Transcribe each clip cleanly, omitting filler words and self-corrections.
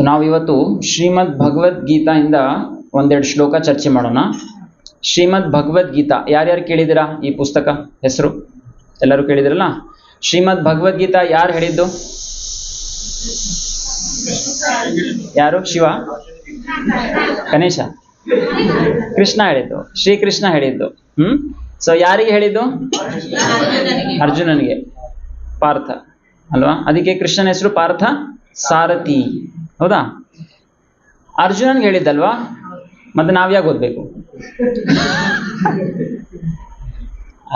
ನಾವಿವತ್ತು ಶ್ರೀಮದ್ ಭಗವದ್ಗೀತಾ ಇಂದ ಒಂದೆರಡು ಶ್ಲೋಕ ಚರ್ಚೆ ಮಾಡೋಣ. ಶ್ರೀಮದ್ ಭಗವದ್ಗೀತಾ ಯಾರ್ಯಾರು ಕೇಳಿದಿರಾ? ಈ ಪುಸ್ತಕ ಹೆಸರು ಎಲ್ಲರೂ ಕೇಳಿದಿರಲ್ಲ. ಶ್ರೀಮದ್ ಭಗವದ್ಗೀತಾ ಯಾರು ಹೇಳಿದ್ದು? ಯಾರು? ಶಿವ? ಗಣೇಶ? ಕೃಷ್ಣ ಹೇಳಿದ್ದು. ಶ್ರೀಕೃಷ್ಣ ಹೇಳಿದ್ದು. ಸೊ ಯಾರಿಗೆ ಹೇಳಿದ್ದು? ಅರ್ಜುನನಿಗೆ. ಪಾರ್ಥ ಅಲ್ವಾ? ಅದಕ್ಕೆ ಕೃಷ್ಣನ ಹೆಸರು ಪಾರ್ಥ ಸಾರಥಿ. ಹೌದಾ? ಅರ್ಜುನನ್ಗೆ ಹೇಳಿದ್ದಲ್ವಾ? ಮತ್ತೆ ನಾವ್ಯಾಕೆ ಓದ್ಬೇಕು?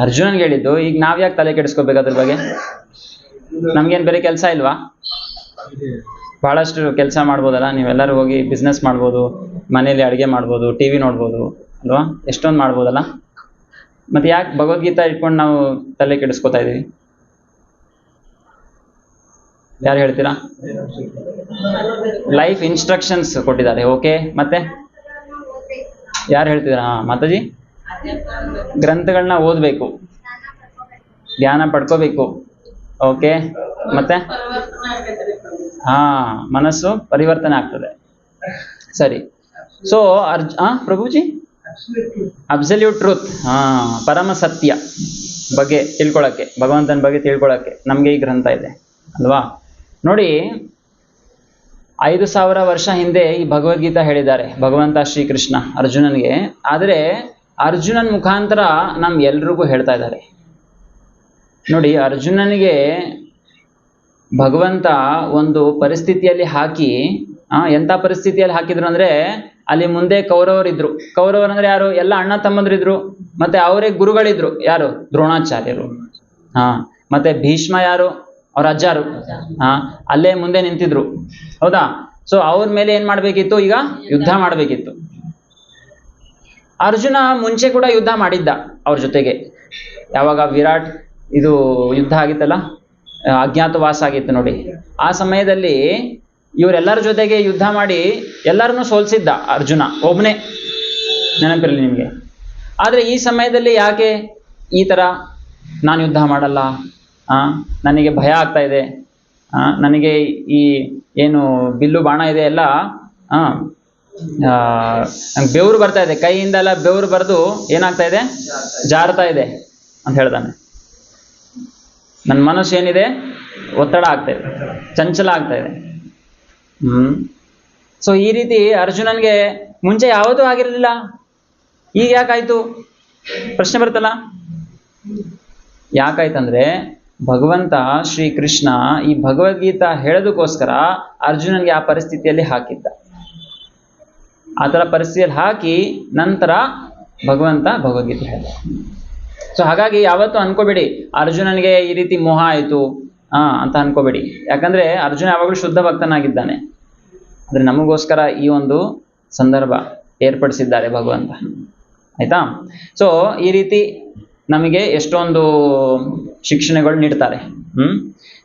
ಅರ್ಜುನನ್ಗೆ ಹೇಳಿದ್ದು. ಈಗ ನಾವ್ಯಾಕೆ ತಲೆ ಕೆಡಿಸ್ಕೋಬೇಕು ಅದ್ರ ಬಗ್ಗೆ? ನಮ್ಗೇನು ಬೇರೆ ಕೆಲಸ ಇಲ್ವಾ? ಬಹಳಷ್ಟು ಕೆಲಸ ಮಾಡ್ಬೋದಲ್ಲ. ನೀವೆಲ್ಲರೂ ಹೋಗಿ ಬಿಸ್ನೆಸ್ ಮಾಡ್ಬೋದು, ಮನೇಲಿ ಅಡುಗೆ ಮಾಡ್ಬೋದು, ಟಿವಿ ನೋಡ್ಬೋದು ಅಲ್ವಾ? ಎಷ್ಟೊಂದು ಮಾಡ್ಬೋದಲ್ಲ. ಮತ್ತೆ ಯಾಕೆ ಭಗವದ್ಗೀತಾ ಇಟ್ಕೊಂಡು ನಾವು ತಲೆ ಕೆಡಿಸ್ಕೋತಾ ಇದೀವಿ? ಯಾರು ಹೇಳ್ತೀರಾ? ಲೈಫ್ ಇನ್ಸ್ಟ್ರಕ್ಷನ್ಸ್ ಕೊಟ್ಟಿದ್ದಾರೆ. ಓಕೆ, ಮತ್ತೆ ಯಾರು ಹೇಳ್ತಿದ್ದೀರಾ? ಮಾತಾಜಿ, ಗ್ರಂಥಗಳನ್ನ ಓದಬೇಕು, ಧ್ಯಾನ ಪಡ್ಕೋಬೇಕು. ಓಕೆ, ಮತ್ತೆ ಮನಸ್ಸು ಪರಿವರ್ತನೆ ಆಗ್ತದೆ. ಸರಿ. ಸೊ ಪ್ರಭುಜಿ, ಅಬ್ಸಲ್ಯೂಟ್ ಟ್ರೂತ್, ಪರಮ ಸತ್ಯ ಬಗ್ಗೆ ತಿಳ್ಕೊಳಕ್ಕೆ, ಭಗವಂತನ ಬಗ್ಗೆ ತಿಳ್ಕೊಳಕ್ಕೆ ನಮಗೆ ಈ ಗ್ರಂಥ ಇದೆ ಅಲ್ವಾ? ನೋಡಿ, 5000 ವರ್ಷ ಹಿಂದೆ ಈ ಭಗವದ್ಗೀತಾ ಹೇಳಿದ್ದಾರೆ ಭಗವಂತ ಶ್ರೀಕೃಷ್ಣ ಅರ್ಜುನನಿಗೆ. ಆದರೆ ಅರ್ಜುನನ್ ಮುಖಾಂತರ ನಮ್ ಎಲ್ರಿಗೂ ಹೇಳ್ತಾ ಇದ್ದಾರೆ. ನೋಡಿ, ಅರ್ಜುನನಿಗೆ ಭಗವಂತ ಒಂದು ಪರಿಸ್ಥಿತಿಯಲ್ಲಿ ಹಾಕಿ, ಎಂಥ ಪರಿಸ್ಥಿತಿಯಲ್ಲಿ ಹಾಕಿದ್ರು ಅಂದ್ರೆ, ಅಲ್ಲಿ ಮುಂದೆ ಕೌರವರಿದ್ರು. ಕೌರವರಂದ್ರೆ ಯಾರು? ಎಲ್ಲ ಅಣ್ಣ ತಮ್ಮಂದ್ರಿದ್ರು. ಮತ್ತೆ ಅವರೇ ಗುರುಗಳಿದ್ರು. ಯಾರು? ದ್ರೋಣಾಚಾರ್ಯರು. ಮತ್ತೆ ಭೀಷ್ಮ ಯಾರು? ಅವ್ರ ಅಜ್ಜಾರು. ಅಲ್ಲೇ ಮುಂದೆ ನಿಂತಿದ್ರು. ಹೌದಾ? ಸೊ ಅವ್ರ ಮೇಲೆ ಏನ್ ಮಾಡ್ಬೇಕಿತ್ತು? ಈಗ ಯುದ್ಧ ಮಾಡ್ಬೇಕಿತ್ತು. ಅರ್ಜುನ ಮುಂಚೆ ಕೂಡ ಯುದ್ಧ ಮಾಡಿದ್ದ ಅವ್ರ ಜೊತೆಗೆ. ಯಾವಾಗ ವಿರಾಟ್ ಇದು ಯುದ್ಧ ಆಗಿತ್ತಲ್ಲ, ಅಜ್ಞಾತವಾಸ ಆಗಿತ್ತು ನೋಡಿ, ಆ ಸಮಯದಲ್ಲಿ ಇವರೆಲ್ಲರ ಜೊತೆಗೆ ಯುದ್ಧ ಮಾಡಿ ಎಲ್ಲರನ್ನೂ ಸೋಲ್ಸಿದ್ದ ಅರ್ಜುನ ಒಬ್ಬನೇ. ನೆನಪಿರಲಿ ನಿಮಗೆ. ಆದ್ರೆ ಈ ಸಮಯದಲ್ಲಿ ಯಾಕೆ ಈ ತರ ನಾನು ಯುದ್ಧ ಮಾಡಲ್ಲ, ನನಗೆ ಭಯ ಆಗ್ತಾ ಇದೆ, ನನಗೆ ಈ ಏನು ಬಿಲ್ಲು ಬಾಣ ಇದೆ ಎಲ್ಲ ನಂಗೆ ಬೆವರು ಬರ್ತಾ ಇದೆ, ಕೈಯಿಂದೆಲ್ಲ ಬೆವರು ಬರೆದು ಏನಾಗ್ತಾ ಇದೆ? ಜಾರ್ತಾ ಇದೆ ಅಂತ ಹೇಳ್ತಾನೆ. ನನ್ನ ಮನಸ್ಸು ಏನಿದೆ? ಒತ್ತಡ ಆಗ್ತಾ ಇದೆ, ಚಂಚಲ ಆಗ್ತಾ ಇದೆ. ಸೊ ಈ ರೀತಿ ಅರ್ಜುನನ್ಗೆ ಮುಂಚೆ ಯಾವತ್ತೂ ಆಗಿರಲಿಲ್ಲ. ಈಗ ಯಾಕಾಯ್ತು? ಪ್ರಶ್ನೆ ಬರ್ತಲ್ಲ. ಯಾಕಾಯ್ತಂದ್ರೆ ಭಗವಂತ ಶ್ರೀಕೃಷ್ಣ ಈ ಭಗವದ್ಗೀತಾ ಹೇಳೋದಕ್ಕೋಸ್ಕರ ಅರ್ಜುನನ್ಗೆ ಆ ಪರಿಸ್ಥಿತಿಯಲ್ಲಿ ಹಾಕಿದ್ದ. ಆ ಥರ ಪರಿಸ್ಥಿತಿಯಲ್ಲಿ ಹಾಕಿ ನಂತರ ಭಗವಂತ ಭಗವದ್ಗೀತೆ ಹೇಳಿದ. ಸೊ ಹಾಗಾಗಿ ಯಾವತ್ತೂ ಅನ್ಕೋಬೇಡಿ ಅರ್ಜುನನಿಗೆ ಈ ರೀತಿ ಮೋಹ ಆಯಿತು ಅಂತ ಅನ್ಕೋಬೇಡಿ. ಯಾಕಂದ್ರೆ ಅರ್ಜುನ ಯಾವಾಗಲೂ ಶುದ್ಧ ಭಕ್ತನಾಗಿದ್ದಾನೆ. ಆದರೆ ನಮಗೋಸ್ಕರ ಈ ಒಂದು ಸಂದರ್ಭ ಏರ್ಪಡಿಸಿದ್ದಾರೆ ಭಗವಂತ. ಆಯ್ತಾ? ಸೊ ಈ ರೀತಿ ನಮಗೆ ಎಷ್ಟೊಂದು ಶಿಕ್ಷಣಗಳು ನೀಡ್ತಾರೆ.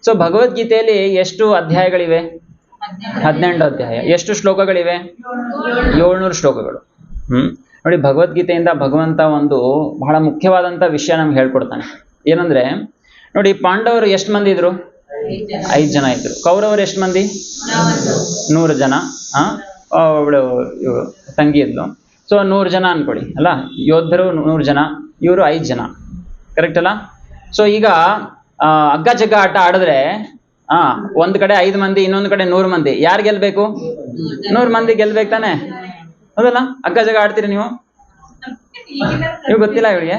ಸೊ ಭಗವದ್ಗೀತೆಯಲ್ಲಿ ಎಷ್ಟು ಅಧ್ಯಾಯಗಳಿವೆ? 18 ಅಧ್ಯಾಯ. ಎಷ್ಟು ಶ್ಲೋಕಗಳಿವೆ? 700 ಶ್ಲೋಕಗಳು. ನೋಡಿ, ಭಗವದ್ಗೀತೆಯಿಂದ ಭಗವಂತ ಒಂದು ಬಹಳ ಮುಖ್ಯವಾದಂಥ ವಿಷಯ ನಮ್ಗೆ ಹೇಳ್ಕೊಡ್ತಾನೆ. ಏನಂದ್ರೆ ನೋಡಿ, ಪಾಂಡವರು ಎಷ್ಟು ಮಂದಿ ಇದ್ರು? 5 ಜನ ಇದ್ರು. ಕೌರವರು ಎಷ್ಟು ಮಂದಿ? 100 ಜನ. ಅವಳು ತಂಗಿ ಇದ್ಲು. ಸೊ 100 ಜನ ಅನ್ಕೊಳ್ಳಿ ಅಲ್ಲ. ಯೋಧರು 100 ಜನ, ಇವರು 5 ಜನ. ಕರೆಕ್ಟ್ ಅಲ್ಲ? ಸೊ ಈಗ ಹಗ್ಗ ಜಗ್ಗ ಆಟ ಆಡಿದ್ರೆ ಒಂದ್ ಕಡೆ 5 ಮಂದಿ, ಇನ್ನೊಂದು ಕಡೆ 100 ಮಂದಿ. ಯಾರು ಗೆಲ್ಬೇಕು? 100 ಮಂದಿ ಗೆಲ್ಬೇಕು ತಾನೆ? ಹೌದಲ್ಲ? ಹಗ್ಗ ಜಗ್ಗ ಆಡ್ತೀರಿ ನೀವು? ಗೊತ್ತಿಲ್ಲ ಇವಳಿಗೆ?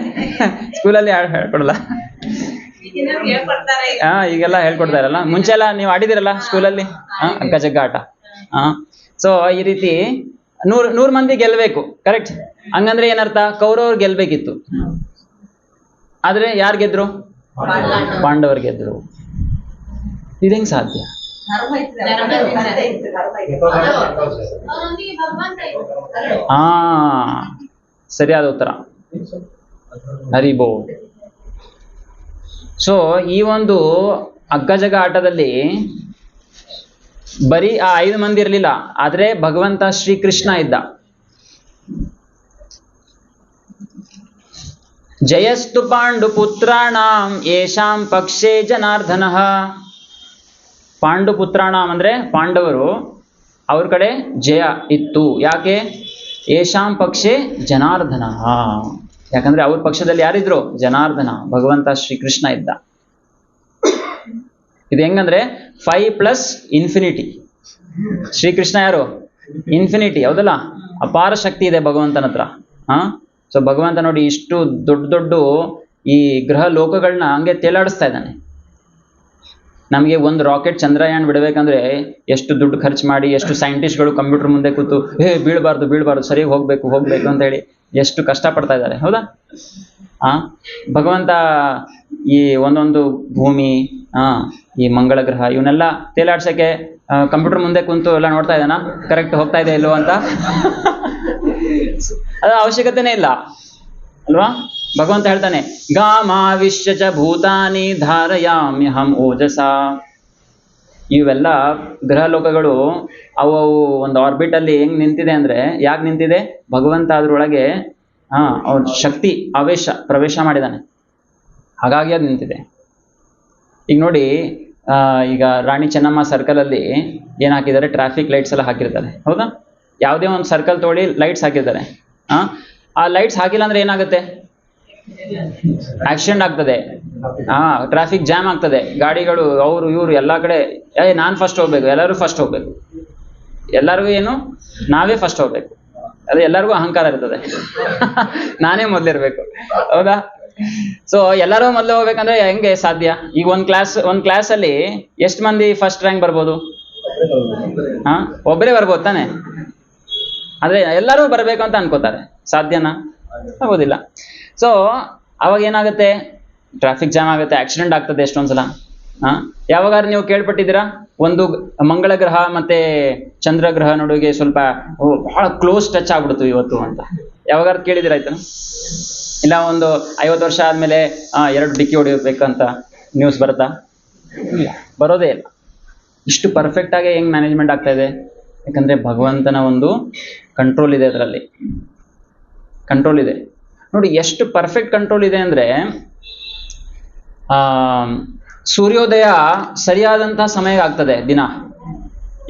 ಸ್ಕೂಲಲ್ಲಿ ಹೇಳ್ಕೊಡಲ್ಲ? ಈಗೆಲ್ಲ ಹೇಳ್ಕೊಡ್ತಾರಲ್ಲ. ಮುಂಚೆ ಎಲ್ಲ ನೀವು ಆಡಿದಿರಲ್ಲ ಸ್ಕೂಲಲ್ಲಿ ಹಗ್ಗ ಜಗ್ಗ ಆಟ. ಸೊ ಈ ರೀತಿ 100 ಮಂದಿ ಗೆಲ್ಬೇಕು. ಕರೆಕ್ಟ್? ಹಂಗಂದ್ರೆ ಏನರ್ಥ? ಕೌರವ್ರು ಗೆಲ್ಬೇಕಿತ್ತು. ಆದ್ರೆ ಯಾರು ಗೆದ್ರು? ಪಾಂಡವರು ಗೆದ್ರು. ಇದೇಂಗ್ ಸಾಧ್ಯ? ಸರಿಯಾದ ಉತ್ತರ. ಹರಿಬೋ. ಸೊ ಈ ಒಂದು ಹಗ್ಗಜಗ ಆಟದಲ್ಲಿ ಬರೀ ಆ 5 ಮಂದಿ ಇರಲಿಲ್ಲ, ಆದ್ರೆ ಭಗವಂತ ಶ್ರೀಕೃಷ್ಣ ಇದ್ದ. ಜಯಸ್ತು ಪಾಂಡು ಪುತ್ರಾಣಾಂ ಯೇಷಾಂ ಪಕ್ಷೇ ಜನಾರ್ದನಃ ಪಾಂಡುಪುತ್ರಾಣ ಅಂದ್ರೆ ಪಾಂಡವರು, ಅವ್ರ ಕಡೆ ಜಯ ಇತ್ತು. ಯಾಕೆ? ಯೇಷಾಂ ಪಕ್ಷೆ ಜನಾರ್ದನ, ಯಾಕಂದ್ರೆ ಅವ್ರ ಪಕ್ಷದಲ್ಲಿ ಯಾರಿದ್ರು? ಜನಾರ್ದನ, ಭಗವಂತ ಶ್ರೀಕೃಷ್ಣ ಇದ್ದ. ಇದು ಹೆಂಗಂದ್ರೆ 5+∞. ಶ್ರೀಕೃಷ್ಣ ಯಾರು? ಇನ್ಫಿನಿಟಿ, ಹೌದಲ್ಲ? ಅಪಾರ ಶಕ್ತಿ ಇದೆ ಭಗವಂತನ ಹತ್ರ. ಸೊ ಭಗವಂತ ನೋಡಿ ಇಷ್ಟು ದೊಡ್ಡ ದೊಡ್ಡ ಈ ಗ್ರಹ ಲೋಕಗಳನ್ನ ಹಂಗೆ ತೇಲಾಡಿಸ್ತಾ ಇದ್ದಾನೆ. ನಮಗೆ ಒಂದು ರಾಕೆಟ್ ಚಂದ್ರಯಾನ್ ಬಿಡಬೇಕಂದ್ರೆ ಎಷ್ಟು ದುಡ್ಡು ಖರ್ಚು ಮಾಡಿ, ಎಷ್ಟು ಸೈಂಟಿಸ್ಟ್ಗಳು ಕಂಪ್ಯೂಟರ್ ಮುಂದೆ ಕೂತು ಬೀಳಬಾರ್ದು ಸರಿಯಾಗಿ ಹೋಗ್ಬೇಕು ಅಂತ ಹೇಳಿ ಎಷ್ಟು ಕಷ್ಟಪಡ್ತಾ ಇದ್ದಾರೆ, ಹೌದಾ? ಭಗವಂತ ಈ ಒಂದೊಂದು ಭೂಮಿ, ಈ ಮಂಗಳ ಗ್ರಹ ಇವನ್ನೆಲ್ಲ ತೇಲಾಡ್ಸಕ್ಕೆ ಕಂಪ್ಯೂಟರ್ ಮುಂದೆ ಕುಂತು ಎಲ್ಲ ನೋಡ್ತಾ ಇದ್ದಾನ, ಕರೆಕ್ಟ್ ಹೋಗ್ತಾ ಇದೆ ಇಲ್ವೋ ಅಂತ? ಅದ ಅವಶ್ಯಕತೆನೇ ಇಲ್ಲ ಅಲ್ವಾ? ಭಗವಂತ ಹೇಳ್ತಾನೆ, ಗಾಮಾವಿಶ್ಯ ಚ ಭೂತಾನಿ ಧಾರಯಾಮ್ಯಹಂ ಓಜಸ. ಇವೆಲ್ಲ ಗ್ರಹ ಲೋಕಗಳು ಅವು ಒಂದು ಆರ್ಬಿಟ್ ಅಲ್ಲಿ ಹೆಂಗ್ ನಿಂತಿದೆ ಅಂದ್ರೆ, ಯಾಕೆ ನಿಂತಿದೆ? ಭಗವಂತ ಅದ್ರೊಳಗೆ ಅವ್ರ ಶಕ್ತಿ ಪ್ರವೇಶ ಮಾಡಿದಾನೆ, ಹಾಗಾಗಿ ಅದು ನಿಂತಿದೆ. ಈಗ ನೋಡಿ, ಈಗ ರಾಣಿ ಚೆನ್ನಮ್ಮ ಸರ್ಕಲ್ ಅಲ್ಲಿ ಏನ್ ಹಾಕಿದ್ದಾರೆ? ಟ್ರಾಫಿಕ್ ಲೈಟ್ಸ್ ಎಲ್ಲ ಹಾಕಿರ್ತಾರೆ, ಹೌದಾ? ಯಾವುದೇ ಒಂದು ಸರ್ಕಲ್ ತೋಡಿ ಲೈಟ್ಸ್ ಹಾಕಿರ್ತಾರೆ. ಆ ಲೈಟ್ಸ್ ಹಾಕಿಲ್ಲ ಅಂದ್ರೆ ಏನಾಗುತ್ತೆ? ಆಕ್ಸಿಡೆಂಟ್ ಆಗ್ತದೆ, ಟ್ರಾಫಿಕ್ ಜಾಮ್ ಆಗ್ತದೆ, ಗಾಡಿಗಳು ಅವರು ಇವರು ಎಲ್ಲ ಕಡೆ ನಾನ್ ಫಸ್ಟ್ ಹೋಗ್ಬೇಕು, ಎಲ್ಲರೂ ಫಸ್ಟ್ ಹೋಗ್ಬೇಕು, ಎಲ್ಲರಿಗೂ ಏನು ನಾವೇ ಫಸ್ಟ್ ಹೋಗ್ಬೇಕು, ಅದು ಎಲ್ಲರಿಗೂ ಅಹಂಕಾರ ಇರ್ತದೆ. ನಾನೇ ಮೊದಲಿರ್ಬೇಕು, ಹೌದಾ? ಸೊ ಎಲ್ಲರೂ ಮೊದಲು ಹೋಗ್ಬೇಕಂದ್ರೆ ಹೆಂಗೆ ಸಾಧ್ಯ? ಈಗ ಒಂದ್ ಕ್ಲಾಸ್ ಅಲ್ಲಿ ಎಷ್ಟು ಮಂದಿ ಫಸ್ಟ್ ರ್ಯಾಂಕ್ ಬರ್ಬೋದು? ಒಬ್ಬರೇ ಬರ್ಬೋದು ತಾನೆ? ಆದ್ರೆ ಎಲ್ಲರೂ ಬರ್ಬೇಕು ಅಂತ ಅನ್ಕೋತಾರೆ, ಸಾಧ್ಯನಾ? ಆಗೋದಿಲ್ಲ. ಸೊ ಅವಾಗ ಏನಾಗುತ್ತೆ? ಟ್ರಾಫಿಕ್ ಜಾಮ್ ಆಗುತ್ತೆ, ಆಕ್ಸಿಡೆಂಟ್ ಆಗ್ತದೆ ಎಷ್ಟೊಂದ್ಸಲ. ಯಾವಾಗಾದ್ರೂ ನೀವು ಕೇಳ್ಪಟ್ಟಿದ್ದೀರಾ ಒಂದು ಮಂಗಳ ಗ್ರಹ ಮತ್ತೆ ಚಂದ್ರಗ್ರಹ ನಡುವೆ ಸ್ವಲ್ಪ ಬಹಳ ಕ್ಲೋಸ್ ಟಚ್ ಆಗ್ಬಿಡ್ತು ಇವತ್ತು ಅಂತ? ಯಾವಾಗಾದ್ರೂ ಕೇಳಿದಿರ ಆಯ್ತು? ಇಲ್ಲ ಒಂದು 50 ವರ್ಷ ಆದ್ಮೇಲೆ 2 ಡಿಕ್ಕಿ ಹೊಡಿಬೇಕಂತ ನ್ಯೂಸ್ ಬರುತ್ತಾ? ಇಲ್ಲ, ಬರೋದೇ ಇಲ್ಲ. ಇಷ್ಟು ಪರ್ಫೆಕ್ಟ್ ಆಗಿ ಹೆಂಗ್ ಮ್ಯಾನೇಜ್ಮೆಂಟ್ ಆಗ್ತಾ ಇದೆ? ಯಾಕಂದ್ರೆ ಭಗವಂತನ ಒಂದು ಕಂಟ್ರೋಲ್ ಇದೆ, ಅದರಲ್ಲಿ ಕಂಟ್ರೋಲ್ ಇದೆ. ನೋಡಿ ಎಷ್ಟು ಪರ್ಫೆಕ್ಟ್ ಕಂಟ್ರೋಲ್ ಇದೆ ಅಂದ್ರೆ, ಸೂರ್ಯೋದಯ ಸರಿಯಾದಂತಹ ಸಮಯ ಆಗ್ತದೆ ದಿನ.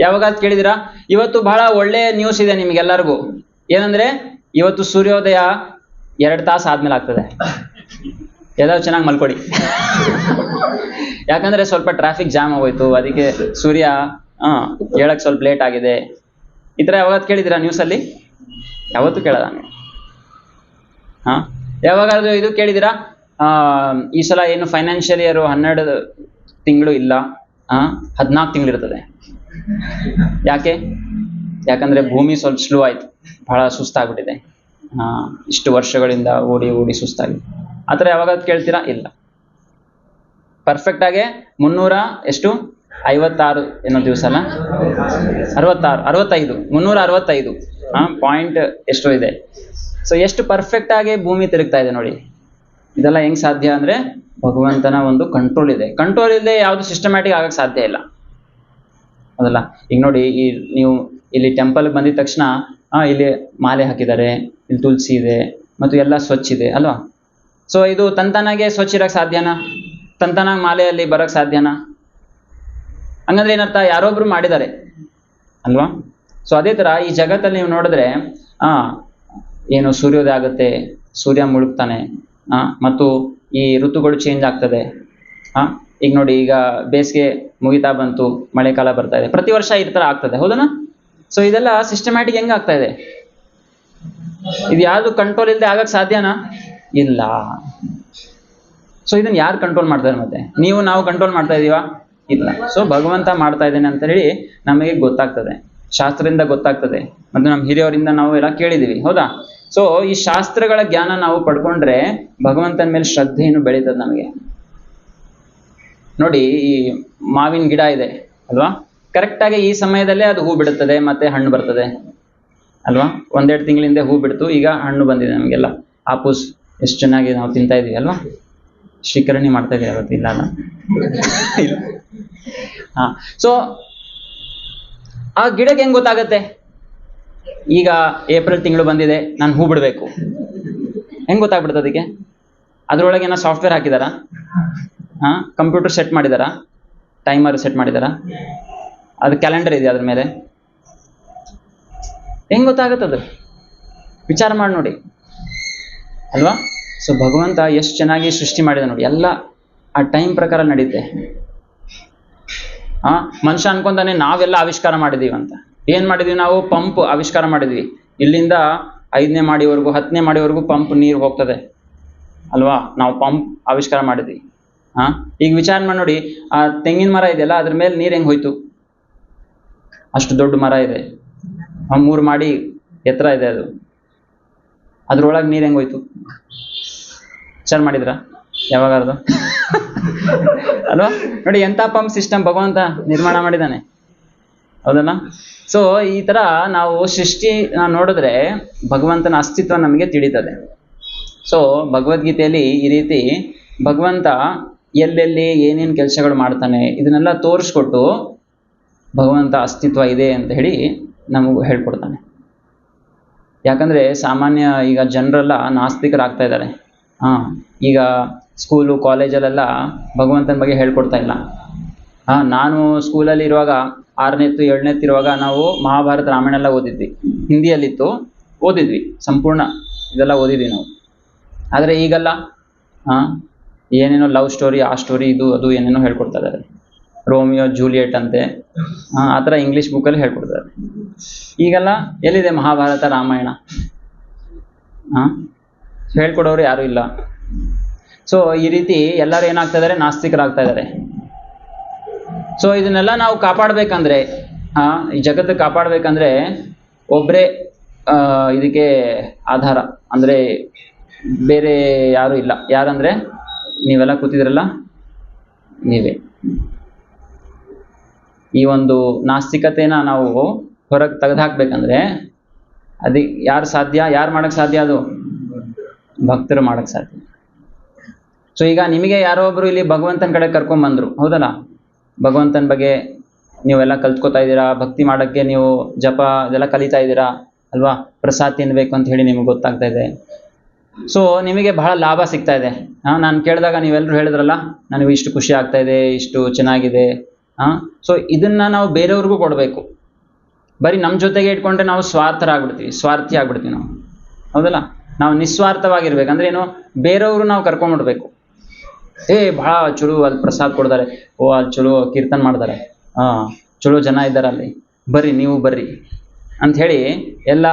ಯಾವಾಗ ಕೇಳಿದಿರಾ? ಇವತ್ತು ಬಹಳ ಒಳ್ಳೆ ನ್ಯೂಸ್ ಇದೆ ನಿಮ್ಗೆಲ್ಲರಿಗೂ. ಏನಂದ್ರೆ ಇವತ್ತು ಸೂರ್ಯೋದಯ 2 ತಾಸು ಆದ್ಮೇಲೆ ಆಗ್ತದೆ. ಎಲ್ಲರೂ ಚೆನ್ನಾಗಿ ಮಲ್ಕೊಡಿ. ಯಾಕಂದ್ರೆ ಸ್ವಲ್ಪ ಟ್ರಾಫಿಕ್ ಜಾಮ್ ಆಗೋಯ್ತು, ಅದಕ್ಕೆ ಸೂರ್ಯ ಹೇಳಕ್ ಸ್ವಲ್ಪ ಲೇಟ್ ಆಗಿದೆ. ಈ ತರ ಯಾವಾಗ ಕೇಳಿದಿರಾ ನ್ಯೂಸಲ್ಲಿ? ಯಾವತ್ತೂ ಕೇಳಲ್ಲ ನೀವು. ಯಾವಾಗಾದ್ರೂ ಇದು ಕೇಳಿದಿರಾ? ಈ ಸಲ ಏನು ಫೈನಾನ್ಷಿಯಲ್ ಇಯರ್ 12 ತಿಂಗಳು ಇಲ್ಲ, 14 ತಿಂಗಳು ಇರ್ತದೆ. ಯಾಕೆ? ಯಾಕಂದ್ರೆ ಭೂಮಿ ಸ್ವಲ್ಪ ಸ್ಲೋ ಆಯ್ತು, ಬಹಳ ಸುಸ್ತಾಗ್ಬಿಟ್ಟಿದೆ. ಇಷ್ಟು ವರ್ಷಗಳಿಂದ ಓಡಿ ಓಡಿ ಸುಸ್ತಾಗಿ. ಆ ಥರ ಯಾವಾಗಾದ್ರೂ ಕೇಳ್ತೀರಾ? ಇಲ್ಲ. ಪರ್ಫೆಕ್ಟ್ ಆಗಿ 356 ಏನೋ ದಿವಸನ 65 365 ಪಾಯಿಂಟ್ ಎಷ್ಟೋ ಇದೆ. ಸೊ ಎಷ್ಟು ಪರ್ಫೆಕ್ಟ್ ಆಗಿ ಭೂಮಿ ತಿರುಗ್ತಾ ಇದೆ ನೋಡಿ. ಇದೆಲ್ಲ ಹೆಂಗ್ ಸಾಧ್ಯ ಅಂದ್ರೆ ಭಗವಂತನ ಒಂದು ಕಂಟ್ರೋಲ್ ಇದೆ. ಕಂಟ್ರೋಲ್ ಇಲ್ಲದೆ ಯಾವುದು ಸಿಸ್ಟಮ್ಯಾಟಿಕ್ ಆಗಕ್ಕೆ ಸಾಧ್ಯ ಇಲ್ಲ, ಅದಲ್ಲ? ಈಗ ನೋಡಿ, ನೀವು ಇಲ್ಲಿ ಟೆಂಪಲ್ಗೆ ಬಂದಿದ ತಕ್ಷಣ ಇಲ್ಲಿ ಮಾಲೆ ಹಾಕಿದ್ದಾರೆ, ಇಲ್ಲಿ ತುಳಸಿ ಇದೆ ಮತ್ತು ಎಲ್ಲ ಸ್ವಚ್ಛ ಇದೆ ಅಲ್ವಾ? ಸೊ ಇದು ತಂತಾನಾಗೆ ಸ್ವಚ್ಛ ಇರಕ್ಕೆ ಸಾಧ್ಯನಾ? ತಂತಾನಾಗಿ ಮಾಲೆಯಲ್ಲಿ ಬರಕ್ ಸಾಧ್ಯನಾ? ಹಂಗಂದ್ರೆ ಏನರ್ಥ? ಯಾರೊಬ್ರು ಮಾಡಿದ್ದಾರೆ ಅಲ್ವಾ? ಸೊ ಅದೇ ತರ ಈ ಜಗತ್ತಲ್ಲಿ ನೀವು ನೋಡಿದ್ರೆ ಏನು ಸೂರ್ಯೋದಯ ಆಗುತ್ತೆ, ಸೂರ್ಯ ಮುಳುಗ್ತಾನೆ, ಮತ್ತು ಈ ಋತುಗಳು ಚೇಂಜ್ ಆಗ್ತದೆ. ಈಗ ನೋಡಿ, ಈಗ ಬೇಸಿಗೆ ಮುಗಿತಾ ಬಂತು, ಮಳೆಕಾಲ ಬರ್ತಾ ಇದೆ, ಪ್ರತಿ ವರ್ಷ ಈ ತರ ಆಗ್ತದೆ, ಹೌದನಾ? ಸೊ ಇದೆಲ್ಲ ಸಿಸ್ಟಮ್ಯಾಟಿಕ್ ಹೆಂಗ್ ಆಗ್ತಾ ಇದೆ? ಇದು ಯಾವ್ದು ಕಂಟ್ರೋಲ್ ಇಲ್ಲದೆ ಆಗಕ್ ಸಾಧ್ಯನಾ? ಇಲ್ಲ. ಸೊ ಇದನ್ನ ಯಾರು ಕಂಟ್ರೋಲ್ ಮಾಡ್ತಾರೆ? ಮತ್ತೆ ನಾವು ಕಂಟ್ರೋಲ್ ಮಾಡ್ತಾ ಇದೀವಾ? ಇಲ್ಲ. ಸೊ ಭಗವಂತ ಮಾಡ್ತಾ ಇದ್ದೇನೆ ಅಂತ ಹೇಳಿ ನಮಗೆ ಗೊತ್ತಾಗ್ತದೆ, ಶಾಸ್ತ್ರದಿಂದ ಗೊತ್ತಾಗ್ತದೆ, ಮತ್ತು ನಮ್ಮ ಹಿರಿಯವರಿಂದ ನಾವು ಎಲ್ಲ ಕೇಳಿದೀವಿ, ಹೌದಾ? ಸೊ ಈ ಶಾಸ್ತ್ರಗಳ ಜ್ಞಾನ ನಾವು ಪಡ್ಕೊಂಡ್ರೆ ಭಗವಂತನ ಮೇಲೆ ಶ್ರದ್ಧೆಯನ್ನು ಬೆಳೀತದೆ ನಮಗೆ. ನೋಡಿ, ಈ ಮಾವಿನ ಗಿಡ ಇದೆ ಅಲ್ವಾ? ಕರೆಕ್ಟಾಗಿ ಈ ಸಮಯದಲ್ಲೇ ಅದು ಹೂ ಬಿಡುತ್ತದೆ ಮತ್ತೆ ಹಣ್ಣು ಬರ್ತದೆ ಅಲ್ವಾ? 1-2 ತಿಂಗಳಿಂದ ಹೂ ಬಿಡ್ತು, ಈಗ ಹಣ್ಣು ಬಂದಿದೆ. ನಮಗೆಲ್ಲ ಆಪೂಸ್ ಎಷ್ಟು ಚೆನ್ನಾಗಿ ನಾವು ತಿಂತಾ ಇದೀವಿ ಅಲ್ವಾ? ಶ್ರೀಕರಣಿ ಮಾಡ್ತಾ ಇದೀವಿ ಅವತ್ತು, ಇಲ್ಲ ಅಲ್ಲ? ಸೊ ಆ ಗಿಡಕ್ಕೆ ಹೆಂಗ್ ಗೊತ್ತಾಗತ್ತೆ? ಈಗ ಏಪ್ರಿಲ್ ತಿಂಗಳು ಬಂದಿದೆ, ನಾನು ಹೂ ಬಿಡಬೇಕು, ಹೆಂಗ್ ಗೊತ್ತಾಗ್ಬಿಡುತ್ತೆ ಅದಕ್ಕೆ? ಅದ್ರೊಳಗೆ ಏನೋ ಸಾಫ್ಟ್ವೇರ್ ಹಾಕಿದಾರಾ? ಕಂಪ್ಯೂಟರ್ ಸೆಟ್ ಮಾಡಿದಾರಾ? ಟೈಮರ್ ಸೆಟ್ ಮಾಡಿದಾರ? ಅದು ಕ್ಯಾಲೆಂಡರ್ ಇದೆಯಾ ಅದ್ರ ಮೇಲೆ? ಹೆಂಗ್ ಗೊತ್ತಾಗುತ್ತದು? ವಿಚಾರ ಮಾಡಿ ನೋಡಿ ಅಲ್ವಾ? ಸೊ ಭಗವಂತ ಎಷ್ಟು ಚೆನ್ನಾಗಿ ಸೃಷ್ಟಿ ಮಾಡಿದ ನೋಡಿ, ಎಲ್ಲ ಆ ಟೈಮ್ ಪ್ರಕಾರ ನಡೀತೆ. ಮನುಷ್ಯ ಅನ್ಕೊಂತಾನೆ ನಾವೆಲ್ಲ ಆವಿಷ್ಕಾರ ಮಾಡಿದೀವಿ ಅಂತ. ಏನ್ ಮಾಡಿದ್ವಿ ನಾವು? ಪಂಪ್ ಆವಿಷ್ಕಾರ ಮಾಡಿದ್ವಿ. ಇಲ್ಲಿಂದ 5ನೇ ಮಾಡಿವರೆಗೂ 10ನೇ ಮಾಡಿವರೆಗೂ ಪಂಪ್ ನೀರು ಹೋಗ್ತದೆ ಅಲ್ವಾ? ನಾವು ಪಂಪ್ ಆವಿಷ್ಕಾರ ಮಾಡಿದ್ವಿ. ಈಗ ವಿಚಾರ ಮಾಡಿ ನೋಡಿ, ಆ ತೆಂಗಿನ ಮರ ಇದೆಯಲ್ಲ, ಅದ್ರ ಮೇಲೆ ನೀರ್ ಹೆಂಗ್ ಹೋಯ್ತು? ಅಷ್ಟು ದೊಡ್ಡ ಮರ ಇದೆ, 3 ಮಾಡಿ ಎತ್ತರ ಇದೆ ಅದು, ಅದ್ರೊಳಗೆ ನೀರ್ ಹೆಂಗ್ ಹೋಯ್ತು? ವಿಚಾರ ಮಾಡಿದ್ರ ಯಾವಾಗಾದ್ರು? ಅಲ್ವಾ? ನೋಡಿ ಎಂತ ಪಂಪ್ ಸಿಸ್ಟಮ್ ಭಗವಂತ ನಿರ್ಮಾಣ ಮಾಡಿದಾನೆ, ಹೌದಲ್ಲ? ಸೊ ಈ ತರ ನಾವು ಸೃಷ್ಟಿ ನೋಡಿದ್ರೆ ಭಗವಂತನ ಅಸ್ತಿತ್ವ ನಮಗೆ ತಿಳಿತದೆ. ಸೊ ಭಗವದ್ಗೀತೆಯಲ್ಲಿ ಈ ರೀತಿ ಭಗವಂತ ಎಲ್ಲೆಲ್ಲಿ ಏನೇನು ಕೆಲಸಗಳು ಮಾಡ್ತಾನೆ ಇದನ್ನೆಲ್ಲ ತೋರಿಸ್ಕೊಟ್ಟು ಭಗವಂತ ಅಸ್ತಿತ್ವ ಇದೆ ಅಂತ ಹೇಳಿ ನಮಗೂ ಹೇಳ್ಕೊಡ್ತಾನೆ. ಯಾಕಂದ್ರೆ ಸಾಮಾನ್ಯ ಈಗ ಜನರೆಲ್ಲ ನಾಸ್ತಿಕರಾಗ್ತಾ ಇದ್ದಾರೆ. ಈಗ ಸ್ಕೂಲು ಕಾಲೇಜಲ್ಲೆಲ್ಲ ಭಗವಂತನ ಬಗ್ಗೆ ಹೇಳ್ಕೊಡ್ತಾ ಇಲ್ಲ. ನಾನು ಸ್ಕೂಲಲ್ಲಿ ಇರುವಾಗ 6ನೇತ್ತು 7ನೇತ್ತು ಇರುವಾಗ ನಾವು ಮಹಾಭಾರತ ರಾಮಾಯಣ ಎಲ್ಲ ಓದಿದ್ವಿ, ಹಿಂದಿಯಲ್ಲಿತ್ತು, ಓದಿದ್ವಿ, ಸಂಪೂರ್ಣ ಇದೆಲ್ಲ ಓದಿದ್ವಿ ನಾವು. ಆದರೆ ಈಗಲ್ಲ ಏನೇನೋ ಲವ್ ಸ್ಟೋರಿ, ಆ ಸ್ಟೋರಿ, ಇದು ಅದು ಏನೇನೋ ಹೇಳ್ಕೊಡ್ತಾ ಇದ್ದಾರೆ. ರೋಮಿಯೋ ಜೂಲಿಯೆಟ್ ಅಂತೆ, ಆ ಥರ ಇಂಗ್ಲೀಷ್ ಬುಕ್ಕಲ್ಲಿ ಹೇಳ್ಕೊಡ್ತಾರೆ. ಈಗೆಲ್ಲ ಎಲ್ಲಿದೆ ಮಹಾಭಾರತ ರಾಮಾಯಣ? ಹೇಳ್ಕೊಡೋರು ಯಾರೂ ಇಲ್ಲ. ಸೊ ಈ ರೀತಿ ಎಲ್ಲರೂ ಏನಾಗ್ತಾ ಇದ್ದಾರೆ? ನಾಸ್ತಿಕರಾಗ್ತಾ ಇದ್ದಾರೆ. ಸೊ ಇದನ್ನೆಲ್ಲ ನಾವು ಕಾಪಾಡಬೇಕಂದ್ರೆ, ಈ ಜಗತ್ತು ಕಾಪಾಡಬೇಕಂದ್ರೆ ಒಬ್ಬರೇ ಇದಕ್ಕೆ ಆಧಾರ, ಅಂದರೆ ಬೇರೆ ಯಾರೂ ಇಲ್ಲ. ಯಾರಂದ್ರೆ ನೀವೆಲ್ಲ ಕೂತಿದ್ರಲ್ಲ, ನೀವೇ. ಈ ಒಂದು ನಾಸ್ತಿಕತೆನ ನಾವು ಹೊರಗೆ ತೆಗೆದುಹಾಕ್ಬೇಕಂದ್ರೆ ಅದಕ್ಕೆ ಯಾರು ಸಾಧ್ಯ? ಯಾರು ಮಾಡಕ್ ಸಾಧ್ಯ? ಅದು ಭಕ್ತರು ಮಾಡಕ್ ಸಾಧ್ಯ. ಸೊ ಈಗ ನಿಮಗೆ ಯಾರೋ ಒಬ್ರು ಇಲ್ಲಿ ಭಗವಂತನ ಕಡೆ ಕರ್ಕೊಂಡ್ಬಂದ್ರು, ಹೌದಲ್ಲ? ಭಗವಂತನ ಬಗ್ಗೆ ನೀವೆಲ್ಲ ಕಲ್ತ್ಕೋತಾ ಇದ್ದೀರಾ, ಭಕ್ತಿ ಮಾಡೋಕ್ಕೆ ನೀವು ಜಪ ಇದೆಲ್ಲ ಕಲಿತಾ ಇದ್ದೀರಾ ಅಲ್ವಾ? ಪ್ರಸಾದ ತಿನ್ಬೇಕು ಅಂತ ಹೇಳಿ ನಿಮ್ಗೆ ಗೊತ್ತಾಗ್ತಾ ಇದೆ. ಸೊ ನಿಮಗೆ ಬಹಳ ಲಾಭ ಸಿಗ್ತಾ ಇದೆ. ನಾನು ಕೇಳಿದಾಗ ನೀವೆಲ್ಲರೂ ಹೇಳಿದ್ರಲ್ಲ, ನನಗೆ ಇಷ್ಟು ಖುಷಿ ಆಗ್ತಾ ಇದೆ, ಇಷ್ಟು ಚೆನ್ನಾಗಿದೆ. ಸೊ ಇದನ್ನ ನಾವು ಬೇರೆಯವ್ರಿಗೂ ಕೊಡಬೇಕು. ಬರೀ ನಮ್ಮ ಜೊತೆಗೆ ಇಟ್ಕೊಂಡ್ರೆ ನಾವು ಸ್ವಾರ್ಥಿ ಆಗ್ಬಿಡ್ತೀವಿ ನಾವು, ಹೌದಲ್ಲ? ನಾವು ನಿಸ್ವಾರ್ಥವಾಗಿರ್ಬೇಕು. ಅಂದ್ರೆ ಏನು? ಬೇರೆಯವರು ನಾವು ಕರ್ಕೊಂಡ್ಬಿಡ್ಬೇಕು. ಬಹಳ ಚಲೋ ಅಲ್ಲಿ ಪ್ರಸಾದ ಕೊಡ್ತಾರೆ, ಅಲ್ಲಿ ಚಲೋ ಕೀರ್ತನ ಮಾಡ್ತಾರೆ, ಚಲೋ ಜನ ಇದ್ದಾರೆ ಅಲ್ಲಿ, ಬರ್ರಿ ನೀವು ಬರ್ರಿ ಅಂತ ಹೇಳಿ ಎಲ್ಲ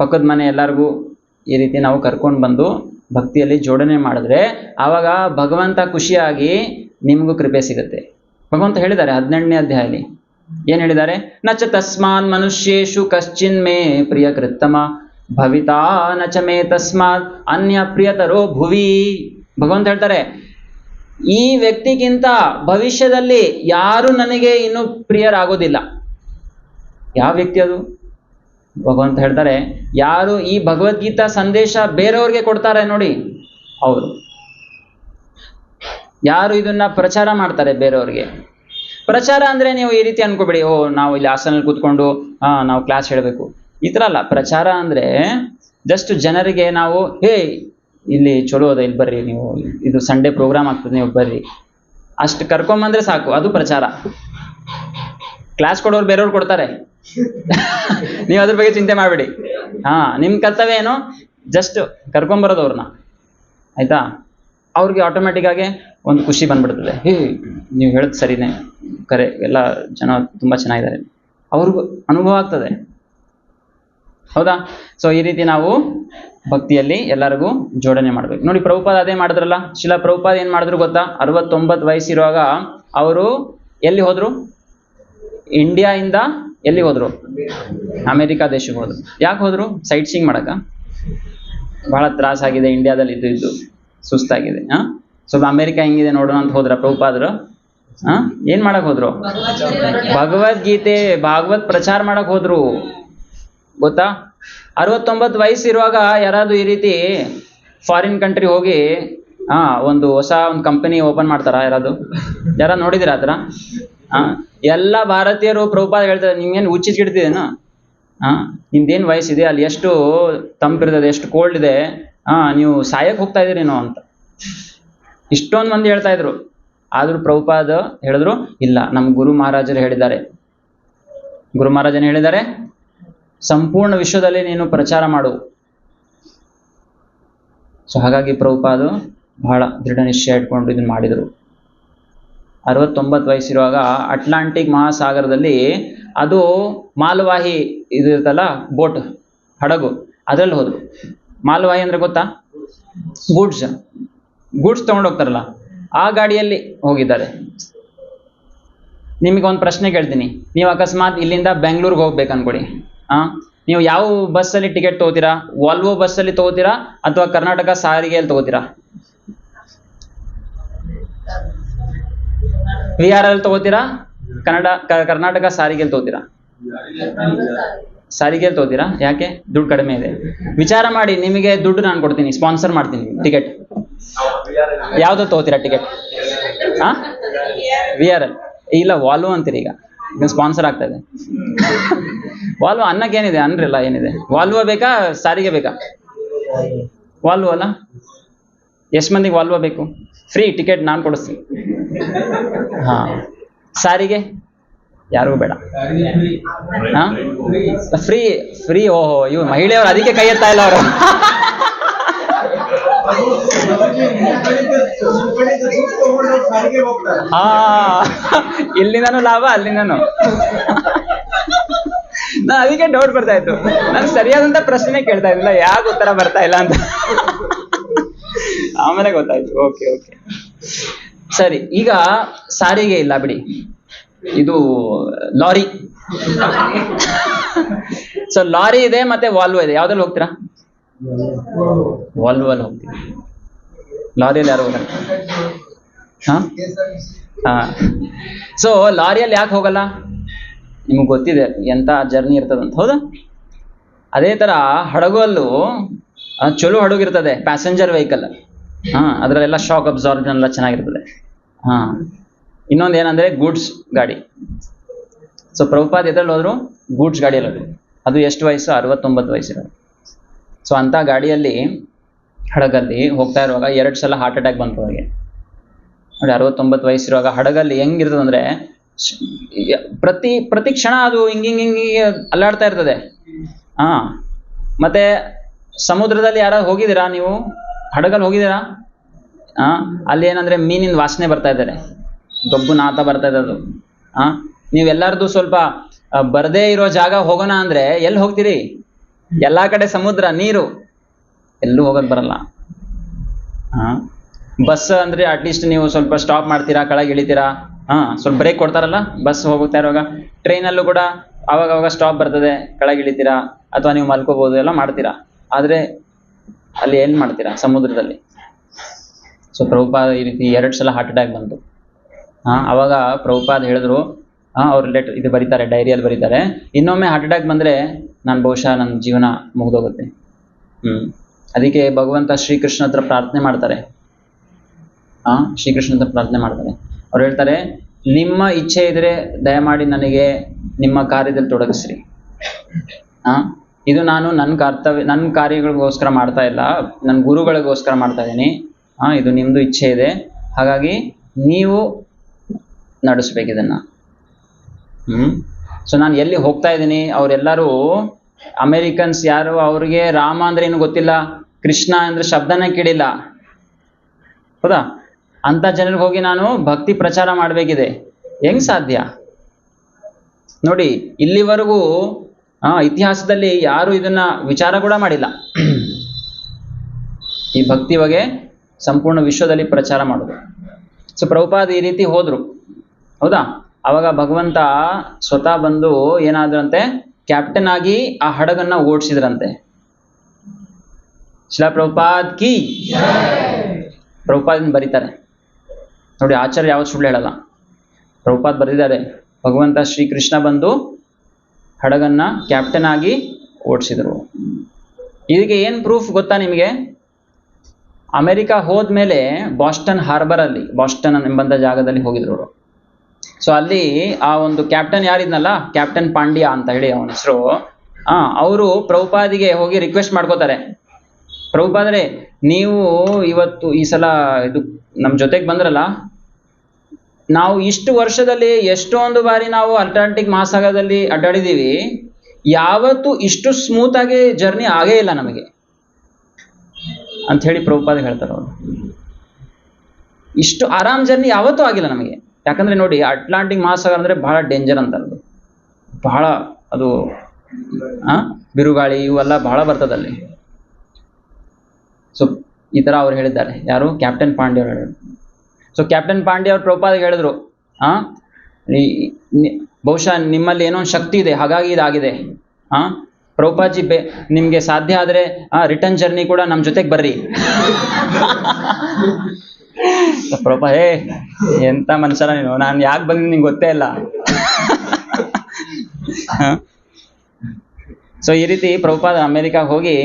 ಪಕ್ಕದ ಮನೆ ಎಲ್ಲರಿಗೂ ಈ ರೀತಿ ನಾವು ಕರ್ಕೊಂಡು ಬಂದು ಭಕ್ತಿಯಲ್ಲಿ ಜೋಡಣೆ ಮಾಡಿದ್ರೆ ಆವಾಗ ಭಗವಂತ ಖುಷಿಯಾಗಿ ನಿಮಗೂ ಕೃಪೆ ಸಿಗುತ್ತೆ. ಭಗವಂತ ಹೇಳಿದ್ದಾರೆ 18ನೇ ಅಧ್ಯಾಯದಲ್ಲಿ. ಏನ್ ಹೇಳಿದ್ದಾರೆ? ನಚ ತಸ್ಮಾನ್ ಮನುಷ್ಯೇಶು ಕಶ್ಚಿನ್ ಮೇ ಪ್ರಿಯ ಕೃತ್ತಮ ಭವಿತಾ ನಚ ಮೇ ತಸ್ಮಾತ್ ಅನ್ಯ ಪ್ರಿಯತರೋ ಭುವಿ. ಭಗವಂತ ಹೇಳ್ತಾರೆ, ಈ ವ್ಯಕ್ತಿಗಿಂತ ಭವಿಷ್ಯದಲ್ಲಿ ಯಾರು ನನಗೆ ಇನ್ನು ಪ್ರಿಯರಾಗೋದಿಲ್ಲ. ಯಾವ ವ್ಯಕ್ತಿ ಅದು? ಭಗವಂತ ಹೇಳ್ತಾರೆ, ಯಾರು ಈ ಭಗವದ್ಗೀತಾ ಸಂದೇಶ ಬೇರೆಯವ್ರಿಗೆ ಕೊಡ್ತಾರೆ ನೋಡಿ ಅವರು, ಯಾರು ಇದನ್ನ ಪ್ರಚಾರ ಮಾಡ್ತಾರೆ ಬೇರೆಯವ್ರಿಗೆ. ಪ್ರಚಾರ ಅಂದ್ರೆ ನೀವು ಈ ರೀತಿ ಅನ್ಕೋಬೇಡಿ, ನಾವು ಇಲ್ಲಿ ಹಾಸನಲ್ಲಿ ಕೂತ್ಕೊಂಡು ನಾವು ಕ್ಲಾಸ್ ಹೇಳಬೇಕು, ಈ ಥರ ಅಲ್ಲ. ಪ್ರಚಾರ ಅಂದ್ರೆ ಜಸ್ಟ್ ಜನರಿಗೆ ನಾವು ಇಲ್ಲಿ ಚಲೋ ಅದ, ಇಲ್ಲಿ ಬರ್ರಿ, ನೀವು ಇದು ಸಂಡೇ ಪ್ರೋಗ್ರಾಮ್ ಆಗ್ತದೆ, ನೀವು ಬರ್ರಿ, ಅಷ್ಟು ಕರ್ಕೊಂಬಂದ್ರೆ ಸಾಕು, ಅದು ಪ್ರಚಾರ. ಕ್ಲಾಸ್ ಕೊಡೋರು ಬೇರೆಯವ್ರು ಕೊಡ್ತಾರೆ, ನೀವು ಅದ್ರ ಬಗ್ಗೆ ಚಿಂತೆ ಮಾಡಬೇಡಿ. ನಿಮ್ ಕರ್ತವ್ಯ ಏನು? ಜಸ್ಟ್ ಕರ್ಕೊಂಬರೋದು ಅವ್ರನ್ನ, ಆಯ್ತಾ? ಅವ್ರಿಗೆ ಆಟೋಮೆಟಿಕ್ ಆಗಿ ಒಂದು ಖುಷಿ ಬಂದ್ಬಿಡ್ತದೆ. ನೀವು ಹೇಳೋದು ಸರಿನೇ, ಕರೆ, ಎಲ್ಲ ಜನ ತುಂಬಾ ಚೆನ್ನಾಗಿದ್ದಾರೆ, ಅವ್ರಿಗೂ ಅನುಭವ ಆಗ್ತದೆ, ಹೌದಾ? ಸೊ ಈ ರೀತಿ ನಾವು ಭಕ್ತಿಯಲ್ಲಿ ಎಲ್ಲರಿಗೂ ಜೋಡಣೆ ಮಾಡ್ಬೇಕು. ನೋಡಿ, ಪ್ರಭುಪಾದ ಅದೇ ಮಾಡಿದ್ರಲ್ಲ. ಶಿಲಾ ಪ್ರಭುಪಾದ ಏನ್ ಮಾಡಿದ್ರು ಗೊತ್ತಾ? 69 ವಯಸ್ಸಿರುವಾಗ ಅವರು ಎಲ್ಲಿ ಹೋದ್ರು? ಇಂಡಿಯಾದಿಂದ ಎಲ್ಲಿ ಹೋದ್ರು? ಅಮೆರಿಕಾ ದೇಶಕ್ಕೆ ಹೋದ್ರು. ಯಾಕೆ ಹೋದ್ರು? ಸೈಟ್ ಸೀಯಿಂಗ್ ಮಾಡಕ. ಬಹಳ ತ್ರಾಸಾಗಿದೆ ಇಂಡಿಯಾದಲ್ಲಿ ಇದ್ದು ಸುಸ್ತಾಗಿದೆ. ಸ್ವಲ್ಪ ಅಮೆರಿಕ ಹೆಂಗಿದೆ ನೋಡೋಣ ಅಂತ ಹೋದ್ರ ಪ್ರಭುಪಾದರು? ಏನ್ ಮಾಡಕ್ ಹೋದ್ರು? ಭಗವದ್ಗೀತೆ, ಭಾಗವತ್ ಪ್ರಚಾರ ಮಾಡಕ್ ಹೋದ್ರು, ಗೊತ್ತಾ? 69 ವಯಸ್ಸಿರುವಾಗ ಯಾರಾದ್ರೂ ಈ ರೀತಿ ಫಾರಿನ್ ಕಂಟ್ರಿ ಹೋಗಿ ಒಂದು ಹೊಸ ಕಂಪನಿ ಓಪನ್ ಮಾಡ್ತಾರ? ಯಾರ ನೋಡಿದಿರ ಆತರ? ಎಲ್ಲ ಭಾರತೀಯರು ಪ್ರಭುಪಾದ ಹೇಳ್ತಾರೆ, ನಿಮ್ಗೇನು ಹುಚ್ಚಿಡ್ತಿದ್ದೇನು? ನಿಮ್ದೇನು ವಯಸ್ಸಿದೆ, ಅಲ್ಲಿ ಎಷ್ಟು ತಂಪಿರ್ತದೆ, ಎಷ್ಟು ಕೋಲ್ಡ್ ಇದೆ, ನೀವು ಸಾಯಕ್ ಹೋಗ್ತಾ ಇದೀರೇನೋ ಅಂತ ಇಷ್ಟೊಂದು ಮಂದಿ ಹೇಳ್ತಾ ಇದ್ರು. ಆದ್ರೂ ಪ್ರಭುಪಾದ ಹೇಳಿದ್ರು, ಇಲ್ಲ, ನಮ್ಮ ಗುರು ಮಹಾರಾಜರು ಹೇಳಿದ್ದಾರೆ. ಗುರು ಮಹಾರಾಜನ ಹೇಳಿದ್ದಾರೆ, ಸಂಪೂರ್ಣ ವಿಶ್ವದಲ್ಲಿ ನೀನು ಪ್ರಚಾರ ಮಾಡು. ಸೊ ಹಾಗಾಗಿ ಪ್ರಭುಪಾದ ಬಹಳ ದೃಢ ನಿಶ್ಚಯ ಇಟ್ಕೊಂಡು ಇದನ್ನ ಮಾಡಿದರು. 69 ವಯಸ್ಸಿರುವಾಗ ಅಟ್ಲಾಂಟಿಕ್ ಮಹಾಸಾಗರದಲ್ಲಿ, ಅದು ಮಾಲ್ವಾಹಿ ಇದು ಇರ್ತಲ್ಲ, ಬೋಟ್, ಹಡಗು, ಅದರಲ್ಲಿ ಹೋದ್ರು. ಮಾಲ್ವಾಹಿ ಅಂದ್ರೆ ಗೊತ್ತಾ? ಗೂಡ್ಸ್ ತಗೊಂಡೋಗ್ತಾರಲ್ಲ, ಆ ಗಾಡಿಯಲ್ಲಿ ಹೋಗಿದ್ದಾರೆ. ನಿಮಗೆ ಒಂದು ಪ್ರಶ್ನೆ ಕೇಳ್ತೀನಿ. ನೀವು ಅಕಸ್ಮಾತ್ ಇಲ್ಲಿಂದ ಬೆಂಗಳೂರಿಗೆ ಹೋಗ್ಬೇಕು ಅನ್ಕೊಡಿ. ನೀವು ಯಾವ ಬಸ್ಸಲ್ಲಿ ಟಿಕೆಟ್ ತಗೋತೀರಾ? ವಾಲ್ವೋ ಬಸ್ಸಲ್ಲಿ ತಗೋತೀರಾ ಅಥವಾ ಕರ್ನಾಟಕ ಸಾರಿಗೆಯಲ್ಲಿ ತಗೋತೀರಾ? VRL ಅಲ್ಲಿ ತಗೋತೀರಾ? ಕರ್ನಾಟಕ ಸಾರಿಗೆಯಲ್ಲಿ ತಗೋತೀರಾ? ಸಾರಿಗೆಯಲ್ಲಿ ತಗೋತೀರಾ? ಯಾಕೆ? ದುಡ್ಡು ಕಡಿಮೆ ಇದೆ. ವಿಚಾರ ಮಾಡಿ, ನಿಮಗೆ ದುಡ್ಡು ನಾನು ಕೊಡ್ತೀನಿ, ಸ್ಪಾನ್ಸರ್ ಮಾಡ್ತೀನಿ ಟಿಕೆಟ್. ಯಾವ್ದು ತಗೋತೀರಾ ಟಿಕೆಟ್? VRL ಇಲ್ಲ, ವಾಲ್ವೋ ಅಂತೀರಿ. ಈಗ ಸ್ಪಾನ್ಸರ್ ಆಗ್ತಾ ಇದೆ. ವಾಲ್ವೋ ಅನ್ನಕ್ಕೆ ಏನಿದೆ ಅನ್ರಲ್ಲ, ಏನಿದೆ? ವಾಲ್ವೋ ಬೇಕಾ ಸಾರಿಗೆ ಬೇಕಾ? ವಾಲ್ವೋ ಅಲ್ಲ? ಎಷ್ಟು ಮಂದಿಗೆ ವಾಲ್ವೋ ಬೇಕು? ಫ್ರೀ ಟಿಕೆಟ್ ನಾನು ಕೊಡಿಸ್ತೀನಿ. ಹಾ, ಸಾರಿಗೆ ಯಾರಿಗೂ ಬೇಡ. ಫ್ರೀ. ಓಹೋ, ಇವ್ ಮಹಿಳೆಯವರು ಅದಕ್ಕೆ ಕೈ ಎತ್ತಾ ಇಲ್ಲ ಅವರು. ಇಲ್ಲಿಂದನೂ ಲಾಭ, ಅಲ್ಲಿಂದನೂ. ನಾನು ಅದಕ್ಕೆ ಡೌಟ್ ಬರ್ತಾ ಇತ್ತು. ನಾನು ಸರಿಯಾದಂತ ಪ್ರಶ್ನೆ ಕೇಳ್ತಾ ಇದ್ದಿಲ್ಲ, ಯಾಕೆ ಉತ್ತರ ಬರ್ತಾ ಇಲ್ಲ ಅಂತ. ಆಮೇಲೆ ಗೊತ್ತಾಯ್ತು. ಓಕೆ, ಸರಿ. ಈಗ ಸಾರಿಗೆ ಇಲ್ಲ ಬಿಡಿ, ಇದು ಲಾರಿ. ಸೊ ಲಾರಿ ಇದೆ ಮತ್ತೆ ವಾಲ್ವೋ ಇದೆ. ಯಾವ್ದ್ರಲ್ಲಿ ಹೋಗ್ತೀರಾ? ವಾಲ್ವೋ ಅಲ್ಲಿ ಹೋಗ್ತೀವಿ. ಲಾರಿಯಲ್ಲಿ ಯಾರು ಹೋಗಲ್ಲ? ಸೊ ಲಾರಿಯಲ್ಲಿ ಯಾಕೆ ಹೋಗಲ್ಲ? ನಿಮಗೆ ಗೊತ್ತಿದೆ ಎಂತ ಜರ್ನಿ ಇರ್ತದಂತ, ಹೌದಾ? ಅದೇ ತರ ಹಡಗಲ್ಲೂ ಚಲೋ ಹಡಗಿರ್ತದೆ, ಪ್ಯಾಸೆಂಜರ್ ವೆಹಿಕಲ್. ಅದರಲ್ಲೆಲ್ಲ ಶಾಕ್ ಅಬ್ಸಾರ್ಬನ್ ಎಲ್ಲ ಚೆನ್ನಾಗಿರ್ತದೆ. ಇನ್ನೊಂದು ಏನಂದ್ರೆ ಗೂಡ್ಸ್ ಗಾಡಿ. ಸೊ ಪ್ರಭುಪಾದ್ ಎದ್ರಲ್ಲಿ ಹೋದ್ರು? ಗೂಡ್ಸ್ ಗಾಡಿಯಲ್ಲಿ ಹೋದ್ರು. ಅದು ಎಷ್ಟು ವಯಸ್ಸು? 69 ವಯಸ್ಸಿರೋದು. ಸೊ ಅಂತ ಗಾಡಿಯಲ್ಲಿ, ಹಡಗಲ್ಲಿ ಹೋಗ್ತಾ ಇರುವಾಗ 2 ಸಲ ಹಾರ್ಟ್ ಅಟ್ಯಾಕ್ ಬಂತು ಅವ್ರಿಗೆ. ನೋಡಿ, 69 ವಯಸ್ಸಿರುವಾಗ ಹಡಗಲ್ಲಿ ಹೆಂಗಿರ್ತದಂದ್ರೆ, ಪ್ರತಿ ಕ್ಷಣ ಅದು ಹಿಂಗೆ ಅಲ್ಲಾಡ್ತಾ ಇರ್ತದೆ. ಮತ್ತೆ ಸಮುದ್ರದಲ್ಲಿ ಯಾರಾದ್ರು ಹೋಗಿದ್ದೀರಾ ನೀವು? ಹಡಗಲ್ಲಿ ಹೋಗಿದ್ದೀರಾ? ಅಲ್ಲಿ ಏನಂದ್ರೆ ಮೀನಿನ ವಾಸನೆ ಬರ್ತಾ ಇದ್ದಾರೆ, ಗಬ್ಬು ನಾತ ಬರ್ತಾ ಇದೆ ಅದು. ನೀವೆಲ್ಲಾರ್ದು ಸ್ವಲ್ಪ ಬರದೇ ಇರೋ ಜಾಗ ಹೋಗೋಣ ಅಂದ್ರೆ ಎಲ್ಲಿ ಹೋಗ್ತೀರಿ? ಎಲ್ಲಾ ಕಡೆ ಸಮುದ್ರ, ನೀರು, ಎಲ್ಲೂ ಹೋಗೋದ್ ಬರಲ್ಲ. ಬಸ್ ಅಂದ್ರೆ ಅಟ್ಲೀಸ್ಟ್ ನೀವು ಸ್ವಲ್ಪ ಸ್ಟಾಪ್ ಮಾಡ್ತೀರಾ, ಕೆಳಗೆ ಇಳಿತೀರಾ, ಸ್ವಲ್ಪ ಬ್ರೇಕ್ ಕೊಡ್ತಾರಲ್ಲ ಬಸ್ ಹೋಗ್ತಾ ಇರುವಾಗ. ಟ್ರೈನಲ್ಲೂ ಕೂಡ ಅವಾಗ ಸ್ಟಾಪ್ ಬರ್ತದೆ, ಕೆಳಗೆ ಇಳಿತೀರಾ, ಅಥವಾ ನೀವು ಮಲ್ಕೋಬಹುದು, ಎಲ್ಲ ಮಾಡ್ತೀರಾ. ಆದ್ರೆ ಅಲ್ಲಿ ಏನ್ ಮಾಡ್ತೀರಾ? ಸಮುದ್ರದಲ್ಲಿ. ಸೊ ಪ್ರಭುಪಾದ ಈ ರೀತಿ 2 ಸಲ ಹಾರ್ಟ್ ಅಟ್ಯಾಕ್ ಬಂತು. ಅವಾಗ ಪ್ರಭುಪಾದ್ ಹೇಳಿದ್ರು, ಅವ್ರು ಇದು ಬರೀತಾರೆ, ಡೈರಿಯಲ್ಲಿ ಬರೀತಾರೆ, ಇನ್ನೊಮ್ಮೆ ಹಾರ್ಟ್ ಅಟ್ಯಾಕ್ ಬಂದ್ರೆ ನಾನು ಬಹುಶಃ ನನ್ನ ಜೀವನ ಮುಗ್ದೋಗುತ್ತೆ. ಅದಕ್ಕೆ ಭಗವಂತ ಶ್ರೀಕೃಷ್ಣ ಹತ್ರ ಪ್ರಾರ್ಥನೆ ಮಾಡ್ತಾರೆ. ಶ್ರೀಕೃಷ್ಣ ಹತ್ರ ಪ್ರಾರ್ಥನೆ ಮಾಡ್ತಾರೆ. ಅವ್ರು ಹೇಳ್ತಾರೆ, ನಿಮ್ಮ ಇಚ್ಛೆ ಇದ್ರೆ ದಯಮಾಡಿ ನನಗೆ ನಿಮ್ಮ ಕಾರ್ಯದಲ್ಲಿ ತೊಡಗಿಸ್ರಿ. ಇದು ನಾನು ನನ್ನ ಕಾರ್ಯಗಳಿಗೋಸ್ಕರ ಮಾಡ್ತಾ ಇಲ್ಲ, ನನ್ನ ಗುರುಗಳಿಗೋಸ್ಕರ ಮಾಡ್ತಾ ಇದ್ದೀನಿ. ಇದು ನಿಮ್ದು ಇಚ್ಛೆ ಇದೆ, ಹಾಗಾಗಿ ನೀವು ನಡೆಸ್ಬೇಕು ಇದನ್ನ. ಸೊ ನಾನು ಎಲ್ಲಿ ಹೋಗ್ತಾ ಇದ್ದೀನಿ, ಅವರೆಲ್ಲರೂ ಅಮೆರಿಕನ್ಸ್ ಯಾರು, ಅವ್ರಿಗೆ ರಾಮ ಅಂದ್ರೆ ಏನು ಗೊತ್ತಿಲ್ಲ, ಕೃಷ್ಣ ಅಂದ್ರೆ ಶಬ್ದನೇ ಕೇಳಿಲ್ಲ, ಹೌದಾ? ಅಂತ ಜನರಿಗೆ ಹೋಗಿ ನಾನು ಭಕ್ತಿ ಪ್ರಚಾರ ಮಾಡಬೇಕಿದೆ. ಹೆಂಗ್ ಸಾಧ್ಯ? ನೋಡಿ, ಇಲ್ಲಿವರೆಗೂ ಇತಿಹಾಸದಲ್ಲಿ ಯಾರು ಇದನ್ನ ವಿಚಾರ ಕೂಡ ಮಾಡಿಲ್ಲ. ಈ ಭಕ್ತಿ ಬಗ್ಗೆ ಸಂಪೂರ್ಣ ವಿಶ್ವದಲ್ಲಿ ಪ್ರಚಾರ ಮಾಡೋದು. ಸೊ ಪ್ರಭುಪಾದ್ ಈ ರೀತಿ ಹೋದ್ರು, ಹೌದಾ? ಅವಾಗ ಭಗವಂತ ಸ್ವತಃ ಬಂದು ಏನಾದ್ರಂತೆ, ಕ್ಯಾಪ್ಟನ್ ಆಗಿ ಆ ಹಡಗನ್ನ ಓಡಿಸಿದ್ರಂತೆ. ಶ್ರೀಲ ಪ್ರಭುಪಾದ್ ಕಿ. ಪ್ರಭುಪಾದ್ ಬರೀತಾರೆ ನೋಡಿ, ಆಚಾರ್ಯ ಯಾವತ್ತು ಸುಳ್ಳು ಹೇಳಲ್ಲ. ಪ್ರಭುಪಾದ್ ಬರೆದಿದ್ದಾರೆ, ಭಗವಂತ ಶ್ರೀಕೃಷ್ಣ ಬಂದು ಹಡಗನ್ನ ಕ್ಯಾಪ್ಟನ್ ಆಗಿ ಓಡಿಸಿದ್ರು. ಇದಕ್ಕೆ ಏನ್ ಪ್ರೂಫ್ ಗೊತ್ತಾ ನಿಮಗೆ? ಅಮೆರಿಕ ಹೋದ್ಮೇಲೆ ಬಾಸ್ಟನ್ ಹಾರ್ಬರ್ ಅಲ್ಲಿ, ಬಾಸ್ಟನ್ ಎಂಬಂತ ಜಾಗದಲ್ಲಿ ಹೋಗಿದ್ರು ಅವರು. ಸೊ ಅಲ್ಲಿ ಆ ಒಂದು ಕ್ಯಾಪ್ಟನ್ ಯಾರಿದ್ನಲ್ಲ, ಕ್ಯಾಪ್ಟನ್ ಪಾಂಡ್ಯ ಅಂತ ಹೇಳಿ ಅವನ ಹೆಸರು, ಅವರು ಪ್ರಭುಪಾದಿಗೆ ಹೋಗಿ ರಿಕ್ವೆಸ್ಟ್ ಮಾಡ್ಕೋತಾರೆ, ಪ್ರಭುಪಾದ್ರೆ ನೀವು ಇವತ್ತು ಈ ಸಲ ಇದು ನಮ್ಮ ಜೊತೆಗೆ ಬಂದ್ರಲ್ಲ, ನಾವು ಇಷ್ಟು ವರ್ಷದಲ್ಲಿ ಎಷ್ಟೊಂದು ಬಾರಿ ನಾವು ಅಟ್ಲಾಂಟಿಕ್ ಮಹಾಸಾಗರದಲ್ಲಿ ಅಡ್ಡಾಡಿದೀವಿ, ಯಾವತ್ತೂ ಇಷ್ಟು ಸ್ಮೂತ್ ಆಗಿ ಜರ್ನಿ ಆಗೇ ಇಲ್ಲ ನಮಗೆ ಅಂತ ಹೇಳಿ ಪ್ರಭುಪಾದ ಹೇಳ್ತಾರೆ ಅವರು. ಇಷ್ಟು ಆರಾಮ್ ಜರ್ನಿ ಯಾವತ್ತೂ ಆಗಿಲ್ಲ ನಮಗೆ. ಯಾಕಂದ್ರೆ ನೋಡಿ, ಅಟ್ಲಾಂಟಿಕ್ ಮಹಾಸಾಗರ ಅಂದ್ರೆ ಬಹಳ ಡೇಂಜರ್ ಅಂತ, ಬಹಳ ಅದು ಬಿರುಗಾಳಿ ಇವೆಲ್ಲ ಬಹಳ ಬರ್ತದಲ್ಲಿ. ಸೊ ಈ ತರ ಅವ್ರು ಹೇಳಿದ್ದಾರೆ. ಯಾರು? ಕ್ಯಾಪ್ಟನ್ ಪಾಂಡೆ ಅವರು ಹೇಳಿದ್ರು. ಸೊ ಕ್ಯಾಪ್ಟನ್ ಪಾಂಡೆ ಅವ್ರು ಪ್ರಭುಪಾದ ಹೇಳಿದ್ರು, ಬಹುಶಃ ನಿಮ್ಮಲ್ಲಿ ಏನೋ ಒಂದು ಶಕ್ತಿ ಇದೆ, ಹಾಗಾಗಿ ಇದಾಗಿದೆ. ಪ್ರಭುಪಾದ್ಜಿ ನಿಮ್ಗೆ ಸಾಧ್ಯ ಆದ್ರೆ ರಿಟರ್ನ್ ಜರ್ನಿ ಕೂಡ ನಮ್ ಜೊತೆಗೆ ಬರ್ರಿ. ಪ್ರಭುಪಾದ, ಎಂತ ಮನುಷ್ಯರ ನೀನು, ನಾನು ಯಾಕೆ ಬಂದಿದ್ದೀನಿ ನಿಂಗೆ ಗೊತ್ತೇ ಇಲ್ಲ. ಸೊ ಈ ರೀತಿ ಪ್ರಭುಪಾದ ಅಮೆರಿಕಾಗೆ ಹೋಗಿ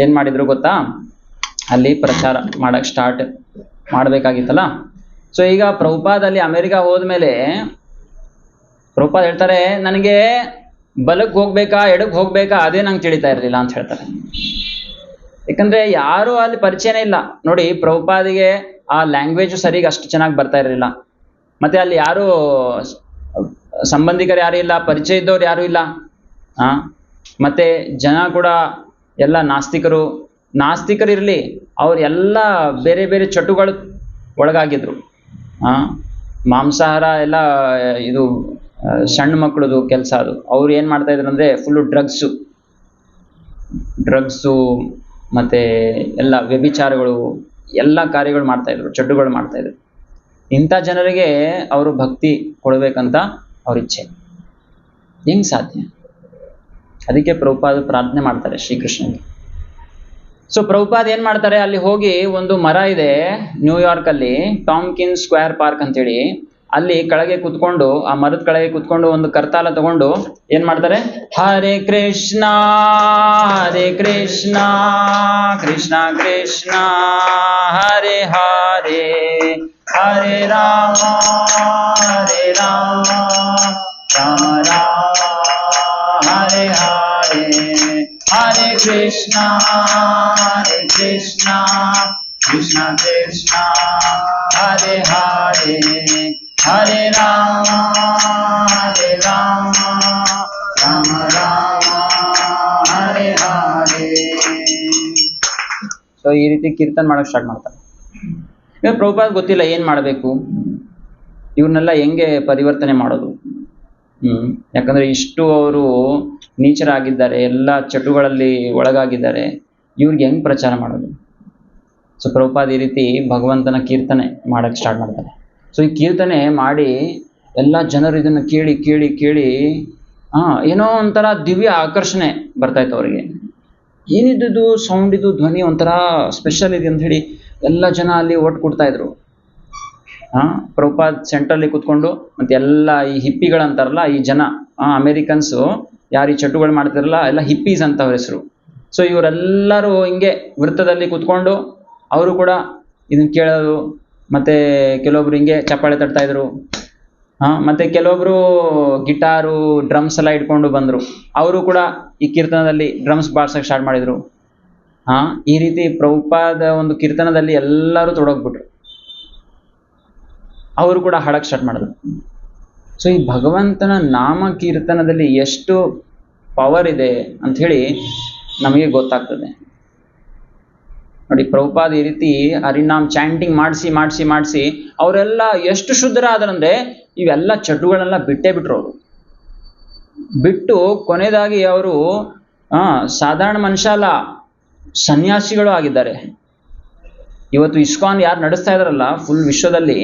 ಏನ್ ಮಾಡಿದ್ರು ಗೊತ್ತಾ, ಅಲ್ಲಿ ಪ್ರಚಾರ ಮಾಡಕ್ ಸ್ಟಾರ್ಟ್ ಮಾಡ್ಬೇಕಾಗಿತ್ತಲ್ಲ. ಸೊ ಈಗ ಪ್ರಭುಪಾದ ಅಲ್ಲಿ ಅಮೆರಿಕ ಹೋದ್ಮೇಲೆ ಪ್ರಭುಪಾದ ಹೇಳ್ತಾರೆ, ನನಗೆ ಬಲಕ್ಕೆ ಹೋಗ್ಬೇಕಾ ಎಡಕ್ಕೆ ಹೋಗ್ಬೇಕಾ ಅದೇ ನಂಗೆ ತಿಳಿತಾ ಇರಲಿಲ್ಲ ಅಂತ ಹೇಳ್ತಾರೆ. ಯಾಕಂದ್ರೆ ಯಾರು ಅಲ್ಲಿ ಪರಿಚಯನೇ ಇಲ್ಲ ನೋಡಿ. ಪ್ರಭುಪಾದಿಗೆ ಆ ಲ್ಯಾಂಗ್ವೇಜ್ ಸರಿಗೆ ಅಷ್ಟು ಚೆನ್ನಾಗಿ ಬರ್ತಾ ಇರಲಿಲ್ಲ. ಮತ್ತೆ ಅಲ್ಲಿ ಯಾರು ಸಂಬಂಧಿಕರು ಯಾರು ಇಲ್ಲ, ಪರಿಚಯ ಇದ್ದವ್ರು ಯಾರು ಇಲ್ಲ. ಮತ್ತೆ ಜನ ಕೂಡ ಎಲ್ಲ ನಾಸ್ತಿಕರು ಇರಲಿ, ಅವ್ರೆಲ್ಲ ಬೇರೆ ಬೇರೆ ಚಟುಗಳು ಒಳಗಾಗಿದ್ರು. ಮಾಂಸಾಹಾರ ಎಲ್ಲ ಇದು ಸಣ್ಣ ಮಕ್ಕಳದು ಕೆಲಸ ಅದು. ಅವ್ರು ಏನ್ ಮಾಡ್ತಾ ಇದ್ರು ಅಂದ್ರೆ ಫುಲ್ಲು ಡ್ರಗ್ಸು ಮತ್ತೆ ಎಲ್ಲ ವ್ಯಭಿಚಾರಗಳು ಎಲ್ಲ ಕಾರ್ಯಗಳು ಮಾಡ್ತಾ ಇದ್ರು, ಚಟುಗಳು ಮಾಡ್ತಾ ಇದ್ರು. ಇಂಥ ಜನರಿಗೆ ಅವರು ಭಕ್ತಿ ಕೊಡ್ಬೇಕಂತ ಅವ್ರ ಇಚ್ಛೆ. ಹೆಂಗ್ ಸಾಧ್ಯ? ಅದಕ್ಕೆ ಪ್ರಭುಪಾದ ಪ್ರಾರ್ಥನೆ ಮಾಡ್ತಾರೆ ಶ್ರೀಕೃಷ್ಣನಿಗೆ. ಸೊ ಪ್ರಭುಪಾದ್ ಏನ್ ಮಾಡ್ತಾರೆ, ಅಲ್ಲಿ ಹೋಗಿ ಒಂದು ಮರ ಇದೆ ನ್ಯೂಯಾರ್ಕ್ ಅಲ್ಲಿ, ಟಾಮ್ಕಿನ್ ಸ್ಕ್ವೇರ್ ಪಾರ್ಕ್ ಅಂತೇಳಿ, ಅಲ್ಲಿ ಕೆಳಗೆ ಕುತ್ಕೊಂಡು, ಆ ಮರದ ಕೆಳಗೆ ಕುತ್ಕೊಂಡು ಒಂದು ಕರ್ತಾಲ ತಗೊಂಡು ಏನ್ ಮಾಡ್ತಾರೆ, ಹರೇ ಕೃಷ್ಣ ಕೃಷ್ಣ ಕೃಷ್ಣ ಹರೇ ಹರೇ ಹರೇ ರಾಮ ರಾಮ ರಾಮ ಹರೇ ಹರೇ ಹರೇ ಕೃಷ್ಣ ಕೃಷ್ಣ ಕೃಷ್ಣ ಹರೇ ಹರೇ ಹರೇ ರಾಮ ರಾಮ ರಾಮ ಹರೇ ಹರೇ. ಸೊ ಈ ರೀತಿ ಕೀರ್ತನ್ ಮಾಡಕ್ ಸ್ಟಾರ್ಟ್ ಮಾಡ್ತಾರೆ. ಇವಾಗ ಪ್ರಭುಪಾದ ಗೊತ್ತಿಲ್ಲ ಏನ್ ಮಾಡಬೇಕು, ಇವ್ರನ್ನೆಲ್ಲ ಹೆಂಗೆ ಪರಿವರ್ತನೆ ಮಾಡೋದು. ಯಾಕಂದ್ರೆ ಇಷ್ಟು ಅವರು ನೀಚರಾಗಿದ್ದಾರೆ, ಎಲ್ಲ ಚಟುಗಳಲ್ಲಿ ಒಳಗಾಗಿದ್ದಾರೆ, ಇವ್ರಿಗೆ ಹೆಂಗ್ ಪ್ರಚಾರ ಮಾಡೋದು. ಸೊ ಪ್ರಭುಪಾದ ಈ ರೀತಿ ಭಗವಂತನ ಕೀರ್ತನೆ ಮಾಡಕ್ ಸ್ಟಾರ್ಟ್ ಮಾಡ್ತಾರೆ. ಸೊ ಈ ಕೀರ್ತನೆ ಮಾಡಿ ಎಲ್ಲ ಜನರು ಇದನ್ನ ಕೇಳಿ ಕೇಳಿ ಕೇಳಿ ಏನೋ ಒಂಥರ ದಿವ್ಯ ಆಕರ್ಷಣೆ ಬರ್ತಾಯಿತ್ತು ಅವರಿಗೆ. ಏನಿದ್ದು ಸೌಂಡ್, ಇದು ಧ್ವನಿ ಒಂಥರ ಸ್ಪೆಷಲ್ ಇದೆ ಅಂತ ಹೇಳಿ ಎಲ್ಲ ಜನ ಅಲ್ಲಿ ಓಟ್ ಕೊಡ್ತಾ ಇದ್ರು. ಪ್ರಭುಪಾದ್ ಸೆಂಟ್ರಲ್ಲಿ ಕೂತ್ಕೊಂಡು, ಮತ್ತೆ ಎಲ್ಲ ಈ ಹಿಪ್ಪಿಗಳಂತಾರಲ್ಲ ಈ ಜನ, ಅಮೇರಿಕನ್ಸು ಯಾರು ಈ ಚಟುಗಳು ಮಾಡ್ತಿರಲ್ಲ ಎಲ್ಲ ಹಿಪ್ಪೀಸ್ ಅಂತ ಅವ್ರ ಹೆಸರು. ಸೊ ಇವರೆಲ್ಲರೂ ಹಿಂಗೆ ವೃತ್ತದಲ್ಲಿ ಕೂತ್ಕೊಂಡು ಅವರು ಕೂಡ ಇದನ್ನ ಕೇಳೋದು. ಮತ್ತೆ ಕೆಲವೊಬ್ರು ಹಿಂಗೆ ಚಪ್ಪಾಳೆ ತಟ್ತಾ ಇದ್ರು. ಮತ್ತೆ ಕೆಲವೊಬ್ರು ಗಿಟಾರು ಡ್ರಮ್ಸ್ ಎಲ್ಲ ಇಟ್ಕೊಂಡು ಬಂದ್ರು, ಅವರು ಕೂಡ ಈ ಕೀರ್ತನದಲ್ಲಿ ಡ್ರಮ್ಸ್ ಬಾರ್ಸಕ್ ಸ್ಟಾರ್ಟ್ ಮಾಡಿದ್ರು. ಈ ರೀತಿ ಪ್ರಭುಪಾದ ಒಂದು ಕೀರ್ತನದಲ್ಲಿ ಎಲ್ಲರೂ ತೊಡಗ್ಬಿಟ್ರು, ಅವರು ಕೂಡ ಹಾಡಕ್ ಸ್ಟಾರ್ಟ್ ಮಾಡಿದ್ರು. ಸೊ ಈ ಭಗವಂತನ ನಾಮ ಕೀರ್ತನದಲ್ಲಿ ಎಷ್ಟು ಪವರ್ ಇದೆ ಅಂತ ಹೇಳಿ ನಮಗೆ ಗೊತ್ತಾಗ್ತದೆ ನೋಡಿ. ಪ್ರಭುಪಾದ ಈ ರೀತಿ ಹರಿನಾಮ್ ಚಾಂಟಿಂಗ್ ಮಾಡಿಸಿ ಅವರೆಲ್ಲ ಎಷ್ಟು ಶುದ್ಧರಾದ್ರಂದ್ರೆ ಇವೆಲ್ಲ ಚಟುಗಳೆಲ್ಲ ಬಿಟ್ಟೇ ಬಿಟ್ರು. ಅವರು ಬಿಟ್ಟು ಕೊನೆಯದಾಗಿ ಅವರು ಸಾಧಾರಣ ಮನುಷ್ಯ ಅಲ್ಲ, ಸನ್ಯಾಸಿಗಳು ಆಗಿದ್ದಾರೆ. ಇವತ್ತು ಇಸ್ಕಾನ್ ಯಾರು ನಡೆಸ್ತಾ ಇದಾರಲ್ಲ ಫುಲ್ ವಿಶ್ವದಲ್ಲಿ,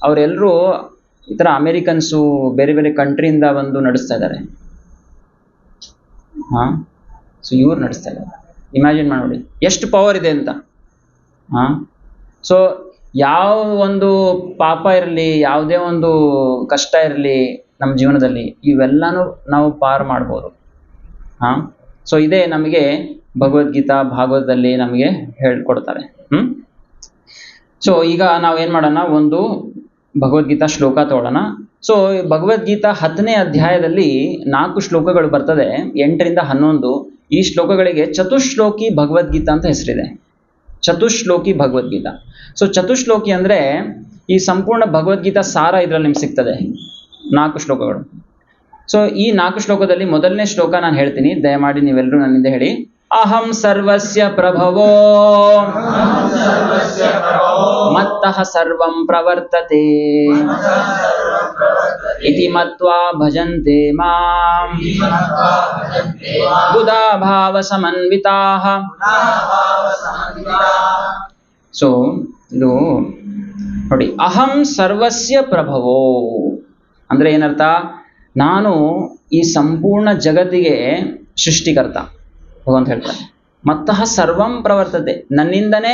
ಅವರೆಲ್ಲರೂ ಈ ಥರ ಅಮೇರಿಕನ್ಸು ಬೇರೆ ಬೇರೆ ಕಂಟ್ರಿಯಿಂದ ಬಂದು ನಡೆಸ್ತಾ ಇದ್ದಾರೆ. ಸೊ ಇವ್ರು ನಡೆಸ್ತಾ ಇದ್ದಾರೆ. ಇಮ್ಯಾಜಿನ್ ಮಾಡಿ ಎಷ್ಟು ಪವರ್ ಇದೆ ಅಂತ. ಸೊ ಯಾವ ಒಂದು ಪಾಪ ಇರಲಿ, ಯಾವುದೇ ಒಂದು ಕಷ್ಟ ಇರಲಿ ನಮ್ಮ ಜೀವನದಲ್ಲಿ, ಇವೆಲ್ಲನೂ ನಾವು ಪಾರು ಮಾಡ್ಬೋದು. ಸೊ ಇದೇ ನಮಗೆ ಭಗವದ್ಗೀತಾ ಭಾಗವತದಲ್ಲಿ ನಮಗೆ ಹೇಳ್ಕೊಡ್ತಾರೆ. ಸೊ ಈಗ ನಾವೇನ್ ಮಾಡೋಣ, ಒಂದು ಭಗವದ್ಗೀತಾ ಶ್ಲೋಕ ತಗೊಳ್ಳೋಣ. ಸೊ ಭಗವದ್ಗೀತಾ 10ನೇ ಅಧ್ಯಾಯದಲ್ಲಿ 4 ಶ್ಲೋಕಗಳು ಬರ್ತದೆ, 8ರಿಂದ 11. ಈ ಶ್ಲೋಕಗಳಿಗೆ ಚತುಶ್ಲೋಕಿ ಭಗವದ್ಗೀತಾ ಅಂತ ಹೆಸರಿದೆ. ಚತುಶ್ಲೋಕಿ ಭಗವದ್ಗೀತಾ. ಸೊ ಚತುಶ್ಲೋಕಿ ಅಂದರೆ ಈ ಸಂಪೂರ್ಣ ಭಗವದ್ಗೀತಾ ಸಾರ ಇದರಲ್ಲಿ ನಿಮ್ಗೆ ಸಿಗ್ತದೆ, 4 ಶ್ಲೋಕಗಳು. ಸೊ ಈ 4 ಶ್ಲೋಕದಲ್ಲಿ ಮೊದಲನೇ ಶ್ಲೋಕ ನಾನು ಹೇಳ್ತೀನಿ, ದಯಮಾಡಿ ನೀವೆಲ್ಲರೂ ನನ್ನಿಂದ ಹೇಳಿ. ಅಹಂ ಸರ್ವಸ್ಯ ಪ್ರಭವೋ ಮತ್ತಃ ಸರ್ವಂ ಪ್ರವರ್ತತೆ ಇತಿ ಮತ್ವಾ ಭಜಂತೆ ಮಾಂ ಬುಧಾ ಭಾವ ಸಮನ್ವಿತಾಃ. ಸೊ ಇದು ನೋಡಿ, ಅಹಂ ಸರ್ವಸ್ಯ ಪ್ರಭವೋ ಅಂದ್ರೆ ಏನರ್ಥ? ನಾನು ಈ ಸಂಪೂರ್ಣ ಜಗತ್ತಿಗೆ ಸೃಷ್ಟಿಕರ್ತ ಭಗವಂತ ಹೇಳ್ತಾರೆ. ಮತ್ತಃ ಸರ್ವಂ ಪ್ರವರ್ತತೆ, ನನ್ನಿಂದನೇ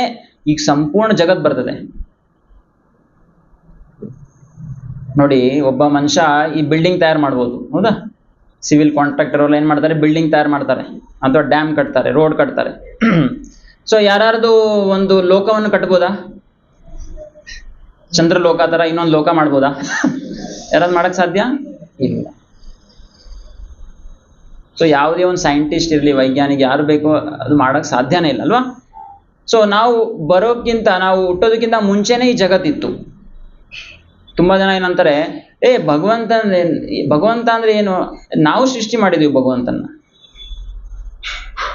ಈಗ ಸಂಪೂರ್ಣ ಜಗತ್ ಬರ್ತದೆ. ನೋಡಿ, ಒಬ್ಬ ಮನುಷ್ಯ ಈ ಬಿಲ್ಡಿಂಗ್ ತಯಾರು ಮಾಡ್ಬೋದು, ಹೌದಾ? ಸಿವಿಲ್ ಕಾಂಟ್ರಾಕ್ಟರ್ ಅವ್ರು ಏನ್ ಮಾಡ್ತಾರೆ? ಬಿಲ್ಡಿಂಗ್ ತಯಾರು ಮಾಡ್ತಾರೆ, ಅಥವಾ ಡ್ಯಾಮ್ ಕಟ್ತಾರೆ, ರೋಡ್ ಕಟ್ತಾರೆ. ಸೊ ಯಾರ್ದು ಒಂದು ಲೋಕವನ್ನು ಕಟ್ಬೋದಾ? ಚಂದ್ರಲೋಕ ತರ ಇನ್ನೊಂದು ಲೋಕ ಮಾಡ್ಬೋದಾ? ಯಾರಾದ್ರು ಮಾಡಕ್ ಸಾಧ್ಯ ಇಲ್ಲ. ಸೊ ಯಾವುದೇ ಒಂದು ಸೈಂಟಿಸ್ಟ್ ಇರಲಿ, ವೈಜ್ಞಾನಿಕ ಯಾರು ಬೇಕೋ ಅದು ಮಾಡಕ್ ಸಾಧ್ಯನೇ ಇಲ್ಲ ಅಲ್ವಾ? ಸೊ ನಾವು ನಾವು ಹುಟ್ಟೋದಕ್ಕಿಂತ ಮುಂಚೆನೇ ಈ ಜಗತ್ತಿತ್ತು. ತುಂಬಾ ಜನ ಏನಂತಾರೆ, ಭಗವಂತ ಅಂದ್ರೆ ಏನು? ನಾವು ಸೃಷ್ಟಿ ಮಾಡಿದೀವಿ ಭಗವಂತನ.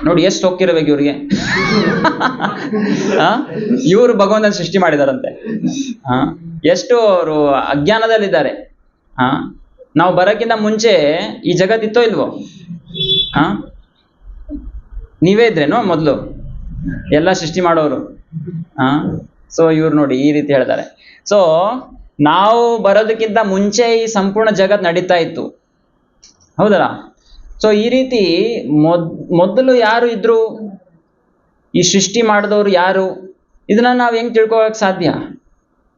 ನೋಡಿ ಎಷ್ಟು ಹೊಕ್ಕಿರಬೇಕು ಇವ್ರಿಗೆ. ಇವರು ಭಗವಂತನ ಸೃಷ್ಟಿ ಮಾಡಿದಾರಂತೆ. ಎಷ್ಟು ಅವರು ಅಜ್ಞಾನದಲ್ಲಿದ್ದಾರೆ. ನಾವು ಬರೋಕ್ಕಿಂತ ಮುಂಚೆ ಈ ಜಗತ್ತಿತ್ತೋ ಇಲ್ವೋ? ನೀವೇ ಇದ್ರೇನೋ ಮೊದಲು ಎಲ್ಲ ಸೃಷ್ಟಿ ಮಾಡೋರು? ಸೊ ಇವ್ರು ನೋಡಿ ಈ ರೀತಿ ಹೇಳ್ತಾರೆ. ಸೊ ನಾವು ಬರೋದಕ್ಕಿಂತ ಮುಂಚೆ ಈ ಸಂಪೂರ್ಣ ಜಗತ್ ನಡೀತಾ ಇತ್ತು, ಹೌದಲ್ಲ? ಸೊ ಈ ರೀತಿ ಮೊದಲು ಯಾರು ಇದ್ರು? ಈ ಸೃಷ್ಟಿ ಮಾಡಿದವರು ಯಾರು? ಇದನ್ನ ನಾವು ಹೆಂಗ್ ತಿಳ್ಕೊಳಕ್ ಸಾಧ್ಯ?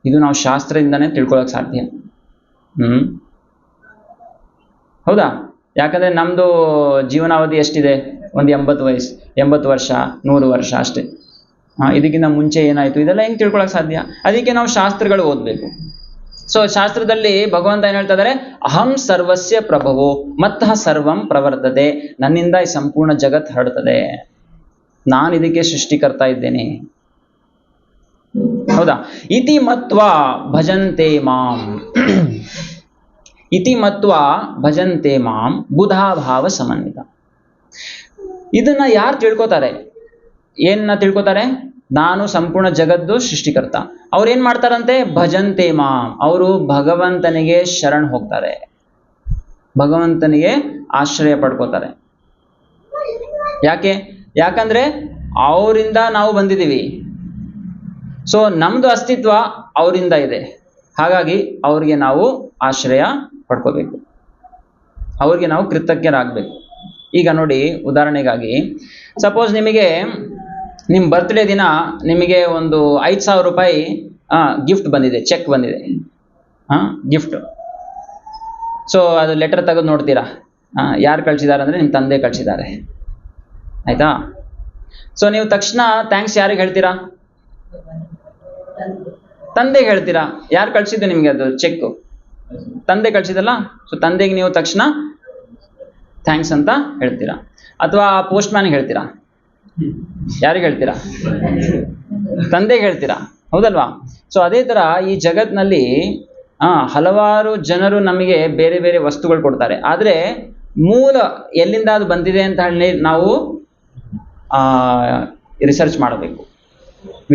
ಇದು ನಾವು ಶಾಸ್ತ್ರದಿಂದಾನೇ ತಿಳ್ಕೊಳಕ್ ಸಾಧ್ಯ. ಹೌದಾ? ಯಾಕಂದ್ರೆ ನಮ್ದು ಜೀವನಾವಧಿ ಎಷ್ಟಿದೆ? ಒಂದು 80 ವರ್ಷ 100 ವರ್ಷ ಅಷ್ಟೇ. ಇದಕ್ಕಿಂತ ಮುಂಚೆ ಏನಾಯ್ತು ಇದೆಲ್ಲ ಹೆಂಗ್ ತಿಳ್ಕೊಳಕ್ ಸಾಧ್ಯ? ಅದಕ್ಕೆ ನಾವು ಶಾಸ್ತ್ರಗಳು ಓದ್ಬೇಕು. ಸೊ ಶಾಸ್ತ್ರದಲ್ಲಿ ಭಗವಂತ ಏನ್ ಹೇಳ್ತಾ ಇದಾರೆ? ಅಹಂ ಸರ್ವಸ್ಯ ಪ್ರಭವೋ ಮತ್ತಃ ಸರ್ವಂ ಪ್ರವರ್ತತೆ, ನನ್ನಿಂದ ಈ ಸಂಪೂರ್ಣ ಜಗತ್ ಹರಡ್ತದೆ, ನಾನು ಇದಕ್ಕೆ ಸೃಷ್ಟಿಕರ್ತಾ ಇದ್ದೇನೆ, ಹೌದಾ? ಇತಿ ಮತ್ವಾ ಭಜಂತೆ ಮಾಂ ಇತಿ ಮತ್ವಾ ಭಜಂತೆ ಮಾಂ ಬುಧಾಭಾವ ಸಮನ್ವಿತ. ಇದನ್ನ ಯಾರು ತಿಳ್ಕೊತಾರೆ? ಏನ್ನ ತಿಳ್ಕೊತಾರೆ? ನಾನು ಸಂಪೂರ್ಣ ಜಗದ್ದು ಸೃಷ್ಟಿಕರ್ತ. ಅವ್ರು ಏನ್ ಮಾಡ್ತಾರಂತೆ? ಭಜಂತೆ ಮಾಂ, ಅವರು ಭಗವಂತನಿಗೆ ಶರಣ್ ಹೋಗ್ತಾರೆ, ಭಗವಂತನಿಗೆ ಆಶ್ರಯ ಪಡ್ಕೋತಾರೆ. ಯಾಕಂದ್ರೆ ಅವರಿಂದ ನಾವು ಬಂದಿದ್ದೀವಿ. ಸೊ ನಮ್ದು ಅಸ್ತಿತ್ವ ಅವರಿಂದ ಇದೆ, ಹಾಗಾಗಿ ಅವ್ರಿಗೆ ನಾವು ಆಶ್ರಯ ಪಡ್ಕೋಬೇಕು, ಅವ್ರಿಗೆ ನಾವು ಕೃತಜ್ಞರಾಗಬೇಕು. ಈಗ ನೋಡಿ, ಉದಾಹರಣೆಗಾಗಿ ಸಪೋಸ್ ನಿಮಗೆ ನಿಮ್ಮ ಬರ್ತ್ಡೇ ದಿನ ನಿಮಗೆ ಒಂದು 5,000 ರೂಪಾಯಿ ಗಿಫ್ಟ್ ಬಂದಿದೆ, ಚೆಕ್ ಬಂದಿದೆ, ಗಿಫ್ಟ್. ಸೊ ಅದು ಲೆಟರ್ ತೆಗೆದು ನೋಡ್ತೀರಾ, ಯಾರು ಕಳ್ಸಿದ್ದಾರೆ ಅಂದ್ರೆ ನಿಮ್ಮ ತಂದೆ ಕಳ್ಸಿದ್ದಾರೆ, ಆಯ್ತಾ? ಸೊ ನೀವು ತಕ್ಷಣ ಥ್ಯಾಂಕ್ಸ್ ಯಾರಿಗೆ ಹೇಳ್ತೀರಾ? ತಂದೆಗೆ ಹೇಳ್ತೀರಾ. ಯಾರು ಕಳ್ಸಿದ್ದು ನಿಮಗೆ ಅದು ಚೆಕ್? ತಂದೆ ಕಳ್ಸಿದಲ್ಲ. ಸೊ ತಂದೆಗೆ ನೀವು ತಕ್ಷಣ ಥ್ಯಾಂಕ್ಸ್ ಅಂತ ಹೇಳ್ತೀರಾ. ಅಥವಾ ಪೋಸ್ಟ್ ಮ್ಯಾನ್ಗೆ ಹೇಳ್ತೀರಾ? ಯಾರಿಗೆ ಹೇಳ್ತೀರಾ? ತಂದೆಗೆ ಹೇಳ್ತೀರಾ, ಹೌದಲ್ವಾ? ಸೊ ಅದೇ ತರ ಈ ಜಗತ್ನಲ್ಲಿ ಹಲವಾರು ಜನರು ನಮಗೆ ಬೇರೆ ಬೇರೆ ವಸ್ತುಗಳು ಕೊಡ್ತಾರೆ, ಆದ್ರೆ ಮೂಲ ಎಲ್ಲಿಂದ ಅದು ಬಂದಿದೆ ಅಂತ ಹೇಳಿ ನಾವು ರಿಸರ್ಚ್ ಮಾಡಬೇಕು,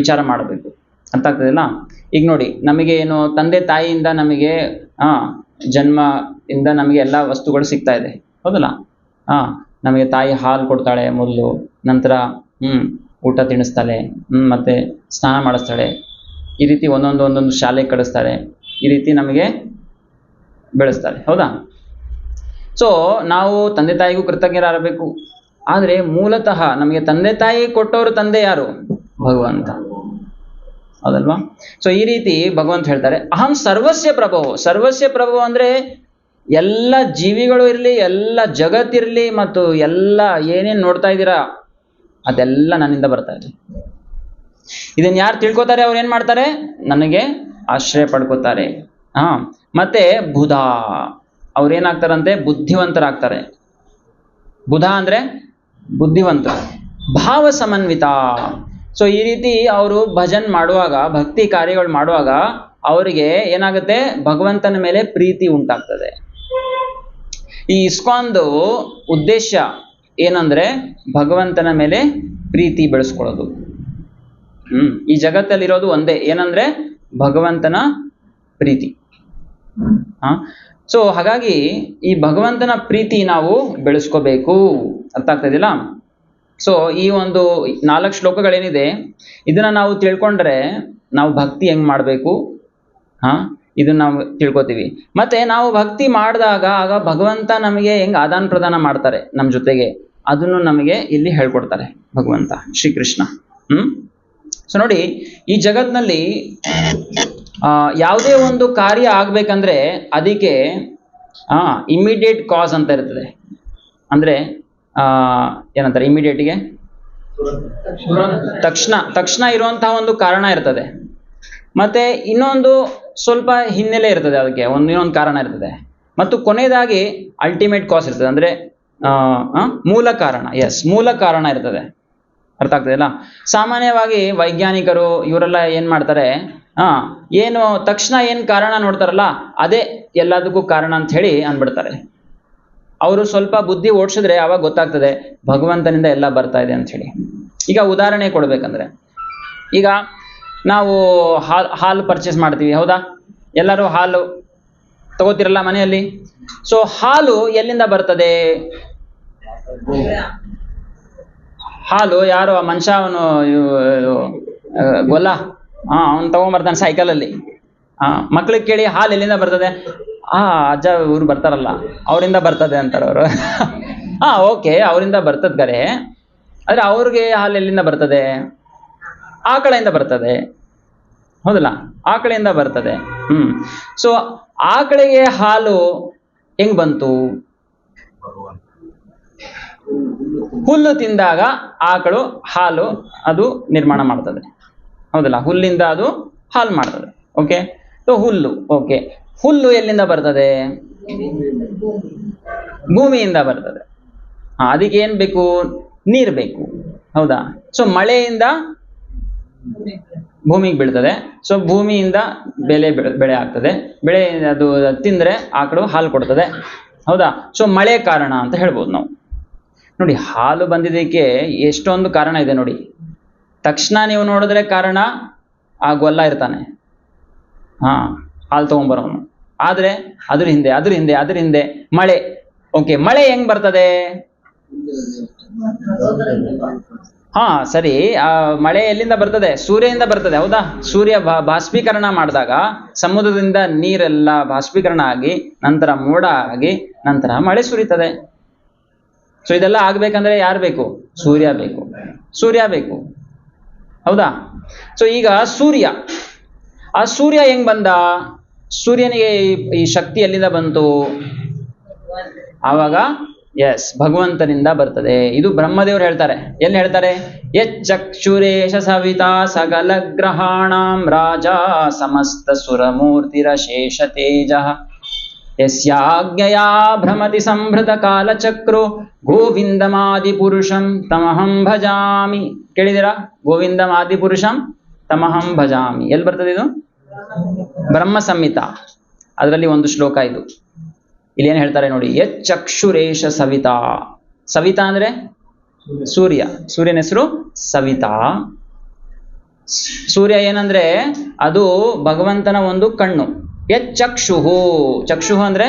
ವಿಚಾರ ಮಾಡಬೇಕು. ಅಂತ ಆಗ್ತದಿಲ್ಲ? ಈಗ ನೋಡಿ, ನಮಗೆ ಏನು ತಂದೆ ತಾಯಿಯಿಂದ ನಮಗೆ ಜನ್ಮದಿಂದ ನಮಗೆ ಎಲ್ಲ ವಸ್ತುಗಳು ಸಿಗ್ತಾ ಇದೆ, ಹೌದಲ್ಲ? ನಮಗೆ ತಾಯಿ ಹಾಲು ಕೊಡ್ತಾಳೆ ಮೊದಲು, ನಂತರ ಊಟ ತಿನ್ನಿಸ್ತಾಳೆ, ಮತ್ತೆ ಸ್ನಾನ ಮಾಡಿಸ್ತಾಳೆ, ಈ ರೀತಿ ಒಂದೊಂದು ಶಾಲೆಗೆ ಕಳಿಸ್ತಾಳೆ, ಈ ರೀತಿ ನಮಗೆ ಬೆಳೆಸ್ತಾಳೆ, ಹೌದಾ? ಸೊ ನಾವು ತಂದೆ ತಾಯಿಗೂ ಕೃತಜ್ಞರಾಗಬೇಕು. ಆದ್ರೆ ಮೂಲತಃ ನಮಗೆ ತಂದೆ ತಾಯಿ ಕೊಟ್ಟವರು ತಂದೆ ಯಾರು? ಭಗವಂತ, ಹೌದಲ್ವಾ? ಸೊ ಈ ರೀತಿ ಭಗವಂತ ಹೇಳ್ತಾರೆ, ಅಹಂ ಸರ್ವಸ್ಯ ಪ್ರಭೋ. ಸರ್ವಸ್ಯ ಪ್ರಭೋ ಅಂದ್ರೆ ಎಲ್ಲ ಜೀವಿಗಳು ಇರಲಿ, ಎಲ್ಲ ಜಗತ್ತಿರಲಿ, ಮತ್ತು ಎಲ್ಲ ಏನೇನು ನೋಡ್ತಾ ಇದ್ದೀರಾ ಅದೆಲ್ಲ ನನ್ನಿಂದ ಬರ್ತಾ ಇದೆ. ಇದನ್ನ ಯಾರು ತಿಳ್ಕೊತಾರೆ ಅವ್ರು ಏನ್ ಮಾಡ್ತಾರೆ? ನನಗೆ ಆಶ್ರಯ ಪಡ್ಕೋತಾರೆ. ಮತ್ತೆ ಬುಧ, ಅವ್ರೇನಾಗ್ತಾರಂತೆ? ಬುದ್ಧಿವಂತರಾಗ್ತಾರೆ. ಬುಧ ಅಂದ್ರೆ ಬುದ್ಧಿವಂತ. ಭಾವ ಸಮನ್ವಿತ. ಸೊ ಈ ರೀತಿ ಅವರು ಭಜನ್ ಮಾಡುವಾಗ, ಭಕ್ತಿ ಕಾರ್ಯಗಳು ಮಾಡುವಾಗ ಅವರಿಗೆ ಏನಾಗುತ್ತೆ, ಭಗವಂತನ ಮೇಲೆ ಪ್ರೀತಿ ಉಂಟಾಗ್ತದೆ. ಈ ಇಸ್ಕಾನ್ದು ಉದ್ದೇಶ ಏನಂದ್ರೆ ಭಗವಂತನ ಮೇಲೆ ಪ್ರೀತಿ ಬೆಳೆಸ್ಕೊಳ್ಳೋದು. ಈ ಜಗತ್ತಲ್ಲಿರೋದು ಒಂದೇ, ಏನಂದ್ರೆ ಭಗವಂತನ ಪ್ರೀತಿ. ಸೊ ಹಾಗಾಗಿ ಈ ಭಗವಂತನ ಪ್ರೀತಿ ನಾವು ಬೆಳೆಸ್ಕೋಬೇಕು. ಅರ್ಥ ಆಗ್ತದಿಲ್ಲ? ಸೊ ಈ ಒಂದು 4 ಶ್ಲೋಕಗಳೇನಿದೆ ಇದನ್ನ ನಾವು ತಿಳ್ಕೊಂಡ್ರೆ ನಾವು ಭಕ್ತಿ ಹೆಂಗ್ ಮಾಡ್ಬೇಕು ಇದನ್ನ ನಾವು ತಿಳ್ಕೊತೀವಿ. ಮತ್ತೆ ನಾವು ಭಕ್ತಿ ಮಾಡಿದಾಗ ಆಗ ಭಗವಂತ ನಮಗೆ ಹೆಂಗ್ ಆದಾನ ಪ್ರದಾನ ಮಾಡ್ತಾರೆ ನಮ್ಮ ಜೊತೆಗೆ, ಅದನ್ನು ನಮಗೆ ಇಲ್ಲಿ ಹೇಳ್ಕೊಡ್ತಾರೆ ಭಗವಂತ ಶ್ರೀಕೃಷ್ಣ. ಸೊ ನೋಡಿ, ಈ ಜಗತ್ನಲ್ಲಿ ಯಾವುದೇ ಒಂದು ಕಾರ್ಯ ಆಗ್ಬೇಕಂದ್ರೆ ಅದಕ್ಕೆ ಇಮಿಡಿಯೇಟ್ ಕಾಸ್ ಅಂತ ಇರ್ತದೆ. ಅಂದ್ರೆ ಏನಂತಾರೆ ಇಮಿಡಿಯೇಟ್ಗೆ ತಕ್ಷಣ ಇರುವಂತಹ ಒಂದು ಕಾರಣ ಇರ್ತದೆ. ಮತ್ತೆ ಇನ್ನೊಂದು ಸ್ವಲ್ಪ ಹಿನ್ನೆಲೆ ಇರ್ತದೆ, ಅದಕ್ಕೆ ಇನ್ನೊಂದು ಕಾರಣ ಇರ್ತದೆ. ಮತ್ತು ಕೊನೆಯದಾಗಿ ಅಲ್ಟಿಮೇಟ್ ಕಾಸ್ ಇರ್ತದೆ, ಅಂದ್ರೆ ಮೂಲ ಕಾರಣ. ಮೂಲ ಕಾರಣ ಇರ್ತದೆ. ಅರ್ಥ ಆಗ್ತದಲ್ಲ? ಸಾಮಾನ್ಯವಾಗಿ ವೈಜ್ಞಾನಿಕರು ಇವರೆಲ್ಲ ಏನ್ ಮಾಡ್ತಾರೆ, ಏನು ತಕ್ಷಣ ಏನ್ ಕಾರಣ ನೋಡ್ತಾರಲ್ಲ ಅದೇ ಎಲ್ಲದಕ್ಕೂ ಕಾರಣ ಅಂತ ಹೇಳಿ ಅನ್ಬಿಡ್ತಾರೆ. ಅವರು ಸ್ವಲ್ಪ ಬುದ್ಧಿ ಓಡಿಸಿದ್ರೆ ಅವಾಗ ಗೊತ್ತಾಗ್ತದೆ ಭಗವಂತನಿಂದ ಎಲ್ಲ ಬರ್ತಾ ಇದೆ ಅಂತ ಹೇಳಿ. ಈಗ ಉದಾಹರಣೆ ಕೊಡ್ಬೇಕಂದ್ರೆ, ಈಗ ನಾವು ಹಾಲು ಪರ್ಚೇಸ್ ಮಾಡ್ತೀವಿ, ಹೌದಾ? ಎಲ್ಲರೂ ಹಾಲು ತಗೋತಿರಲ್ಲ ಮನೆಯಲ್ಲಿ. ಸೊ ಹಾಲು ಎಲ್ಲಿಂದ ಬರ್ತದೆ? ಹಾಲು ಯಾರು ಮನುಷ್ಯ, ಅವನು ಗೊಲ್ಲ, ಅವನು ತಗೊಂಡ್ಬರ್ತಾನೆ ಸೈಕಲಲ್ಲಿ. ಮಕ್ಳಿಗೆ ಕೇಳಿ ಹಾಲು ಎಲ್ಲಿಂದ ಬರ್ತದೆ? ಅಜ್ಜ ಇವ್ರು ಬರ್ತಾರಲ್ಲ ಅವರಿಂದ ಬರ್ತದೆ ಅಂತಾರೆ ಅವರು. ಓಕೆ, ಅವರಿಂದ ಬರ್ತದ ಕರೆ, ಆದ್ರೆ ಅವ್ರಿಗೆ ಹಾಲು ಎಲ್ಲಿಂದ ಬರ್ತದೆ? ಆಕಳೆಯಿಂದ ಬರ್ತದೆ, ಹೌದಲ್ಲ? ಆಕಳೆಯಿಂದ ಬರ್ತದೆ. ಸೊ ಆಕಳಿಗೆ ಹಾಲು ಹೆಂಗ್ ಬಂತು? ಹುಲ್ಲು ತಿಂದಾಗ ಆಕಳು ಹಾಲು ಅದು ನಿರ್ಮಾಣ ಮಾಡ್ತದೆ, ಹೌದಲ್ಲ? ಹುಲ್ಲಿಂದ ಅದು ಹಾಲು ಮಾಡ್ತದೆ. ಓಕೆ, ಸೊ ಹುಲ್ಲು. ಓಕೆ, ಹುಲ್ಲು ಎಲ್ಲಿಂದ ಬರ್ತದೆ? ಭೂಮಿಯಿಂದ ಬರ್ತದೆ. ಅದಕ್ಕೆ ಏನ್ ಬೇಕು? ನೀರು ಬೇಕು, ಹೌದಾ? ಸೊ ಮಳೆಯಿಂದ ಭೂಮಿಗೆ ಬೀಳ್ತದೆ. ಸೊ ಭೂಮಿಯಿಂದ ಬೆಳೆ ಆಗ್ತದೆ. ಬೆಳೆ ಅದು ತಿಂದ್ರೆ ಆಕಳು ಹಾಲು ಕೊಡ್ತದೆ, ಹೌದಾ? ಸೊ ಮಳೆ ಕಾರಣ ಅಂತ ಹೇಳ್ಬೋದು ನಾವು. ನೋಡಿ, ಹಾಲು ಬಂದಿದ್ದಕ್ಕೆ ಎಷ್ಟೊಂದು ಕಾರಣ ಇದೆ ನೋಡಿ. ತಕ್ಷಣ ನೀವು ನೋಡಿದ್ರೆ ಕಾರಣ ಆ ಗೊಲ್ಲ ಇರ್ತಾನೆ, ಹಾಲು ತಗೊಂಡ್ಬರೋನು. ಆದ್ರೆ ಅದ್ರ ಹಿಂದೆ ಮಳೆ. ಓಕೆ, ಮಳೆ ಹೆಂಗ್ ಬರ್ತದೆ? ಸರಿ, ಆ ಮಳೆ ಎಲ್ಲಿಂದ ಬರ್ತದೆ? ಸೂರ್ಯದಿಂದ ಬರ್ತದೆ, ಹೌದಾ? ಸೂರ್ಯ ಬಾಷ್ಪೀಕರಣ ಮಾಡಿದಾಗ ಸಮುದ್ರದಿಂದ ನೀರೆಲ್ಲ ಬಾಷ್ಪೀಕರಣ ಆಗಿ ನಂತರ ಮೋಡ ಆಗಿ ನಂತರ ಮಳೆ ಸುರಿತದೆ. ಸೊ ಇದೆಲ್ಲ ಆಗ್ಬೇಕಂದ್ರೆ ಯಾರು ಬೇಕು? ಸೂರ್ಯ ಬೇಕು, ಹೌದಾ? ಸೊ ಈಗ ಆ ಸೂರ್ಯ ಹೆಂಗ್ ಬಂದ? ಸೂರ್ಯನಿಗೆ ಈ ಶಕ್ತಿ ಎಲ್ಲಿಂದ ಬಂತು? ಆವಾಗ ಭಗವಂತನಿಂದ ಬರ್ತದೆ. ಇದು ಬ್ರಹ್ಮದೇವರು ಹೇಳ್ತಾರೆ. ಎಲ್ಲಿ ಹೇಳ್ತಾರೆ? ಯಚ್ಚಕ್ಷುರೇಶ ಸವಿತಾ ಸಕಲ ಗ್ರಹಾಣಾಂ ರಾಜ ಸಮಸ್ತ ಸುರಮೂರ್ತಿರಶೇಷ ತೇಜ ಯಸ್ಯಾಜ್ಞಯಾ ಭ್ರಮತಿ ಸಂಭೃತ ಕಾಲಚಕ್ರೋ ಗೋವಿಂದಮಾದಿ ಪುರುಷಂ ತಮಹಂ ಭಜಾಮಿ. ಕೇಳಿದಿರಾ? ಗೋವಿಂದಮಾದಿ ಪುರುಷಂ ತಮಹಂ ಭಜಾಮಿ. ಎಲ್ಲಿ ಬರ್ತದೆ ಇದು? ಬ್ರಹ್ಮ ಸಂಹಿತ, ಅದರಲ್ಲಿ ಒಂದು ಶ್ಲೋಕ ಇದು. ಇಲ್ಲಿ ಏನ್ ಹೇಳ್ತಾರೆ ನೋಡಿ, ಯಚ್ಚಕ್ಷುರೇಶ ಸವಿತಾ. ಸವಿತಾ ಅಂದ್ರೆ ಸೂರ್ಯ, ಸೂರ್ಯನ ಹೆಸರು ಸವಿತಾ. ಸೂರ್ಯ ಏನಂದ್ರೆ ಅದು ಭಗವಂತನ ಒಂದು ಕಣ್ಣು. ಯಚ್ಚಕ್ಷುಹು, ಚಕ್ಷುಹು ಅಂದ್ರೆ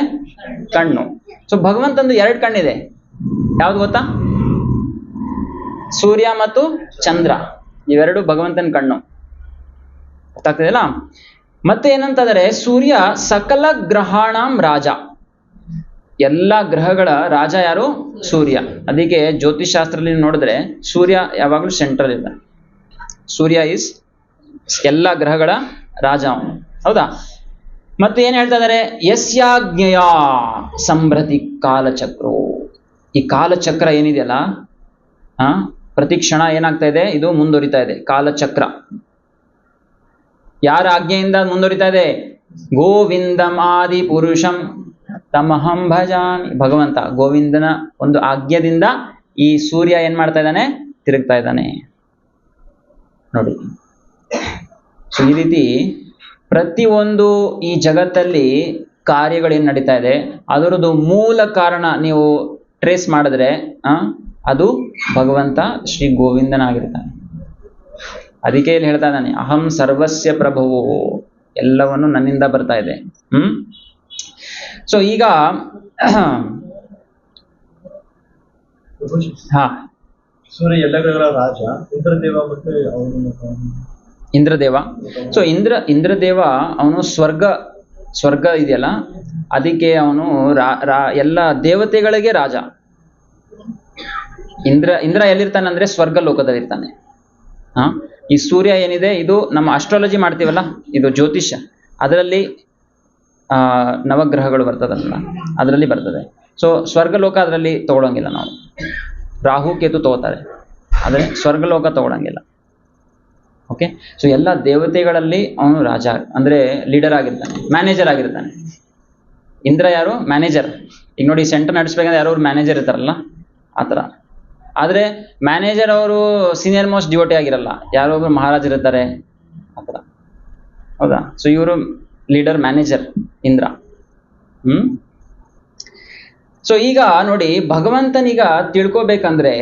ಕಣ್ಣು. ಸೊ ಭಗವಂತಂದು 2 ಕಣ್ಣಿದೆ. ಯಾವ್ದು ಗೊತ್ತಾ? ಸೂರ್ಯ ಮತ್ತು ಚಂದ್ರ, ಇವೆರಡು ಭಗವಂತನ ಕಣ್ಣು. ಗೊತ್ತಾಗ್ತದಲ್ಲ? ಮತ್ತೆ ಏನಂತಂದ್ರೆ ಸೂರ್ಯ ಸಕಲ ಗ್ರಹಾಣಾಂ ರಾಜ. ಎಲ್ಲ ಗ್ರಹಗಳ ರಾಜ ಯಾರು? ಸೂರ್ಯ. ಅದಕ್ಕೆ ಜ್ಯೋತಿಷ್ ಶಾಸ್ತ್ರದಲ್ಲಿ ನೋಡಿದ್ರೆ ಸೂರ್ಯ ಯಾವಾಗಲೂ ಸೆಂಟ್ರಲ್ ಇದೆ. ಸೂರ್ಯ ಇಸ್ ಎಲ್ಲ ಗ್ರಹಗಳ ರಾಜ ಅವನು, ಹೌದಾ? ಮತ್ತೆ ಏನ್ ಹೇಳ್ತಾ ಇದಾರೆ? ಯಸ್ಯಾಜ್ಞೆಯ ಸಂಭ್ರತಿ ಕಾಲಚಕ್ರೋ. ಈ ಕಾಲಚಕ್ರ ಏನಿದೆಯಲ್ಲ, ಪ್ರತಿ ಕ್ಷಣ ಏನಾಗ್ತಾ ಇದೆ? ಇದು ಮುಂದುವರಿತಾ ಇದೆ ಕಾಲಚಕ್ರ. ಯಾರ ಆಜ್ಞೆಯಿಂದ ಮುಂದುವರಿತಾ ಇದೆ? ಗೋವಿಂದಂ ಆದಿ ಪುರುಷಂ ತಮಹಂ ಭಜಾಮಿ. ಭಗವಂತ ಗೋವಿಂದನ ಒಂದು ಆಜ್ಞೆದಿಂದ ಈ ಸೂರ್ಯ ಏನ್ ಮಾಡ್ತಾ ಇದ್ದಾನೆ? ತಿರುಗ್ತಾ ಇದ್ದಾನೆ. ನೋಡಿ. ಸೊ ಈ ರೀತಿ ಪ್ರತಿಯೊಂದು ಈ ಜಗತ್ತಲ್ಲಿ ಕಾರ್ಯಗಳೇನು ನಡೀತಾ ಇದೆ ಅದರದ್ದು ಮೂಲ ಕಾರಣ ನೀವು ಟ್ರೇಸ್ ಮಾಡಿದ್ರೆ ಅದು ಭಗವಂತ ಶ್ರೀ ಗೋವಿಂದನಾಗಿರ್ತಾನೆ. ಅದಕ್ಕೆ ಇಲ್ಲಿ ಹೇಳ್ತಾ ಇದ್ದಾನೆ, ಅಹಂ ಸರ್ವಸ್ಯ ಪ್ರಭುವು, ಎಲ್ಲವನ್ನು ನನ್ನಿಂದ ಬರ್ತಾ ಇದೆ. ಸೊ ಈಗ ಸೂರ್ಯ ಎಲ್ಲ ಗ್ರಹಗಳ ರಾಜ ಇಂದ್ರದೇವ ಮತ್ತೆ ಇಂದ್ರದೇವ. ಸೊ ಇಂದ್ರದೇವ ಅವನು ಸ್ವರ್ಗ ಇದೆಯಲ್ಲ, ಅದಕ್ಕೆ ಅವನು ಎಲ್ಲ ದೇವತೆಗಳಿಗೆ ರಾಜ. ಇಂದ್ರ ಎಲ್ಲಿರ್ತಾನೆ ಅಂದ್ರೆ ಸ್ವರ್ಗ ಲೋಕದಲ್ಲಿರ್ತಾನೆ. ಈ ಸೂರ್ಯ ಏನಿದೆ ಇದು ನಮ್ಮ ಅಸ್ಟ್ರಾಲಜಿ ಮಾಡ್ತೀವಲ್ಲ, ಇದು ಜ್ಯೋತಿಷ್ಯ, ಅದರಲ್ಲಿ ನವಗ್ರಹಗಳು ಬರ್ತದಲ್ಲ, ಅದರಲ್ಲಿ ಬರ್ತದೆ. ಸೊ ಸ್ವರ್ಗಲೋಕ ಅದರಲ್ಲಿ ತಗೊಳಂಗಿಲ್ಲ ನಾವು. ರಾಹು ಕೇತು ತಗೋತಾರೆ, ಆದರೆ ಸ್ವರ್ಗಲೋಕ ತಗೊಳಂಗಿಲ್ಲ. ಓಕೆ. ಸೊ ಎಲ್ಲ ದೇವತೆಗಳಲ್ಲಿ ಅವನು ರಾಜ ಅಂದ್ರೆ ಲೀಡರ್ ಆಗಿರ್ತಾನೆ, ಮ್ಯಾನೇಜರ್ ಆಗಿರ್ತಾನೆ. ಇಂದ್ರ ಯಾರು? ಮ್ಯಾನೇಜರ್. ಈಗ ನೋಡಿ, ಸೆಂಟರ್ ನಡೆಸ್ಬೇಕಂದ್ರೆ ಯಾರೋ ಮ್ಯಾನೇಜರ್ ಇರ್ತಾರಲ್ಲ, ಆ ಥರ. ಆದರೆ ಮ್ಯಾನೇಜರ್ ಅವರು ಸೀನಿಯರ್ ಮೋಸ್ಟ್ ಡಿವೋಟಿ ಆಗಿರಲ್ಲ, ಯಾರೋ ಒಬ್ರು ಮಹಾರಾಜ್ ಇರ್ತಾರೆ, ಆ ಥರ. ಹೌದಾ? ಸೊ ಇವರು ಲೀಡರ್, ಮ್ಯಾನೇಜರ್ ಇಂದ್ರ. ಸೊ ಈಗ ನೋಡಿ, ಭಗವಂತನೀಗ ತಿಳ್ಕೊಬೇಕಂದ್ರೆ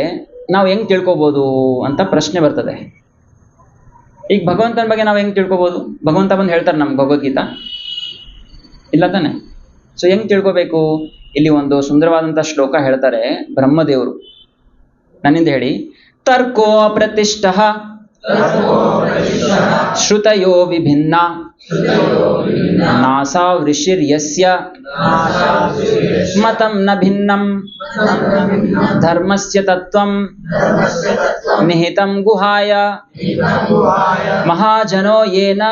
ನಾವು ಹೆಂಗ್ ತಿಳ್ಕೊಬೋದು ಅಂತ ಪ್ರಶ್ನೆ ಬರ್ತದೆ. ಈಗ ಭಗವಂತನ ಬಗ್ಗೆ ನಾವು ಹೆಂಗ್ ತಿಳ್ಕೊಬೋದು? ಭಗವಂತ ಬಂದು ಹೇಳ್ತಾರೆ ನಮ್ಗೆ ಭಗವದ್ಗೀತಾ, ಇಲ್ಲ ತಾನೆ? ಸೊ ಹೆಂಗ್ ತಿಳ್ಕೊಬೇಕು? ಇಲ್ಲಿ ಒಂದು ಸುಂದರವಾದಂಥ ಶ್ಲೋಕ ಹೇಳ್ತಾರೆ ಬ್ರಹ್ಮದೇವರು. ನನ್ನಿಂದ ಹೇಳಿ. ತರ್ಕೋ ಪ್ರತಿಷ್ಠ ಶ್ರುತಯೋ ವಿಭಿನ್ನ ನಾಸಾ ಋಷಿರ್ಯಸ್ಯ ಮತಂ ನ ಭಿನ್ನಂ ಧರ್ಮಸ್ಯ ತತ್ವಂ ನಿಹಿತಂ ಗುಹಾಯ ಮಹಾಜನೋ ಯೇನ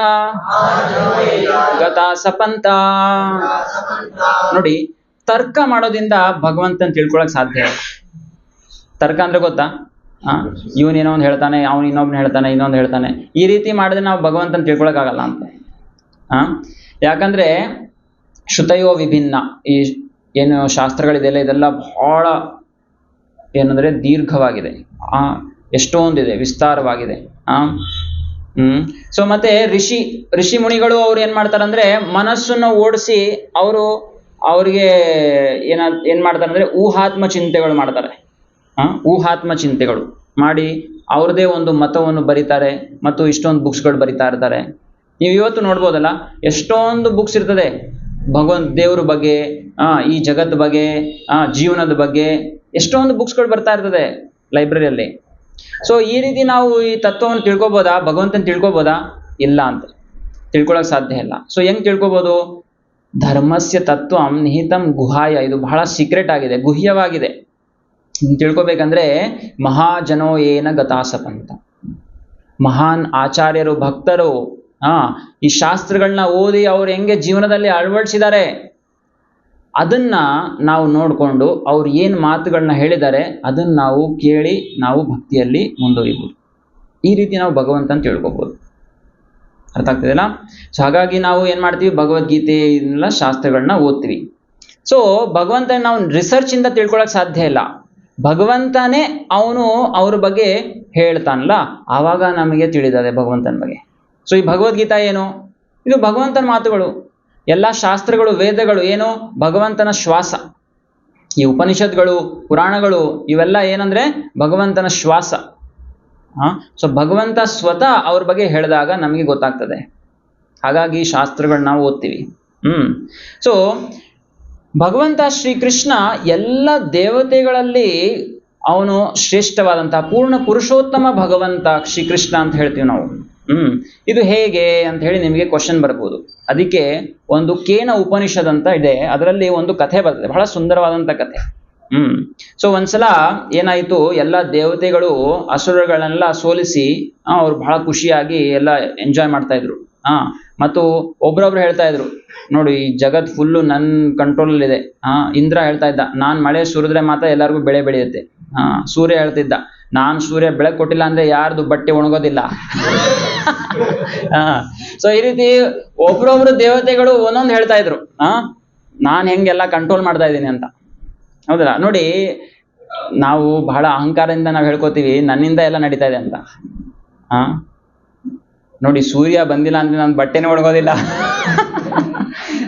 ಗತಾ ಸಪಂತ. ನೋಡಿ, ತರ್ಕ ಮಾಡೋದ್ರಿಂದ ಭಗವಂತನ ತಿಳ್ಕೊಳಕ್ ಸಾಧ್ಯ ಇಲ್ಲ. ತರ್ಕ ಅಂದ್ರೆ ಗೊತ್ತಾ? ಇವನೇನೋ ಒಂದು ಹೇಳ್ತಾನೆ, ಅವನು ಇನ್ನೊಬ್ನ ಹೇಳ್ತಾನೆ, ಇನ್ನೊಂದು ಹೇಳ್ತಾನೆ. ಈ ರೀತಿ ಮಾಡಿದ್ರೆ ನಾವು ಭಗವಂತನ ತಿಳ್ಕೊಳಕ್ಕಾಗಲ್ಲ ಅಂತ. ಯಾಕಂದ್ರೆ ಶ್ರುತಯೋ ವಿಭಿನ್ನ, ಈ ಏನು ಶಾಸ್ತ್ರಗಳಿದೆಯಲ್ಲ, ಇದೆಲ್ಲ ಬಹಳ ಏನಂದ್ರೆ ದೀರ್ಘವಾಗಿದೆ, ಎಷ್ಟೊಂದಿದೆ, ವಿಸ್ತಾರವಾಗಿದೆ. ಸೊ ಮತ್ತೆ ಋಷಿ ಮುನಿಗಳು ಅವ್ರು ಏನ್ ಮಾಡ್ತಾರಂದ್ರೆ ಮನಸ್ಸನ್ನು ಓಡಿಸಿ ಅವ್ರಿಗೆ ಏನ್ ಮಾಡ್ತಾರೆ ಅಂದ್ರೆ ಊಹಾತ್ಮ ಚಿಂತೆಗಳು ಮಾಡ್ತಾರೆ. ಊಹಾತ್ಮ ಚಿಂತೆಗಳು ಮಾಡಿ ಅವ್ರದೇ ಒಂದು ಮತವನ್ನು ಬರೀತಾರೆ, ಮತ್ತು ಇಷ್ಟೊಂದು ಬುಕ್ಸ್ಗಳು ಬರಿತಾ ಇರ್ತಾರೆ. ನೀವು ಇವತ್ತು ನೋಡ್ಬೋದಲ್ಲ, ಎಷ್ಟೊಂದು ಬುಕ್ಸ್ ಇರ್ತದೆ ದೇವ್ರ ಬಗ್ಗೆ, ಈ ಜಗತ್ ಬಗ್ಗೆ, ಜೀವನದ ಬಗ್ಗೆ ಎಷ್ಟೊಂದು ಬುಕ್ಸ್ಗಳು ಬರ್ತಾ ಇರ್ತದೆ ಲೈಬ್ರರಿಯಲ್ಲಿ. ಸೊ ಈ ರೀತಿ ನಾವು ಈ ತತ್ವವನ್ನು ತಿಳ್ಕೊಬೋದಾ? ಭಗವಂತನ ತಿಳ್ಕೊಬೋದಾ? ಇಲ್ಲ ಅಂತ, ತಿಳ್ಕೊಳಕ್ ಸಾಧ್ಯ ಇಲ್ಲ. ಸೊ ಹೆಂಗ್ ತಿಳ್ಕೊಬೋದು? ಧರ್ಮಸ್ಯ ತತ್ವಂ ನಿಹಿತಂ ಗುಹಾಯ. ಇದು ಬಹಳ ಸೀಕ್ರೆಟ್ ಆಗಿದೆ, ಗುಹ್ಯವಾಗಿದೆ. ತಿಳ್ಕೊಬೇಕಂದ್ರೆ ಮಹಾಜನೋ ಏನ ಗತಾಸಪಂತ, ಮಹಾನ್ ಆಚಾರ್ಯರು, ಭಕ್ತರು ಈ ಶಾಸ್ತ್ರಗಳನ್ನ ಓದಿ ಅವ್ರು ಹೆಂಗೆ ಜೀವನದಲ್ಲಿ ಅಳವಡಿಸಿದ್ದಾರೆ ಅದನ್ನ ನಾವು ನೋಡಿಕೊಂಡು ಅವ್ರು ಏನು ಮಾತುಗಳನ್ನ ಹೇಳಿದ್ದಾರೆ ಅದನ್ನ ನಾವು ಕೇಳಿ ನಾವು ಭಕ್ತಿಯಲ್ಲಿ ಮುಂದುವರಿಬಹುದು. ಈ ರೀತಿ ನಾವು ಭಗವಂತನ ತಿಳ್ಕೊಬಹುದು. ಅರ್ಥ ಆಗ್ತದಲ್ಲ? ಸೊ ಹಾಗಾಗಿ ನಾವು ಏನ್ ಮಾಡ್ತೀವಿ, ಭಗವದ್ಗೀತೆ ಇದನ್ನೆಲ್ಲ ಶಾಸ್ತ್ರಗಳನ್ನ ಓದ್ತೀವಿ. ಸೊ ಭಗವಂತನ ನಾವು ರಿಸರ್ಚ್ ಇಂದ ತಿಳ್ಕೊಳಕ್ ಸಾಧ್ಯ ಇಲ್ಲ. ಭಗವಂತನೇ ಅವನು ಅವ್ರ ಬಗ್ಗೆ ಹೇಳ್ತಾನಲ್ಲ, ಆವಾಗ ನಮಗೆ ತಿಳಿದದೆ ಭಗವಂತನ ಬಗ್ಗೆ. ಸೊ ಈ ಭಗವದ್ಗೀತಾ ಏನು? ಇದು ಭಗವಂತನ ಮಾತುಗಳು. ಎಲ್ಲ ಶಾಸ್ತ್ರಗಳು, ವೇದಗಳು ಏನು? ಭಗವಂತನ ಶ್ವಾಸ. ಈ ಉಪನಿಷತ್ಗಳು, ಪುರಾಣಗಳು ಇವೆಲ್ಲ ಏನಂದ್ರೆ ಭಗವಂತನ ಶ್ವಾಸ. ಸೊ ಭಗವಂತ ಸ್ವತಃ ಅವ್ರ ಬಗ್ಗೆ ಹೇಳಿದಾಗ ನಮಗೆ ಗೊತ್ತಾಗ್ತದೆ. ಹಾಗಾಗಿ ಶಾಸ್ತ್ರಗಳನ್ನ ನಾವು ಓದ್ತೀವಿ. ಸೊ ಭಗವಂತ ಶ್ರೀಕೃಷ್ಣ ಎಲ್ಲ ದೇವತೆಗಳಲ್ಲಿ ಅವನು ಶ್ರೇಷ್ಠವಾದಂತಹ ಪೂರ್ಣ ಪುರುಷೋತ್ತಮ ಭಗವಂತ ಶ್ರೀಕೃಷ್ಣ ಅಂತ ಹೇಳ್ತೀವಿ ನಾವು. ಇದು ಹೇಗೆ ಅಂತ ಹೇಳಿ ನಿಮಗೆ ಕ್ವಶನ್ ಬರ್ಬೋದು. ಅದಕ್ಕೆ ಒಂದು ಕೇನ ಉಪನಿಷದ್ ಅಂತ ಇದೆ, ಅದರಲ್ಲಿ ಒಂದು ಕಥೆ ಬರ್ತದೆ, ಬಹಳ ಸುಂದರವಾದಂತ ಕಥೆ. ಸೊ ಒಂದ್ಸಲ ಏನಾಯ್ತು, ಎಲ್ಲ ದೇವತೆಗಳು ಅಸುರಗಳನ್ನೆಲ್ಲ ಸೋಲಿಸಿ ಅವ್ರು ಬಹಳ ಖುಷಿಯಾಗಿ ಎಲ್ಲ ಎಂಜಾಯ್ ಮಾಡ್ತಾ ಇದ್ರು. ಮತ್ತು ಒಬ್ರೊಬ್ರು ಹೇಳ್ತಾ ಇದ್ರು, ನೋಡಿ ಈ ಜಗತ್ ಫುಲ್ಲು ನನ್ನ ಕಂಟ್ರೋಲ್ ಇದೆ. ಇಂದ್ರ ಹೇಳ್ತಾ ಇದ್ದ, ನಾನ್ ಮಳೆ ಸುರಿದ್ರೆ ಮಾತ್ರ ಎಲ್ಲರಿಗೂ ಬೆಳೆ ಬೆಳೆಯುತ್ತೆ. ಸೂರ್ಯ ಹೇಳ್ತಿದ್ದ, ನಾನ್ ಸೂರ್ಯ ಬೆಳಕು ಕೊಟ್ಟಿಲ್ಲ ಅಂದ್ರೆ ಯಾರ್ದು ಬಟ್ಟೆ ಒಣಗೋದಿಲ್ಲ. ಸೊ ಈ ರೀತಿ ಒಬ್ರೊಬ್ರು ದೇವತೆಗಳು ಒಂದೊಂದು ಹೇಳ್ತಾ ಇದ್ರು, ನಾನ್ ಹೆಂಗೆಲ್ಲ ಕಂಟ್ರೋಲ್ ಮಾಡ್ತಾ ಇದ್ದೀನಿ ಅಂತ. ಹೌದಲ್ಲ? ನೋಡಿ, ನಾವು ಬಹಳ ಅಹಂಕಾರದಿಂದ ನಾವು ಹೇಳ್ಕೊತೀವಿ ನನ್ನಿಂದ ಎಲ್ಲ ನಡೀತಾ ಇದೆ ಅಂತ. ನೋಡಿ, ಸೂರ್ಯ ಬಂದಿಲ್ಲ ಅಂದ್ರೆ ನಾನು ಬಟ್ಟೆನೇ ಒಣಗೋದಿಲ್ಲ.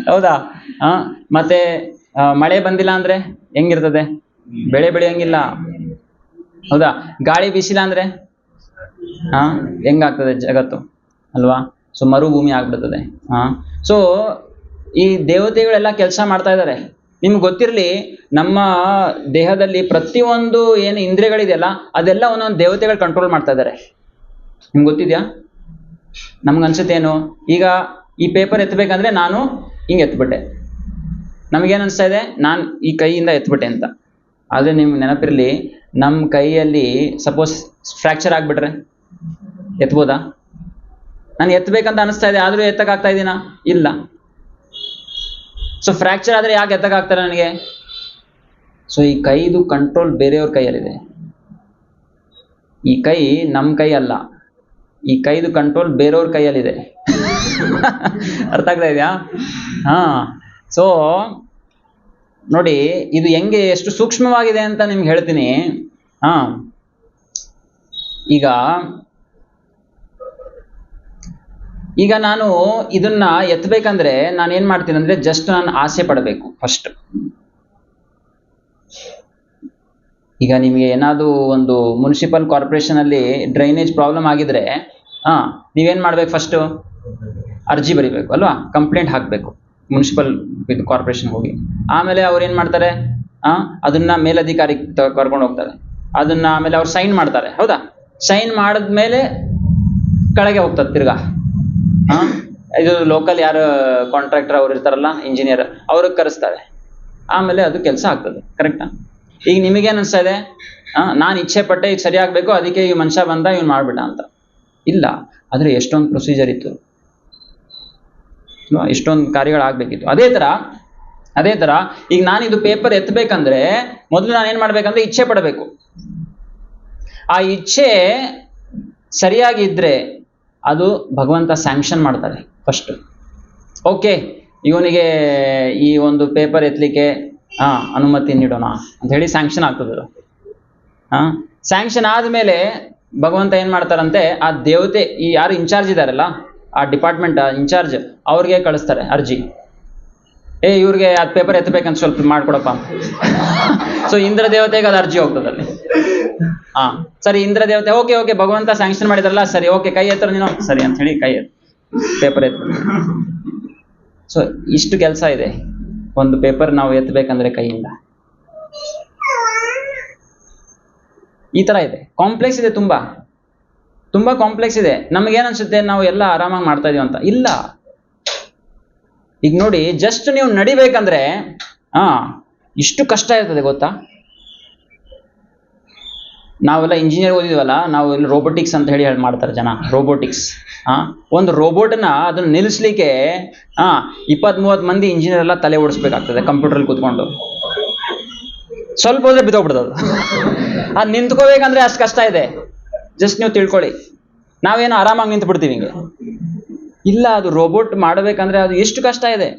ಹೌದಾ? ಮತ್ತೆ ಮಳೆ ಬಂದಿಲ್ಲ ಅಂದ್ರೆ ಹೆಂಗಿರ್ತದೆ? ಬೆಳೆ ಬೆಳೆಯಂಗಿಲ್ಲ. ಹೌದಾ? ಗಾಳಿ ಬೀಸಿಲ್ಲ ಅಂದ್ರೆ ಹೆಂಗಾಗ್ತದೆ ಜಗತ್ತು ಅಲ್ವಾ? ಸೊ ಮರುಭೂಮಿ ಆಗ್ಬಿಡ್ತದೆ. ಸೊ ಈ ದೇವತೆಗಳೆಲ್ಲ ಕೆಲಸ ಮಾಡ್ತಾ ಇದ್ದಾರೆ. ನಿಮ್ಗೆ ಗೊತ್ತಿರಲಿ, ನಮ್ಮ ದೇಹದಲ್ಲಿ ಪ್ರತಿಯೊಂದು ಏನು ಇಂದ್ರಿಯಗಳಿದೆಯಲ್ಲ ಅದೆಲ್ಲ ಒಂದೊಂದು ದೇವತೆಗಳು ಕಂಟ್ರೋಲ್ ಮಾಡ್ತಾ ಇದ್ದಾರೆ. ನಿಮ್ಗೆ ಗೊತ್ತಿದ್ಯಾ? ನಮ್ಗನ್ಸುತ್ತೇನು, ಈಗ ಈ ಪೇಪರ್ ಎತ್ತಬೇಕಂದ್ರೆ ನಾನು ಹಿಂಗೆ ಎತ್ಬಿಟ್ಟೆ, ನಮಗೇನು ಅನಿಸ್ತಾ ಇದೆ, ನಾನು ಈ ಕೈಯಿಂದ ಎತ್ಬಿಟ್ಟೆ ಅಂತ. ಆದರೆ ನಿಮ್ಗೆ ನೆನಪಿರಲಿ, ನಮ್ಮ ಕೈಯಲ್ಲಿ ಸಪೋಸ್ ಫ್ರ್ಯಾಕ್ಚರ್ ಆಗಿಬಿಟ್ರೆ ಎತ್ಬೋದಾ? ನಾನು ಎತ್ತಬೇಕಂತ ಅನಿಸ್ತಾ ಇದೆ, ಆದರೂ ಎತ್ತಕ್ಕಾಗ್ತಾ ಇದ್ದೀನಾ? ಇಲ್ಲ. ಸೊ ಫ್ರ್ಯಾಕ್ಚರ್ ಆದರೆ ಯಾಕೆ ಎತ್ತಕ್ಕಾಗ್ತಾರೆ ನನಗೆ? ಸೊ ಈ ಕೈದು ಕಂಟ್ರೋಲ್ ಬೇರೆಯವ್ರ ಕೈಯಲ್ಲಿದೆ. ಈ ಕೈ ನಮ್ಮ ಕೈ ಅಲ್ಲ, ಈ ಕೈದು ಕಂಟ್ರೋಲ್ ಬೇರೆಯವ್ರ ಕೈಯಲ್ಲಿದೆ. ಅರ್ಥ ಆಗ್ತಾ ಇದೆಯಾ? ಸೊ ನೋಡಿ, ಇದು ಹೆಂಗೆ ಎಷ್ಟು ಸೂಕ್ಷ್ಮವಾಗಿದೆ ಅಂತ ನಿಮ್ಗೆ ಹೇಳ್ತೀನಿ. ಈಗ ನಾನು ಇದನ್ನ ಎತ್ತಬೇಕಂದ್ರೆ ನಾನು ಏನ್ ಮಾಡ್ತೀನಿ ಅಂದ್ರೆ, ಜಸ್ಟ್ ನಾನು ಆಸೆ ಪಡಬೇಕು ಫಸ್ಟ್. ಈಗ ನಿಮಗೆ ಏನಾದ್ರು ಒಂದು ಮುನ್ಸಿಪಲ್ ಕಾರ್ಪೊರೇಷನ್ ಅಲ್ಲಿ ಡ್ರೈನೇಜ್ ಪ್ರಾಬ್ಲಮ್ ಆಗಿದ್ರೆ ನೀವೇನ್ ಮಾಡ್ಬೇಕು? ಫಸ್ಟ್ ಅರ್ಜಿ ಬರಿಬೇಕು ಅಲ್ವಾ? ಕಂಪ್ಲೇಂಟ್ ಹಾಕಬೇಕು ಮುನ್ಸಿಪಲ್ ಕಾರ್ಪೊರೇಷನ್ ಹೋಗಿ. ಆಮೇಲೆ ಅವ್ರು ಏನ್ ಮಾಡ್ತಾರೆ, ಅದನ್ನ ಮೇಲಧಿಕಾರಿ ಕರ್ಕೊಂಡು ಹೋಗ್ತಾರೆ. ಅದನ್ನ ಆಮೇಲೆ ಅವ್ರು ಸೈನ್ ಮಾಡ್ತಾರೆ. ಹೌದಾ? ಸೈನ್ ಮಾಡಿದ್ಮೇಲೆ ಕೆಳಗೆ ಹೋಗ್ತದೆ ತಿರ್ಗಾ. ಇದು ಲೋಕಲ್ ಯಾರು ಕಾಂಟ್ರಾಕ್ಟರ್ ಅವ್ರು ಇರ್ತಾರಲ್ಲ, ಇಂಜಿನಿಯರ್, ಅವ್ರಿಗೆ ಕರೆಸ್ತಾರೆ. ಆಮೇಲೆ ಅದು ಕೆಲಸ ಆಗ್ತದೆ. ಕರೆಕ್ಟಾ? ಈಗ ನಿಮಗೇನು ಅನಿಸ್ತಾ ಇದೆ, ನಾನು ಇಚ್ಛೆ ಪಟ್ಟೆ ಇದು ಸರಿ ಆಗ್ಬೇಕು, ಅದಕ್ಕೆ ಈ ಮನುಷ್ಯ ಬಂದ ಇವ್ನು ಮಾಡ್ಬಿಟ್ಟ ಅಂತ. ಇಲ್ಲ, ಆದರೆ ಎಷ್ಟೊಂದು ಪ್ರೊಸೀಜರ್ ಇತ್ತು, ಎಷ್ಟೊಂದು ಕಾರ್ಯಗಳಾಗಬೇಕಿತ್ತು. ಅದೇ ಥರ ಈಗ ನಾನಿದು ಪೇಪರ್ ಎತ್ತಬೇಕಂದ್ರೆ ಮೊದಲು ನಾನೇನು ಮಾಡ್ಬೇಕಂದ್ರೆ ಇಚ್ಛೆ ಪಡಬೇಕು. ಆ ಇಚ್ಛೆ ಸರಿಯಾಗಿದ್ರೆ ಅದು ಭಗವಂತ ಸ್ಯಾಂಕ್ಷನ್ ಮಾಡ್ತಾರೆ ಫಸ್ಟ್. ಓಕೆ, ಇವನಿಗೆ ಈ ಒಂದು ಪೇಪರ್ ಎತ್ತಲಿಕ್ಕೆ ಅನುಮತಿ ನೀಡೋಣ ಅಂತ ಹೇಳಿ ಸ್ಯಾಂಕ್ಷನ್ ಆಗ್ತದೆ. ಸ್ಯಾಂಕ್ಷನ್ ಆದಮೇಲೆ ಭಗವಂತ ಏನು ಮಾಡ್ತಾರಂತೆ, ಆ ದೇವತೆ, ಈ ಯಾರು ಇನ್ಚಾರ್ಜ್ ಇದ್ದಾರಲ್ಲ, ಆ ಡಿಪಾರ್ಟ್ಮೆಂಟ್ ಇನ್ಚಾರ್ಜ್, ಅವ್ರಿಗೆ ಕಳಿಸ್ತಾರೆ ಅರ್ಜಿ. ಇವ್ರಿಗೆ ಅದು ಪೇಪರ್ ಎತ್ತಬೇಕಂತ ಸ್ವಲ್ಪ ಮಾಡ್ಕೊಡಪ್ಪ. ಸೊ ಇಂದ್ರ ದೇವತೆಗೆ ಅದು ಅರ್ಜಿ ಹೋಗ್ತದೆ ಅಲ್ಲಿ. ಸರಿ, ಇಂದ್ರ ದೇವತೆ ಓಕೆ ಭಗವಂತ ಸ್ಯಾಂಕ್ಷನ್ ಮಾಡಿದ್ರಲ್ಲ, ಸರಿ ಓಕೆ ಕೈ ಎತ್ತರ ನೀನು, ಸರಿ ಅಂತ ಹೇಳಿ ಕೈ ಪೇಪರ್ ಎತ್ತ. ಸೊ ಇಷ್ಟು ಕೆಲಸ ಇದೆ ಒಂದು ಪೇಪರ್ ನಾವು ಎತ್ತಬೇಕಂದ್ರೆ ಕೈಯಿಂದ. ಈ ತರ ಇದೆ, ಕಾಂಪ್ಲೆಕ್ಸ್ ಇದೆ, ತುಂಬಾ ಕಾಂಪ್ಲೆಕ್ಸ್ ಇದೆ. ನಮಗೇನು ಅನ್ಸುತ್ತೆ, ನಾವು ಎಲ್ಲ ಆರಾಮಾಗಿ ಮಾಡ್ತಾ ಇದೀವಿ ಅಂತ. ಇಲ್ಲ, ಈಗ ನೋಡಿ, ಜಸ್ಟ್ ನೀವು ನಡಿಬೇಕಂದ್ರೆ ಇಷ್ಟು ಕಷ್ಟ ಇರ್ತದೆ ಗೊತ್ತಾ? ನಾವೆಲ್ಲ ಇಂಜಿನಿಯರ್ ಓದಿದ್ವಲ್ಲ, ನಾವು ಇಲ್ಲಿ ರೋಬೋಟಿಕ್ಸ್ ಅಂತ ಹೇಳಿ ಮಾಡ್ತಾರೆ ಜನ, ರೋಬೋಟಿಕ್ಸ್. ಒಂದು ರೋಬೋಟ್ನ ಅದನ್ನ ನಿಲ್ಲಿಸ್ಲಿಕ್ಕೆ 20-30 ಮಂದಿ ಇಂಜಿನಿಯರ್ ಎಲ್ಲ ತಲೆ ಓಡಿಸ್ಬೇಕಾಗ್ತದೆ ಕಂಪ್ಯೂಟರ್ ಕೂತ್ಕೊಂಡು. ಸ್ವಲ್ಪ ಹೋದ್ರೆ ಬಿದ್ದೋಗ್ಬಿಡ್ತದೆ. ಅದು ನಿಂತ್ಕೋಬೇಕಂದ್ರೆ ಅಷ್ಟು ಕಷ್ಟ ಇದೆ. ಜಸ್ಟ್ ನೀವು ತಿಳ್ಕೊಳ್ಳಿ, ನಾವೇನೋ ಆರಾಮಾಗಿ ನಿಂತು ಬಿಡ್ತೀವಿ ಹಿಂಗೆ. ಇಲ್ಲ, ಅದು ರೋಬೋಟ್ ಮಾಡಬೇಕಂದ್ರೆ ಅದು ಎಷ್ಟು ಕಷ್ಟ ಇದೆ.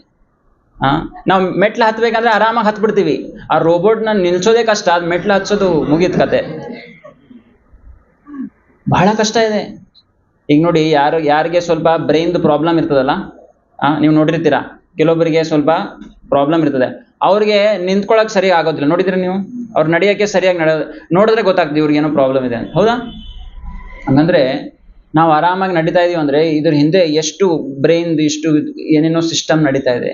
ನಾವು ಮೆಟ್ಲು ಹತ್ಬೇಕಂದ್ರೆ ಆರಾಮಾಗಿ ಹತ್ಬಿಡ್ತೀವಿ. ಆ ರೋಬೋಟ್ನ ನಿಲ್ಸೋದೇ ಕಷ್ಟ, ಅದು ಮೆಟ್ಲು ಹತ್ಸೋದು ಮುಗೀತ್ ಕತೆ. ಬಹಳ ಕಷ್ಟ ಇದೆ. ಈಗ ನೋಡಿ, ಯಾರಿಗೆ ಸ್ವಲ್ಪ ಬ್ರೈನ್ದು ಪ್ರಾಬ್ಲಮ್ ಇರ್ತದಲ್ಲ, ನೀವು ನೋಡಿರ್ತೀರಾ, ಕೆಲವೊಬ್ಬರಿಗೆ ಸ್ವಲ್ಪ ಪ್ರಾಬ್ಲಮ್ ಇರ್ತದೆ, ಅವ್ರಿಗೆ ನಿಂತ್ಕೊಳ್ಳೋಕೆ ಸರಿ ಆಗೋದಿಲ್ಲ. ನೋಡಿದ್ರೆ ನೀವು, ಅವ್ರು ನಡೆಯೋಕ್ಕೆ ಸರಿಯಾಗಿ ನೋಡಿದ್ರೆ ಗೊತ್ತಾಗ್ತದೆ ಇವ್ರಿಗೆ ಏನೋ ಪ್ರಾಬ್ಲಮ್ ಇದೆ ಅಂತ. ಹೌದಾ? ಹಂಗಂದ್ರೆ ನಾವು ಆರಾಮಾಗಿ ನಡೀತಾ ಇದೀವಿ ಅಂದ್ರೆ ಇದ್ರ ಹಿಂದೆ ಎಷ್ಟು ಬ್ರೈನ್ದು ಇಷ್ಟು ಏನೇನೋ ಸಿಸ್ಟಮ್ ನಡೀತಾ ಇದೆ.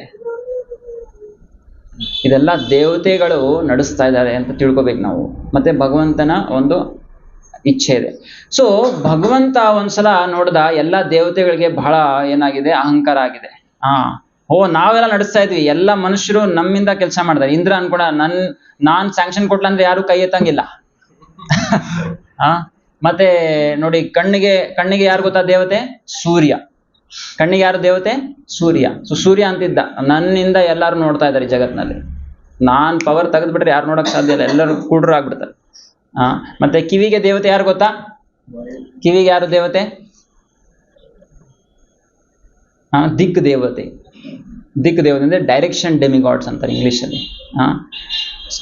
ಇದೆಲ್ಲ ದೇವತೆಗಳು ನಡೆಸ್ತಾ ಇದ್ದಾರೆ ಅಂತ ತಿಳ್ಕೊಬೇಕು ನಾವು. ಮತ್ತೆ ಭಗವಂತನ ಒಂದು ಇಚ್ಛೆ ಇದೆ. ಸೊ ಭಗವಂತ ಒಂದ್ಸಲ ನೋಡ್ದ, ಎಲ್ಲ ದೇವತೆಗಳಿಗೆ ಬಹಳ ಏನಾಗಿದೆ, ಅಹಂಕಾರ ಆಗಿದೆ. ನಾವೆಲ್ಲ ನಡೆಸ್ತಾ ಇದ್ವಿ, ಎಲ್ಲ ಮನುಷ್ಯರು ನಮ್ಮಿಂದ ಕೆಲಸ ಮಾಡ್ತಾರೆ. ಇಂದ್ರ ಅನ್ಕೊಡ, ನಾನ್ ಸ್ಯಾಂಕ್ಷನ್ ಕೊಟ್ಲ ಅಂದ್ರೆ ಯಾರು ಕೈ ಎತ್ತಂಗಿಲ್ಲ. ಮತ್ತೆ ನೋಡಿ, ಕಣ್ಣಿಗೆ ಯಾರು ಗೊತ್ತಾ ದೇವತೆ? ಸೂರ್ಯ. ಕಣ್ಣಿಗೆ ಯಾರು ದೇವತೆ? ಸೂರ್ಯ. ಸೊ ಸೂರ್ಯ ಅಂತಿದ್ದ, ನನ್ನಿಂದ ಎಲ್ಲರೂ ನೋಡ್ತಾ ಇದ್ದಾರೆ ಜಗತ್ನಲ್ಲಿ, ನಾನ್ ಪವರ್ ತೆಗೆದ್ಬಿಟ್ರೆ ಯಾರು ನೋಡಕ್ ಸಾಧ್ಯ ಇಲ್ಲ, ಎಲ್ಲರೂ ಕೂಡ್ರು ಆಗ್ಬಿಡ್ತಾರೆ. ಮತ್ತೆ ಕಿವಿಗೆ ದೇವತೆ ಯಾರು ಗೊತ್ತಾ? ಕಿವಿಗೆ ಯಾರು ದೇವತೆ? ದಿಕ್ ದೇವತೆ. ದಿಕ್ ದೇವತೆ ಅಂದ್ರೆ ಡೈರೆಕ್ಷನ್ ಡೆಮಿಗಾಡ್ಸ್ ಅಂತಾರೆ ಇಂಗ್ಲಿಷಲ್ಲಿ.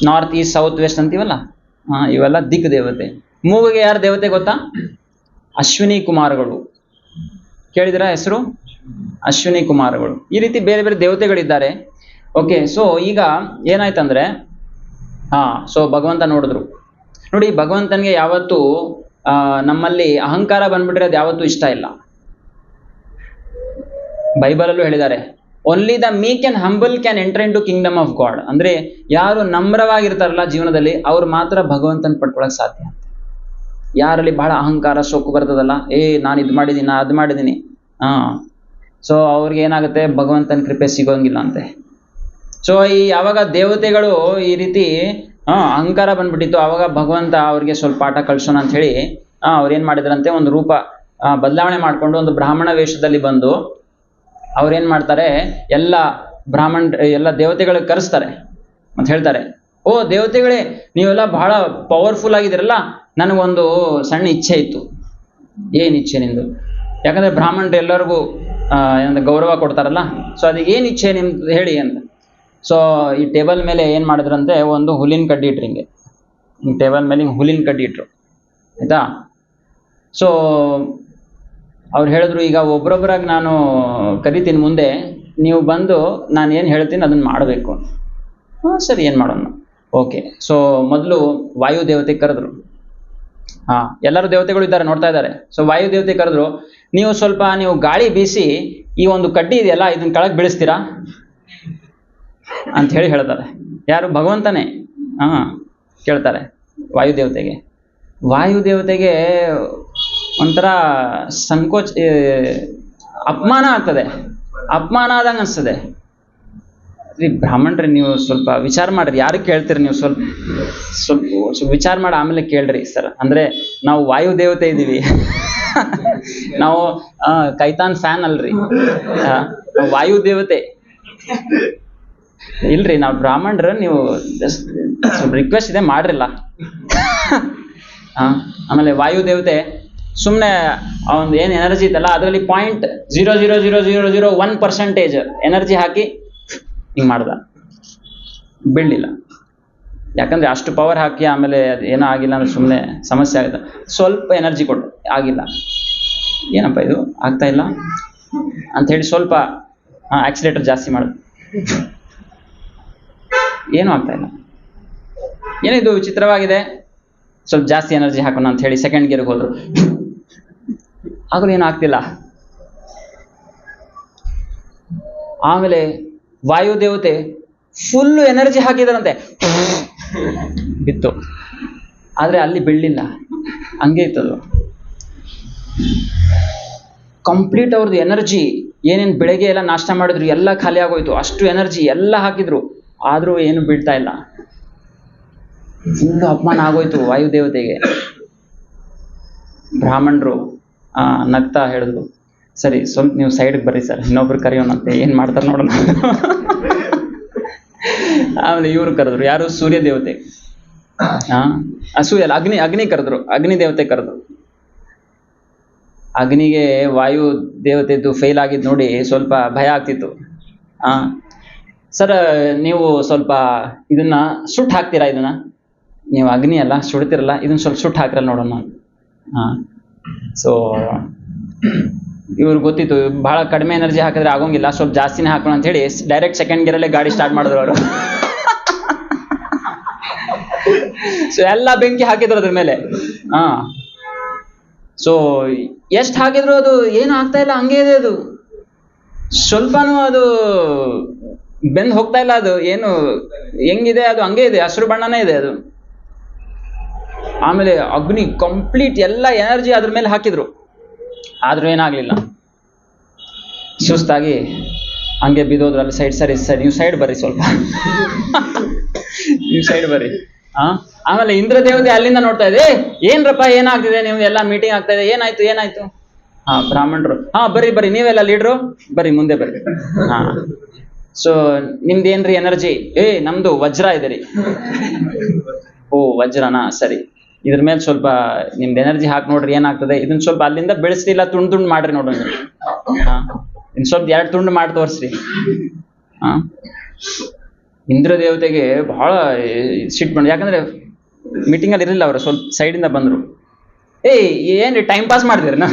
ನಾರ್ತ್ ಈಸ್ಟ್ ಸೌತ್ ವೆಸ್ಟ್ ಅಂತೀವಲ್ಲ, ಇವೆಲ್ಲ ದಿಕ್ ದೇವತೆ. ಮೂಗಿಗೆ ಯಾರು ದೇವತೆ ಗೊತ್ತಾ? ಅಶ್ವಿನಿ ಕುಮಾರಗಳು. ಕೇಳಿದಿರಾ ಹೆಸರು? ಅಶ್ವಿನಿ ಕುಮಾರಗಳು. ಈ ರೀತಿ ಬೇರೆ ಬೇರೆ ದೇವತೆಗಳಿದ್ದಾರೆ. ಓಕೆ, ಸೊ ಈಗ ಏನಾಯ್ತಂದ್ರೆ ಸೊ ಭಗವಂತ ನೋಡಿದ್ರು. ನೋಡಿ, ಭಗವಂತನಿಗೆ ಯಾವತ್ತೂ ನಮ್ಮಲ್ಲಿ ಅಹಂಕಾರ ಬಂದ್ಬಿಟ್ರೆ ಅದು ಯಾವತ್ತೂ ಇಷ್ಟ ಇಲ್ಲ. ಬೈಬಲಲ್ಲೂ ಹೇಳಿದ್ದಾರೆ, only the meek and humble can enter into kingdom of God. ಅಂದ್ರೆ ಯಾರು ನಮ್ರವಾಗಿರ್ತಾರಲ್ಲ ಜೀವನದಲ್ಲಿ, ಅವ್ರು ಮಾತ್ರ ಭಗವಂತನ ಪಡ್ಕೊಳಕ್ ಸಾಧ್ಯ. ಯಾರಲ್ಲಿ ಬಹಳ ಅಹಂಕಾರ ಸೊಕ್ಕು ಬರ್ತದಲ್ಲ, ನಾನು ಇದು ಮಾಡಿದ್ದೀನಿ, ನಾ ಅದು ಮಾಡಿದ್ದೀನಿ, ಸೊ ಅವ್ರಿಗೆ ಏನಾಗುತ್ತೆ, ಭಗವಂತನ ಕೃಪೆ ಸಿಗೋಂಗಿಲ್ಲ ಅಂತೆ. ಸೊ ಯಾವಾಗ ದೇವತೆಗಳು ಈ ರೀತಿ ಅಹಂಕಾರ ಬಂದ್ಬಿಟ್ಟಿತ್ತು, ಆವಾಗ ಭಗವಂತ ಅವ್ರಿಗೆ ಸ್ವಲ್ಪ ಪಾಠ ಕಳ್ಸೋಣ ಅಂತ ಹೇಳಿ ಅವ್ರೇನ್ ಮಾಡಿದ್ರಂತೆ, ಒಂದು ರೂಪ ಬದಲಾವಣೆ ಮಾಡ್ಕೊಂಡು ಒಂದು ಬ್ರಾಹ್ಮಣ ವೇಷದಲ್ಲಿ ಬಂದು ಅವ್ರೇನ್ ಮಾಡ್ತಾರೆ, ಎಲ್ಲ ದೇವತೆಗಳಿಗೆ ಕರೆಸ್ತಾರೆ ಅಂತ ಹೇಳ್ತಾರೆ, ಓ ದೇವತೆಗಳೇ, ನೀವೆಲ್ಲ ಬಹಳ ಪವರ್ಫುಲ್ ಆಗಿದ್ದೀರಲ್ಲ, ನನಗೊಂದು ಸಣ್ಣ ಇಚ್ಛೆ ಇತ್ತು. ಏನ್ ಇಚ್ಛೆ ನಿಂದು? ಯಾಕಂದ್ರೆ ಬ್ರಾಹ್ಮಣರು ಎಲ್ಲರಿಗೂ ಗೌರವ ಕೊಡ್ತಾರಲ್ಲ, ಸೊ ಅದಕ್ಕೆ ಏನ್ ಇಚ್ಛೆ ನಿಮ್ದು ಹೇಳಿ ಅಂತ. ಸೊ ಈ ಟೇಬಲ್ ಮೇಲೆ ಏನ್ ಮಾಡಿದ್ರಂತೆ, ಒಂದು ಹುಲ್ಲಿನ ಕಡ್ಡಿ ಇಟ್ರಿ, ಹಿಂಗೆ ಟೇಬಲ್ ಮೇಲೆ ಹಿಂಗೆ ಹುಲ್ಲಿನ ಕಡ್ಡಿ ಇಟ್ರು, ಆಯ್ತಾ. ಸೊ ಅವ್ರು ಹೇಳಿದ್ರು, ಈಗ ಒಬ್ರೊಬ್ರಾಗಿ ನಾನು ಕರಿತೀನಿ, ಮುಂದೆ ನೀವು ಬಂದು ನಾನು ಏನು ಹೇಳ್ತೀನಿ ಅದನ್ನ ಮಾಡಬೇಕು. ಸರಿ, ಏನು ಮಾಡೋಣ? ಓಕೆ, ಸೊ ಮೊದಲು ವಾಯು ದೇವತೆ ಕರೆದ್ರು. ಎಲ್ಲರೂ ದೇವತೆಗಳು ಇದ್ದಾರೆ, ನೋಡ್ತಾ ಇದ್ದಾರೆ. ಸೊ ವಾಯು ದೇವತೆ ಕರೆದ್ರು, ನೀವು ಗಾಳಿ ಬೀಸಿ ಈ ಒಂದು ಕಡ್ಡಿ ಇದೆಯಲ್ಲ, ಇದನ್ನ ಕೆಳಗೆ ಬೀಳಿಸ್ತೀರಾ ಅಂತ ಹೇಳಿ ಹೇಳ್ತಾರೆ. ಯಾರು? ಭಗವಂತನೇ ಕೇಳ್ತಾರೆ ವಾಯುದೇವತೆಗೆ. ವಾಯುದೇವತೆಗೆ ಒಂಥರ ಸಂಕೋಚ, ಅಪಮಾನ ಆಗ್ತದೆ, ಅಪಮಾನ ಆದಂಗೆ ಅನಿಸ್ತದೆ. ಬ್ರಾಹ್ಮಣ್ರಿ, ನೀವು ಸ್ವಲ್ಪ ವಿಚಾರ ಮಾಡ್ರಿ, ಯಾರು ಕೇಳ್ತೀರಿ ನೀವು? ಸ್ವಲ್ಪ ವಿಚಾರ ಮಾಡಿ ಆಮೇಲೆ ಕೇಳ್ರಿ ಸರ್. ಅಂದ್ರೆ ನಾವು ವಾಯುದೇವತೆ ಇದ್ದೀವಿ, ನಾವು ಕೈತಾನ್ ಫ್ಯಾನ್ ಅಲ್ರಿ, ವಾಯುದೇವತೆ ಇಲ್ರಿ, ನಾವು ಬ್ರಾಹ್ಮಣರ, ನೀವು ಸ್ವಲ್ಪ ರಿಕ್ವೆಸ್ಟ್ ಇದೆ ಮಾಡ್ರಿಲ್ಲ. ಆಮೇಲೆ ವಾಯುದೇವತೆ ಸುಮ್ಮನೆ ಅವನ್ ಏನು ಎನರ್ಜಿ ಇತ್ತಲ್ಲ, ಅದರಲ್ಲಿ 0.00001% ಎನರ್ಜಿ ಹಾಕಿ ಹಿಂಗೆ ಮಾಡ್ದ, ಬೀಳಲಿಲ್ಲ. ಯಾಕಂದ್ರೆ ಅಷ್ಟು ಪವರ್ ಹಾಕಿ ಆಮೇಲೆ ಅದು ಏನೋ ಆಗಿಲ್ಲ ಅಂದ್ರೆ ಸುಮ್ಮನೆ ಸಮಸ್ಯೆ ಆಗುತ್ತೆ. ಸ್ವಲ್ಪ ಎನರ್ಜಿ ಕೊಟ್ಟು ಆಗಿಲ್ಲ, ಏನಪ್ಪ ಇದು ಆಗ್ತಾ ಇಲ್ಲ ಅಂತ ಹೇಳಿ ಸ್ವಲ್ಪ ಆಕ್ಸಿಲೇಟರ್ ಜಾಸ್ತಿ ಮಾಡಿದ್ರು, ಏನೂ ಆಗ್ತಾ ಇಲ್ಲ. ಏನಿದು ವಿಚಿತ್ರವಾಗಿದೆ, ಸ್ವಲ್ಪ ಜಾಸ್ತಿ ಎನರ್ಜಿ ಹಾಕೋಣ ಅಂತ ಹೇಳಿ ಸೆಕೆಂಡ್ ಗೇರ್ಗೆ ಹೋದ್ರು, ಆಗಲೂ ಏನೂ ಆಗ್ತಿಲ್ಲ. ಆಮೇಲೆ ವಾಯುದೇವತೆ ಫುಲ್ಲು ಎನರ್ಜಿ ಹಾಕಿದ್ರಂತೆ, ಬಿತ್ತು. ಆದ್ರೆ ಅಲ್ಲಿ ಬೀಳಲಿಲ್ಲ, ಹಂಗೆ ಇತ್ತದು. ಕಂಪ್ಲೀಟ್ ಅವ್ರದ್ದು ಎನರ್ಜಿ, ಏನೇನು ಬೆಳಗ್ಗೆ ಎಲ್ಲ ನಾಷ್ಟ ಮಾಡಿದ್ರು ಎಲ್ಲ ಖಾಲಿ ಆಗೋಯ್ತು, ಅಷ್ಟು ಎನರ್ಜಿ ಎಲ್ಲ ಹಾಕಿದ್ರು, ಆದ್ರೂ ಏನು ಬೀಳ್ತಾ ಇಲ್ಲ. ಫುಲ್ಲು ಅಪಮಾನ ಆಗೋಯ್ತು ವಾಯುದೇವತೆಗೆ. ಬ್ರಾಹ್ಮಣರು ನಗ್ತಾ ಹೇಳಿದ್ರು, ಸರಿ ಸ್ವಲ್ಪ ನೀವು ಸೈಡ್ಗೆ ಬರ್ರಿ ಸರ್, ಇನ್ನೊಬ್ರು ಕರೆಯೋಣಂತೆ, ಏನ್ ಮಾಡ್ತಾರೆ ನೋಡೋಣ. ಆಮೇಲೆ ಇವ್ರು ಕರೆದ್ರು, ಯಾರು? ಸೂರ್ಯ ದೇವತೆ. ಸೂರ್ಯ ಅಲ್ಲ, ಅಗ್ನಿ ಕರೆದ್ರು, ಅಗ್ನಿ ದೇವತೆ ಕರೆದ್ರು. ಅಗ್ನಿಗೆ ವಾಯು ದೇವತೆದ್ದು ಫೇಲ್ ಆಗಿದ್ದು ನೋಡಿ ಸ್ವಲ್ಪ ಭಯ ಆಗ್ತಿತ್ತು. ಸರ್, ನೀವು ಸ್ವಲ್ಪ ಇದನ್ನ ಸುಟ್ಟು ಹಾಕ್ತೀರಾ? ಇದನ್ನ ನೀವು ಅಗ್ನಿ ಅಲ್ಲ, ಸುಡ್ತಿರಲ್ಲ, ಇದನ್ನ ಸ್ವಲ್ಪ ಸುಟ್ಟು ಹಾಕ್ರಲ್ಲ ನೋಡೋಣ. ಸೊ ಇವ್ರಿಗೆ ಗೊತ್ತಿತ್ತು, ಬಹಳ ಕಡಿಮೆ ಎನರ್ಜಿ ಹಾಕಿದ್ರೆ ಆಗೋಂಗಿಲ್ಲ, ಸ್ವಲ್ಪ ಜಾಸ್ತಿನೇ ಹಾಕೋಣ ಅಂತ ಹೇಳಿ ಡೈರೆಕ್ಟ್ ಸೆಕೆಂಡ್ ಗೇರಲ್ಲೇ ಗಾಡಿ ಸ್ಟಾರ್ಟ್ ಮಾಡಿದ್ರು ಅವರು. ಸೊ ಎಲ್ಲ ಬೆಂಕಿ ಹಾಕಿದ್ರು ಅದ್ರ ಮೇಲೆ. ಸೊ ಎಷ್ಟು ಹಾಕಿದ್ರು ಅದು ಏನು ಆಗ್ತಾ ಇಲ್ಲ, ಹಂಗೆ ಇದೆ ಅದು, ಸ್ವಲ್ಪನೂ ಅದು ಬೆಂದ್ ಹೋಗ್ತಾ ಇಲ್ಲ. ಅದು ಏನು ಹೆಂಗಿದೆ ಅದು ಹಂಗೆ ಇದೆ, ಹಸಿರು ಬಣ್ಣನೇ ಇದೆ ಅದು. ಆಮೇಲೆ ಅಗ್ನಿ ಕಂಪ್ಲೀಟ್ ಎಲ್ಲ ಎನರ್ಜಿ ಅದ್ರ ಮೇಲೆ ಹಾಕಿದ್ರು, ಆದ್ರೂ ಏನಾಗ್ಲಿಲ್ಲ. ಸುಸ್ತಾಗಿ ಹಂಗೆ ಬಿದ್ದೋದ್ರು. ಅಲ್ಲಿ ಸೈಡ್ ನೀವು ಸೈಡ್ ಬರ್ರಿ, ಸ್ವಲ್ಪ ನೀವು ಸೈಡ್ ಬರ್ರಿ. ಆಮೇಲೆ ಇಂದ್ರ ದೇವತೆ ಅಲ್ಲಿಂದ ನೋಡ್ತಾ ಇದೆ, ಏನ್ರಪ್ಪ ಏನಾಗ್ತಿದೆ, ನೀವು ಎಲ್ಲ ಮೀಟಿಂಗ್ ಆಗ್ತಾ ಇದೆ, ಏನಾಯ್ತು? ಬ್ರಾಹ್ಮಣರು, ಬರ್ರಿ ನೀವೆಲ್ಲ ಲೀಡ್ರು, ಬರ್ರಿ ಮುಂದೆ ಬರ್ರಿ. ಸೊ ನಿಮ್ದೇನ್ರಿ ಎನರ್ಜಿ? ನಮ್ದು ವಜ್ರ ಇದೆ ರೀ. ಓ ವಜ್ರನಾ, ಸರಿ, ಇದ್ರ ಮೇಲೆ ಸ್ವಲ್ಪ ನಿಮ್ದು ಎನರ್ಜಿ ಹಾಕಿ ನೋಡ್ರಿ ಏನಾಗ್ತದೆ. ಇದನ್ನ ಸ್ವಲ್ಪ ಅಲ್ಲಿಂದ ಬೆಳೆಸ್ಲಿಲ್ಲ, ತುಂಡು ಮಾಡ್ರಿ ನೋಡ್ರಿ. ಇನ್ ಸ್ವಲ್ಪ 2 ತುಂಡು ಮಾಡಿ ತೋರಿಸ್ರಿ. ಇಂದ್ರ ದೇವತೆಗೆ ಬಹಳ ಸಿಟ್ಟು ಬಂದು, ಯಾಕಂದ್ರೆ ಮೀಟಿಂಗ್ ಅಲ್ಲಿ ಇರಲಿಲ್ಲ ಅವರು, ಸ್ವಲ್ಪ ಸೈಡಿಂದ ಬಂದ್ರು. ಏನ್ರಿ ಟೈಮ್ ಪಾಸ್ ಮಾಡ್ತೀರಿ ನಾ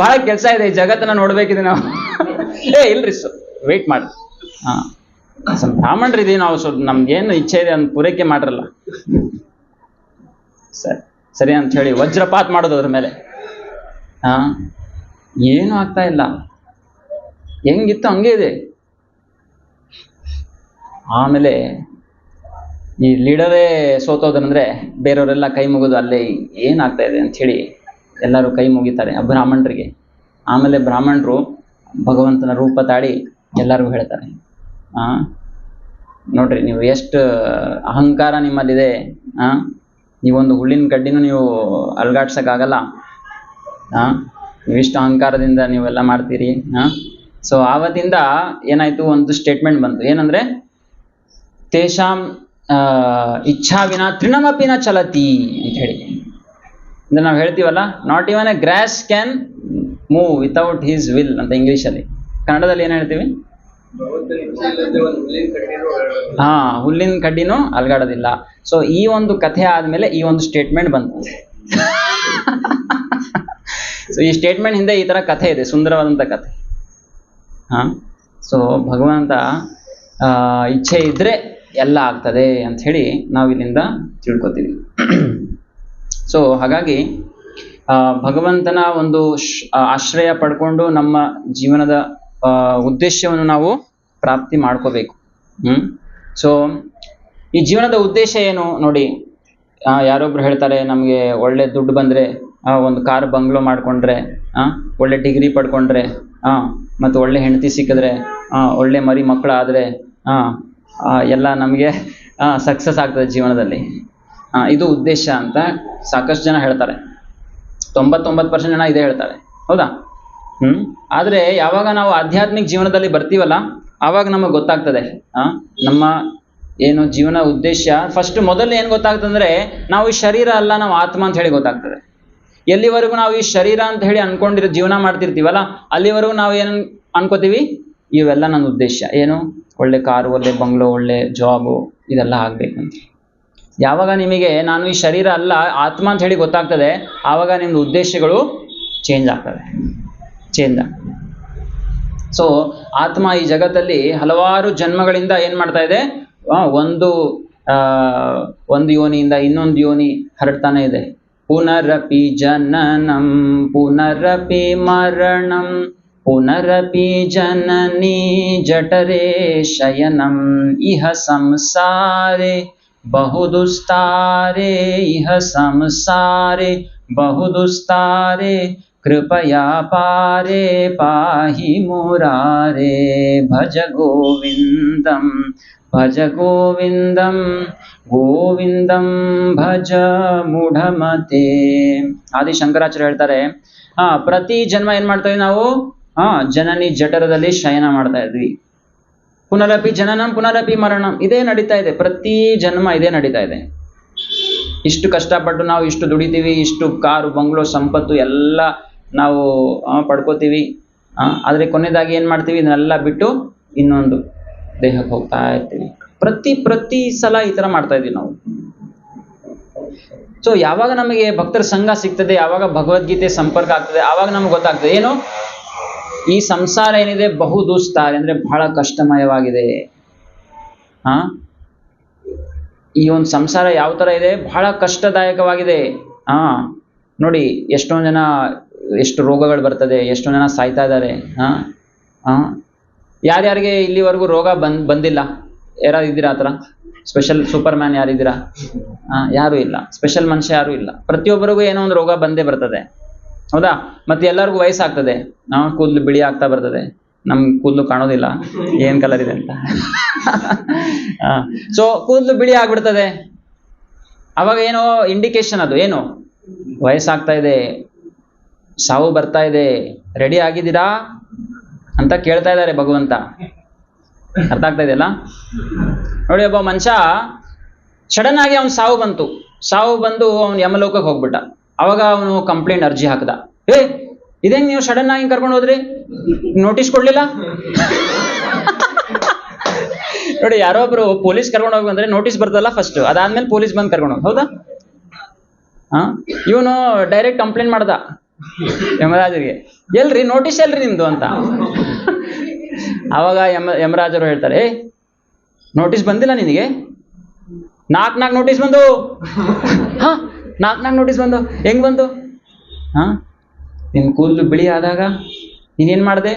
ಬಹಳ ಕೆಲಸ ಇದೆ, ಈ ಜಗತ್ತನ್ನ ನೋಡ್ಬೇಕಿದೆ ನಾವು. ಇಲ್ರಿ ವೆಯ್ಟ್ ಮಾಡಿ. ಬ್ರಾಹ್ಮಣರಿದೀವಿ ನಾವು, ಸ್ವಲ್ಪ ನಮ್ಗೇನು ಇಚ್ಛೆ ಇದೆ ಅಂತ ಪೂರೈಕೆ ಮಾಡ್ರಲ್ಲ. ಸರಿ ಅಂತ ಹೇಳಿ ವಜ್ರಪಾತ್ ಮಾಡೋದು ಅದ್ರ ಮೇಲೆ. ಏನು ಆಗ್ತಾ ಇಲ್ಲ, ಹೆಂಗಿತ್ತು ಹಂಗೆ ಇದೆ. ಆಮೇಲೆ ಈ ಲೀಡರೇ ಸೋತೋದ್ರಂದ್ರೆ ಬೇರೆಯವರೆಲ್ಲ ಕೈ ಮುಗಿದು ಅಲ್ಲೇ ಏನಾಗ್ತಾ ಇದೆ ಅಂತ ಹೇಳಿ ಎಲ್ಲರೂ ಕೈ ಮುಗಿತಾರೆ ಬ್ರಾಹ್ಮಣರಿಗೆ. ಆಮೇಲೆ ಬ್ರಾಹ್ಮಣರು ಭಗವಂತನ ರೂಪ ತಾಳಿ ಎಲ್ಲರಿಗೂ ಹೇಳ್ತಾರೆ, ನೋಡ್ರಿ ನೀವು ಎಷ್ಟು ಅಹಂಕಾರ ನಿಮ್ಮಲ್ಲಿದೆ, ನೀವೊಂದು ಹುಲ್ಲಿನ ಕಡ್ಡಿನೂ ನೀವು ಅಲ್ಗಾಡ್ಸಕ್ಕಾಗಲ್ಲ, ನೀವಿಷ್ಟು ಅಹಂಕಾರದಿಂದ ನೀವೆಲ್ಲ ಮಾಡ್ತೀರಿ. ಸೊ ಆವತ್ತಿಂದ ಏನಾಯ್ತು, ಒಂದು ಸ್ಟೇಟ್ಮೆಂಟ್ ಬಂತು, ಏನಂದ್ರೆ ತೇಷಾಂ ಇಚ್ಛಾ ವಿನ ತೃಣಮಪಿನ ಚಲತಿ ಅಂತ ಹೇಳಿ. ಅಂದ್ರೆ ನಾವು ಹೇಳ್ತೀವಲ್ಲ, not even a grass can move without his will ಅಂತ ಇಂಗ್ಲಿಷಲ್ಲಿ. ಕನ್ನಡದಲ್ಲಿ ಏನು ಹೇಳ್ತೀವಿ? ಹುಲ್ಲಿನ ಕಡ್ಡಿನೂ ಅಲ್ಗಾಡೋದಿಲ್ಲ. ಸೊ ಈ ಒಂದು ಕಥೆ ಆದ್ಮೇಲೆ ಈ ಒಂದು ಸ್ಟೇಟ್ಮೆಂಟ್ ಬಂತು. ಸೊ ಈ ಸ್ಟೇಟ್ಮೆಂಟ್ ಹಿಂದೆ ಈ ತರ ಕಥೆ ಇದೆ, ಸುಂದರವಾದಂಥ ಕಥೆ. ಸೊ ಭಗವಂತ ಇಚ್ಛೆ ಇದ್ರೆ ಎಲ್ಲ ಆಗ್ತದೆ ಅಂತ ಹೇಳಿ ನಾವು ಇಲ್ಲಿಂದ ತಿಳ್ಕೊತೀವಿ. ಸೊ ಹಾಗಾಗಿ ಭಗವಂತನ ಒಂದು ಆಶ್ರಯ ಪಡ್ಕೊಂಡು ನಮ್ಮ ಜೀವನದ ಉದ್ದೇಶವನ್ನು ನಾವು ಪ್ರಾಪ್ತಿ ಮಾಡ್ಕೋಬೇಕು. ಸೊ ಈ ಜೀವನದ ಉದ್ದೇಶ ಏನು ನೋಡಿ, ಯಾರೊಬ್ರು ಹೇಳ್ತಾರೆ ನಮಗೆ ಒಳ್ಳೆ ದುಡ್ಡು ಬಂದರೆ, ಒಂದು ಕಾರ್ ಬಂಗ್ಲೋ ಮಾಡ್ಕೊಂಡ್ರೆ, ಒಳ್ಳೆ ಡಿಗ್ರಿ ಪಡ್ಕೊಂಡ್ರೆ, ಮತ್ತು ಒಳ್ಳೆ ಹೆಂಡತಿ ಸಿಕ್ಕಿದ್ರೆ, ಒಳ್ಳೆ ಮರಿ ಮಕ್ಕಳಾದರೆ ಎಲ್ಲ ನಮಗೆ ಸಕ್ಸಸ್ ಆಗ್ತದೆ ಜೀವನದಲ್ಲಿ. ಇದು ಉದ್ದೇಶ ಅಂತ ಸಾಕಷ್ಟು ಜನ ಹೇಳ್ತಾರೆ. 99% ಜನ ಇದೇ ಹೇಳ್ತಾರೆ, ಹೌದಾ? ಆದರೆ ಯಾವಾಗ ನಾವು ಆಧ್ಯಾತ್ಮಿಕ ಜೀವನದಲ್ಲಿ ಬರ್ತೀವಲ್ಲ, ಆವಾಗ ನಮಗೆ ಗೊತ್ತಾಗ್ತದೆ ನಮ್ಮ ಏನು ಜೀವನ ಉದ್ದೇಶ. ಫಸ್ಟ್ ಮೊದಲು ಏನು ಗೊತ್ತಾಗ್ತದೆ ಅಂದರೆ, ನಾವು ಈ ಶರೀರ ಅಲ್ಲ, ನಾವು ಆತ್ಮ ಅಂತ ಹೇಳಿ ಗೊತ್ತಾಗ್ತದೆ. ಎಲ್ಲಿವರೆಗೂ ನಾವು ಈ ಶರೀರ ಅಂತ ಹೇಳಿ ಅನ್ಕೊಂಡಿರೋ ಜೀವನ ಮಾಡ್ತಿರ್ತೀವಲ್ಲ, ಅಲ್ಲಿವರೆಗೂ ನಾವು ಏನು ಅನ್ಕೋತೀವಿ, ಇವೆಲ್ಲ ನನ್ನ ಉದ್ದೇಶ ಏನು, ಒಳ್ಳೆ ಕಾರು, ಒಳ್ಳೆ ಬಂಗ್ಲೋ, ಒಳ್ಳೆ ಜಾಬು, ಇದೆಲ್ಲ ಆಗ್ಬೇಕಂತ. ಯಾವಾಗ ನಿಮಗೆ ನಾನು ಈ ಶರೀರ ಅಲ್ಲ ಆತ್ಮ ಅಂತ ಹೇಳಿ ಗೊತ್ತಾಗ್ತದೆ, ಆವಾಗ ನಿಮ್ದು ಉದ್ದೇಶಗಳು ಚೇಂಜ್ ಆಗ್ತದೆ. ಸೊ ಆತ್ಮ ಈ ಜಗತ್ತಲ್ಲಿ ಹಲವಾರು ಜನ್ಮಗಳಿಂದ ಏನ್ ಮಾಡ್ತಾ ಇದೆ, ಒಂದು ಯೋನಿಯಿಂದ ಇನ್ನೊಂದು ಯೋನಿ ಹರಡ್ತಾನೆ ಇದೆ. ಪುನರಪಿ ಜನನಂ ಪುನರಪಿ ಮರಣಂ ಪುನರಪಿ ಜನನಿ ಜಠರೇ ಶಯನಂ ಇಹ ಸಂಸಾರೆ ಬಹುದುಸ್ತಾರೆ ಇಹ ಸಂಸಾರೆ ಬಹುದುಸ್ತಾರೆ ಕೃಪಯಾ ಪಾರೆ ಪಾಹಿ ಮುರಾರೆ ಭಜ ಗೋವಿಂದಂ ಗೋವಿಂದಂ ಭಜ ಮೂಢಮತೆ. ಆದಿ ಶಂಕರಾಚಾರ್ಯ ಹೇಳ್ತಾರೆ, ಪ್ರತಿ ಜನ್ಮ ಏನ್ ಮಾಡ್ತಾ ಇದ್ವಿ ನಾವು, ಜನನಿ ಜಠರದಲ್ಲಿ ಶಯನ ಮಾಡ್ತಾ ಇದ್ವಿ. ಪುನರಪಿ ಜನನಂ ಪುನರಪಿ ಮರಣಂ, ಇದೇ ನಡೀತಾ ಇದೆ, ಪ್ರತಿ ಜನ್ಮ ಇದೇ ನಡೀತಾ ಇದೆ. ಇಷ್ಟು ಕಷ್ಟಪಟ್ಟು ನಾವು ಇಷ್ಟು ದುಡಿತೀವಿ, ಇಷ್ಟು ಕಾರು ಬಂಗ್ಲೋ ಸಂಪತ್ತು ಎಲ್ಲ ನಾವು ಪಡ್ಕೋತೀವಿ. ಆದರೆ ಕೊನೆಯದಾಗಿ ಏನು ಮಾಡ್ತೀವಿ, ಇದನ್ನೆಲ್ಲ ಬಿಟ್ಟು ಇನ್ನೊಂದು ದೇಹಕ್ಕೆ ಹೋಗ್ತಾ ಇರ್ತೀವಿ. ಪ್ರತಿ ಸಲ ಈ ಥರ ಮಾಡ್ತಾ ಇದ್ದೀವಿ ನಾವು. ಸೊ ಯಾವಾಗ ನಮಗೆ ಭಕ್ತರ ಸಂಘ ಸಿಗ್ತದೆ, ಯಾವಾಗ ಭಗವದ್ಗೀತೆ ಸಂಪರ್ಕ ಆಗ್ತದೆ, ಆವಾಗ ನಮ್ಗೆ ಗೊತ್ತಾಗ್ತದೆ ಏನು, ಈ ಸಂಸಾರ ಏನಿದೆ ಬಹು ದುಸ್ತಾರೆ, ಅಂದ್ರೆ ಬಹಳ ಕಷ್ಟಮಯವಾಗಿದೆ. ಈ ಒಂದು ಸಂಸಾರ ಯಾವ ತರ ಇದೆ, ಬಹಳ ಕಷ್ಟದಾಯಕವಾಗಿದೆ. ನೋಡಿ ಎಷ್ಟೊಂದು ಜನ, ಎಷ್ಟು ರೋಗಗಳು ಬರ್ತದೆ, ಎಷ್ಟೊಂದು ಜನ ಸಾಯ್ತಾ ಇದ್ದಾರೆ. ಯಾರ್ಯಾರಿಗೆ ಇಲ್ಲಿವರೆಗೂ ರೋಗ ಬಂದಿಲ್ಲ? ಯಾರು ಇದ್ದೀರಾ ಆ ಥರ? ಸ್ಪೆಷಲ್ ಸೂಪರ್ ಮ್ಯಾನ್ ಯಾರಿದ್ದೀರಾ? ಯಾರೂ ಇಲ್ಲ. ಸ್ಪೆಷಲ್ ಮನುಷ್ಯ ಯಾರೂ ಇಲ್ಲ. ಪ್ರತಿಯೊಬ್ಬರಿಗೂ ಏನೋ ಒಂದು ರೋಗ ಬಂದೇ ಬರ್ತದೆ, ಹೌದಾ? ಮತ್ತೆ ಎಲ್ಲರಿಗೂ ವಯಸ್ಸಾಗ್ತದೆ, ಕೂದಲು ಬಿಳಿ ಆಗ್ತಾ ಬರ್ತದೆ. ನಮ್ ಕೂದಲು ಕಾಣೋದಿಲ್ಲ ಏನ್ ಕಲರ್ ಇದೆ ಅಂತ. ಸೊ ಕೂದಲು ಬಿಳಿ ಆಗ್ಬಿಡ್ತದೆ. ಅವಾಗ ಏನೋ ಇಂಡಿಕೇಶನ್, ಅದು ಏನು, ವಯಸ್ಸಾಗ್ತಾ ಇದೆ, ಸಾವು ಬರ್ತಾ ಇದೆ, ರೆಡಿ ಆಗಿದ್ದೀರಾ ಅಂತ ಕೇಳ್ತಾ ಇದ್ದಾರೆ ಭಗವಂತ. ಅರ್ಥ ಆಗ್ತಾ ಇದೆಯಲ್ಲ? ನೋಡಿ, ಒಬ್ಬ ಮನುಷ್ಯ ಸಡನ್ ಆಗಿ ಅವನು ಸಾವು ಬಂದು ಅವನು ಯಮಲೋಕಕ್ಕೆ ಹೋಗ್ಬಿಟ್ಟ. ಅವಾಗ ಅವನು ಕಂಪ್ಲೇಂಟ್ ಅರ್ಜಿ ಹಾಕದ, ಇದೇಂಗ್ ನೀವು ಸಡನ್ ಆಗಿ ಕರ್ಕೊಂಡು ಹೋದ್ರಿ, ನೋಟಿಸ್ ಕೊಡ್ಲಿಲ್ಲ? ನೋಡಿ, ಯಾರೋ ಒಬ್ರು ಪೊಲೀಸ್ ಕರ್ಕೊಂಡು ಹೋಗಿ ಅಂದ್ರೆ ನೋಟಿಸ್ ಬರ್ತಲ್ಲ ಫಸ್ಟ್, ಅದಾದ್ಮೇಲೆ ಪೊಲೀಸ್ ಬಂದು ಕರ್ಕೊಂಡು ಹೋಗಿ, ಹೌದಾ? ಇವನು ಡೈರೆಕ್ಟ್ ಕಂಪ್ಲೇಂಟ್ ಮಾಡ್ದ, ಯಮರಾಜರಿಗೆ. ಎಲ್ರಿ ನೋಟಿಸ್ ಎಲ್ರಿ ನಿಮ್ದು ಅಂತ. ಅವಾಗ ಯಮರಾಜರು ಹೇಳ್ತಾರೆ, ನೋಟಿಸ್ ಬಂದಿಲ್ಲ ನಿನಗೆ? 4 ನೋಟಿಸ್ ಬಂದು. ಹಾ 4 ನೋಟಿಸ್ ಬಂದು. ಹೆಂಗ್ ಬಂದು? ಹಾ ನಿನ್ ಕೂದಲು ಬಿಳಿ ಆದಾಗ ನೀನೇನ್ ಮಾಡಿದೆ?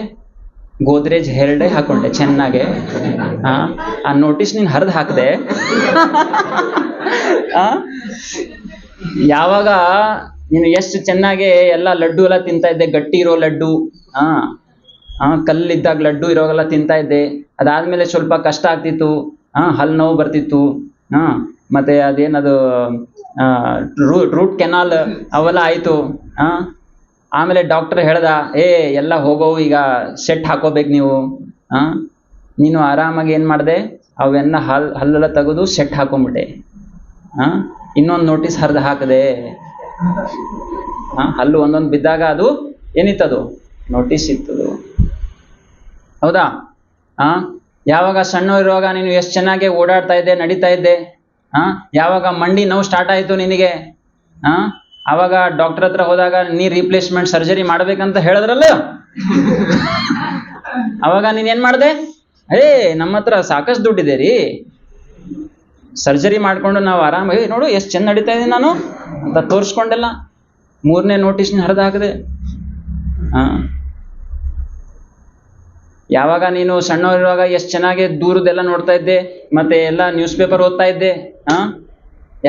ಗೋದ್ರೇಜ್ ಹೇರ್ ಡೈ ಹಾಕೊಂಡೆ ಚೆನ್ನಾಗೆ. ಆ ನೋಟಿಸ್ ನೀನ್ ಹರಿದು ಹಾಕ್ದೆ. ಯಾವಾಗ ನೀನು ಎಷ್ಟು ಚೆನ್ನಾಗೆ ಎಲ್ಲ ಲಡ್ಡು ಎಲ್ಲ ತಿಂತಾ ಇದ್ದೆ, ಗಟ್ಟಿ ಇರೋ ಲಡ್ಡು, ಕಲ್ಲಿದ್ದಾಗ ಲಡ್ಡು ಇರೋವೆಲ್ಲ ತಿಂತಾ ಇದ್ದೆ. ಅದಾದ್ಮೇಲೆ ಸ್ವಲ್ಪ ಕಷ್ಟ ಆಗ್ತಿತ್ತು, ಹಲ್ಲು ನೋವು ಬರ್ತಿತ್ತು, ಮತ್ತೆ ಅದೇನದು ರೂಟ್ ಕೆನಾಲ್ ಅವೆಲ್ಲ ಆಯ್ತು. ಆಮೇಲೆ ಡಾಕ್ಟರ್ ಹೇಳ್ದ, ಎಲ್ಲ ಹೋಗೋವು, ಈಗ ಸೆಟ್ ಹಾಕೋಬೇಕು ನೀವು. ನೀನು ಆರಾಮಾಗಿ ಏನ್ ಮಾಡಿದೆ? ಅವೆಲ್ಲ ಹಲ್ಲೆಲ್ಲ ತೆಗೆದು ಸೆಟ್ ಹಾಕೊಂಡ್ಬಿಟ್ಟೆ. ಇನ್ನೊಂದು ನೋಟಿಸ್ ಹರಿದು ಹಾಕದೆ. ಹಲ್ಲು ಒಂದೊಂದು ಬಿದ್ದಾಗ ಅದು ಏನಿತ್ತದು? ನೋಟಿಸ್ ಇತ್ತದು. ಹೌದಾ? ಯಾವಾಗ ಸಣ್ಣ ಇರುವಾಗ ನೀನು ಎಷ್ಟು ಚೆನ್ನಾಗಿ ಓಡಾಡ್ತಾ ಇದ್ದೆ, ನಡೀತಾ ಇದ್ದೆ. ಯಾವಾಗ ಮಂಡಿ ನೋವು ಸ್ಟಾರ್ಟ್ ಆಯ್ತು ನಿನಗೆ, ಆವಾಗ ಡಾಕ್ಟರ್ ಹತ್ರ ಹೋದಾಗ ನೀ ರೀಪ್ಲೇಸ್ಮೆಂಟ್ ಸರ್ಜರಿ ಮಾಡ್ಬೇಕಂತ ಹೇಳಿದ್ರಲ್ಲ, ಅವಾಗ ನೀನೇನ್ ಮಾಡ್ದೆ? ನಮ್ಮ ಹತ್ರ ಸಾಕಷ್ಟು ದುಡ್ಡಿದೆ ರೀ, ಸರ್ಜರಿ ಮಾಡ್ಕೊಂಡು ನಾವು ಆರಾಮಾಗಿ ನೋಡು ಎಷ್ಟು ಚೆಂದ ನಡೀತಾ ಇದ್ದೀನಿ ನಾನು ಅಂತ ತೋರಿಸ್ಕೊಂಡೆಲ್ಲ 3ನೇ ನೋಟಿಸ್ನ ಹರಿದು ಹಾಕದೆ. ಯಾವಾಗ ನೀನು ಸಣ್ಣವರಿರುವಾಗ ಎಷ್ಟು ಚೆನ್ನಾಗಿ ದೂರದೆಲ್ಲ ನೋಡ್ತಾ ಇದ್ದೆ, ಮತ್ತೆ ಎಲ್ಲ ನ್ಯೂಸ್ ಪೇಪರ್ ಓದ್ತಾ ಇದ್ದೆ.